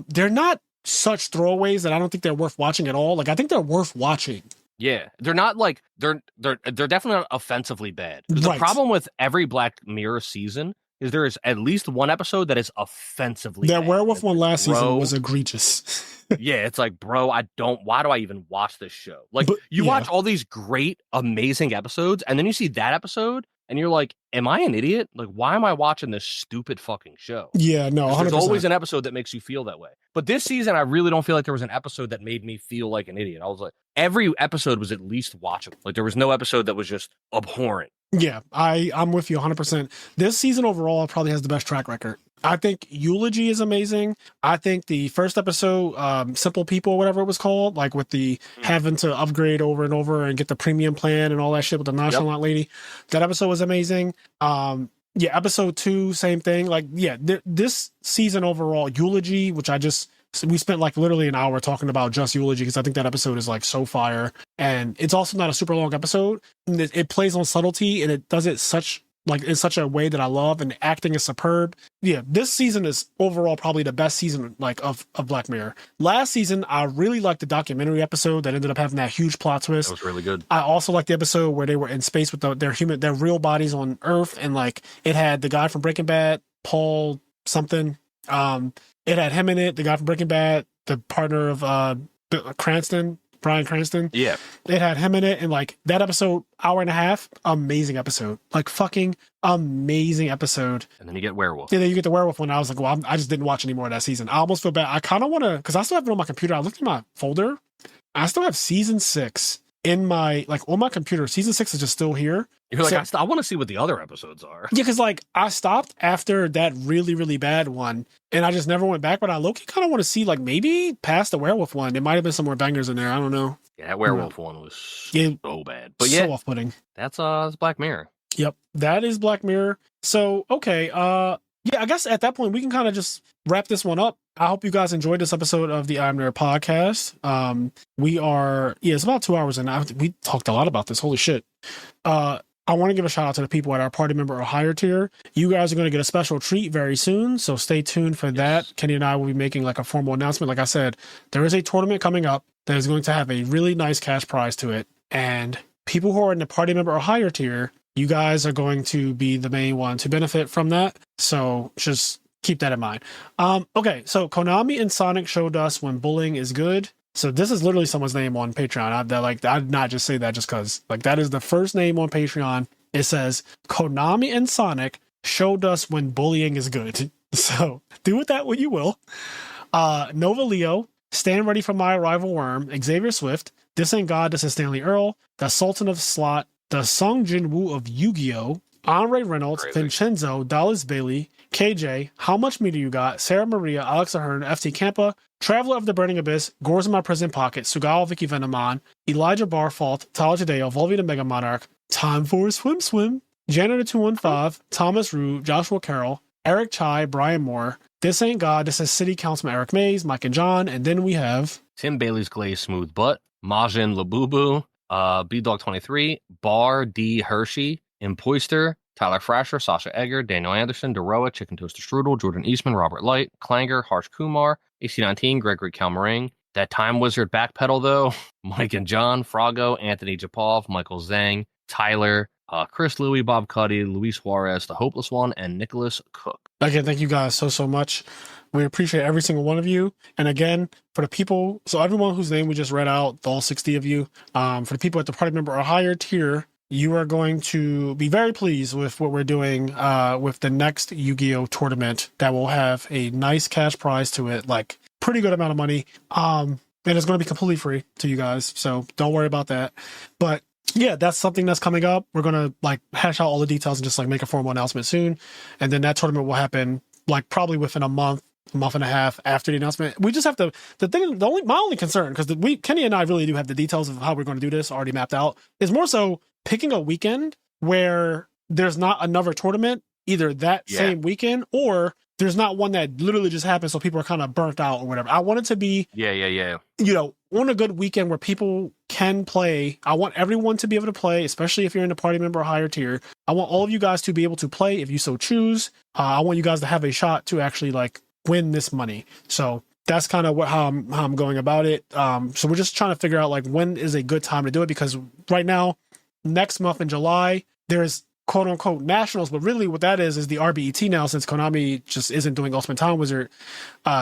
they're not such throwaways that I don't think they're worth watching at all. Like, I think they're worth watching. Yeah, they're not like they're definitely not offensively bad. Right. The problem with every Black Mirror season is there is at least one episode that is offensively That bad. werewolf one last Bro, season was egregious. yeah, it's like, bro, why do I even watch this show? Like, you watch all these great, amazing episodes, and then you see that episode, and you're like, am I an idiot? Like, why am I watching this stupid fucking show? Yeah, no, 100%. There's always an episode that makes you feel that way. But this season, I really don't feel like there was an episode that made me feel like an idiot. I was like, every episode was at least watchable. Like, there was no episode that was just abhorrent. Yeah, I'm with you 100%. This season overall probably has the best track record. I think Eulogy is amazing. I think the first episode, Simple People, whatever it was called, like with the having to upgrade over and over and get the premium plan and all that shit with the nonchalant lady, that episode was amazing. Yeah, episode 2, same thing. Like, yeah, this season overall, Eulogy, which we spent like literally an hour talking about just Eulogy because I think that episode is like so fire, and it's also not a super long episode. It plays on subtlety and it does it in such a way that I love, and the acting is superb. Yeah, this season is overall probably the best season like of Black Mirror. Last season, I really liked the documentary episode that ended up having that huge plot twist. That was really good. I also liked the episode where they were in space with their real bodies on Earth, and like it had the guy from Breaking Bad, Paul something. It had him in it, the guy from Breaking Bad, the partner of Bryan Cranston. Yeah. It had him in it, and like that episode, hour and a half, amazing episode. Like fucking amazing episode. And then you get werewolf. Yeah, then you get the werewolf one. I was like, well, I just didn't watch any more of that season. I almost feel bad. I kind of want to, because I still have it on my computer. I looked in my folder. I still have season 6 in my, like on my computer. Season 6 is just still here. You're like, I want to see what the other episodes are. Yeah, because like I stopped after that really, really bad one, and I just never went back. But I low-key kind of want to see like maybe past the werewolf one. There might have been some more bangers in there. I don't know. Yeah, that werewolf one was so bad. But yeah, so off-putting. That's Black Mirror. Yep, that is Black Mirror. So okay, yeah, I guess at that point we can kind of just wrap this one up. I hope you guys enjoyed this episode of the IMNerd podcast. It's about 2 hours and we talked a lot about this. Holy shit. I want to give a shout out to the people at our party member or higher tier. You guys are going to get a special treat very soon, so stay tuned for that. Kenny and I will be making like a formal announcement. Like I said, there is a tournament coming up that is going to have a really nice cash prize to it. And people who are in the party member or higher tier, you guys are going to be the main one to benefit from that. So just keep that in mind. Okay, so Konami and Sonic showed us when bullying is good. So this is literally someone's name on Patreon. I'd not just say that just because. Like, that is the first name on Patreon. It says, Konami and Sonic showed us when bullying is good. So do with that what you will. Nova Leo, Stand Ready for My Arrival Worm, Xavier Swift, This Ain't God, This is Stanley Earl, The Sultan of Slot, The Sung Jin Woo of Yu-Gi-Oh!, Andre Reynolds, Vincenzo, Dallas Bailey, KJ, How Much Meter You Got, Sarah Maria, Alex Ahern, FT Campa, Traveler of the Burning Abyss, Gores in My Prison Pocket, Sugal Vicky Venomon, Elijah Barfault, Tyler Tadeo, Volvi the Mega Monarch, Time for a Swim, Janitor 215, Thomas Rue, Joshua Carroll, Eric Chai, Brian Moore, This Ain't God, This is City Councilman Eric Mays, Mike and John, and then we have Tim Bailey's Glazed Smooth Butt, Majin Labubu, B-Dog23, Bar D. Hershey, Impoister, Tyler Frasher, Sasha Egger, Daniel Anderson, Deroa, Chicken Toaster Strudel, Jordan Eastman, Robert Light, Clanger, Harsh Kumar, AC19, Gregory Kalmarang, That Time Wizard Backpedal, though, Mike and John, Frago, Anthony Japov, Michael Zhang, Tyler, Chris Louie, Bob Cuddy, Luis Juarez, The Hopeless One, and Nicholas Cook. Again, thank you guys so much. We appreciate every single one of you. And again, for the people, so everyone whose name we just read out, all 60 of you, for the people at the party member or higher tier, you are going to be very pleased with what we're doing with the next Yu-Gi-Oh! Tournament that will have a nice cash prize to it, like pretty good amount of money. And it's going to be completely free to you guys. So don't worry about that. But yeah, that's something that's coming up. We're going to like hash out all the details and just like make a formal announcement soon. And then that tournament will happen like probably within a month and a half after the announcement. We just have to, my only concern, because Kenny and I really do have the details of how we're going to do this already mapped out, is more so picking a weekend where there's not another tournament either that same weekend, or there's not one that literally just happened so people are kind of burnt out or whatever. I want it to be, Yeah. On a good weekend where people can play. I want everyone to be able to play, especially if you're in the party member or higher tier. I want all of you guys to be able to play if you so choose. I want you guys to have a shot to actually like win this money. So that's kind of how I'm going about it. So we're just trying to figure out like when is a good time to do it, because right now, next month in July, there's quote unquote nationals, but really what that is the RBET now, since Konami just isn't doing Ultimate Time Wizard.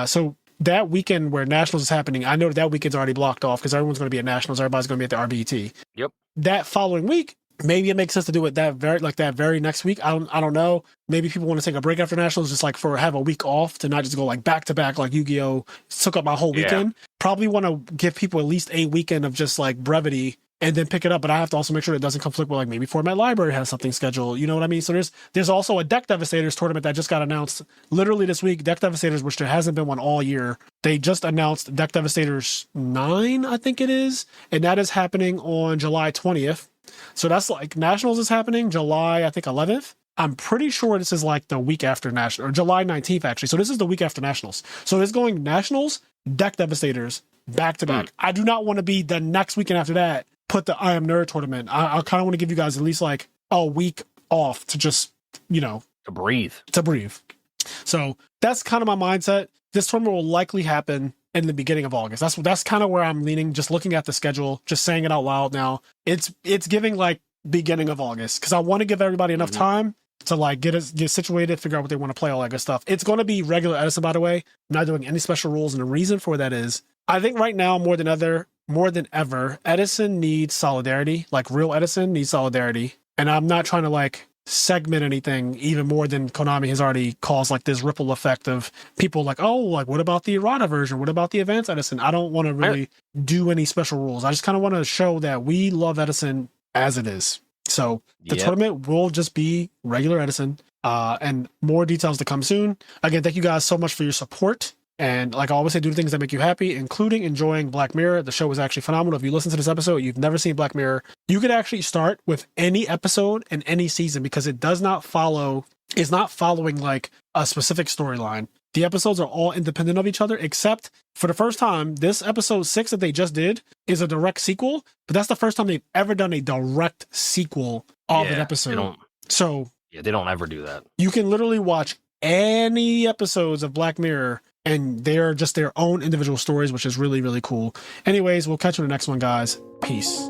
So that weekend where nationals is happening, I know that weekend's already blocked off because everyone's going to be at nationals. Everybody's going to be at the RBET. Yep. That following week, maybe it makes sense to do it that very next week. I don't know. Maybe people want to take a break after nationals, just like have a week off to not just go like back to back like Yu-Gi-Oh took up my whole weekend. Probably want to give people at least a weekend of just like brevity and then pick it up. But I have to also make sure it doesn't conflict with like maybe Format Library has something scheduled. You know what I mean? So there's also a Deck Devastators tournament that just got announced literally this week. Deck Devastators, which there hasn't been one all year. They just announced Deck Devastators 9, I think it is. And that is happening on July 20th. So that's like Nationals is happening July, I think 11th. I'm pretty sure this is like the week after National, or July 19th actually. So this is the week after Nationals. So it's going Nationals, Deck Devastators, back to back. I do not want to be the next weekend after that put the IMNerd tournament. I kind of want to give you guys at least like a week off to just, to breathe. So that's kind of my mindset. This tournament will likely happen in the beginning of August. That's kind of where I'm leaning, just looking at the schedule, just saying it out loud now. It's giving like beginning of August because I want to give everybody enough time to like get situated, figure out what they want to play, all that good stuff. It's going to be regular Edison, by the way. I'm not doing any special rules, and the reason for that is I think right now more than ever, Edison needs solidarity. Like real Edison needs solidarity. And I'm not trying to like segment anything even more than Konami has already caused like this ripple effect of people like, oh, like what about the errata version? What about the advanced Edison? I don't want to really do any special rules. I just kind of want to show that we love Edison as it is. So the tournament will just be regular Edison, and more details to come soon. Again, thank you guys so much for your support. And like I always say, do the things that make you happy, including enjoying Black Mirror. The show is actually phenomenal. If you listen to this episode, you've never seen Black Mirror, you could actually start with any episode and any season because it's not following like a specific storyline. The episodes are all independent of each other, except for the first time, this episode 6 that they just did is a direct sequel, but that's the first time they've ever done a direct sequel of an episode. They don't ever do that. You can literally watch any episodes of Black Mirror and they're just their own individual stories, which is really, really cool. Anyways, we'll catch you in the next one, guys. Peace.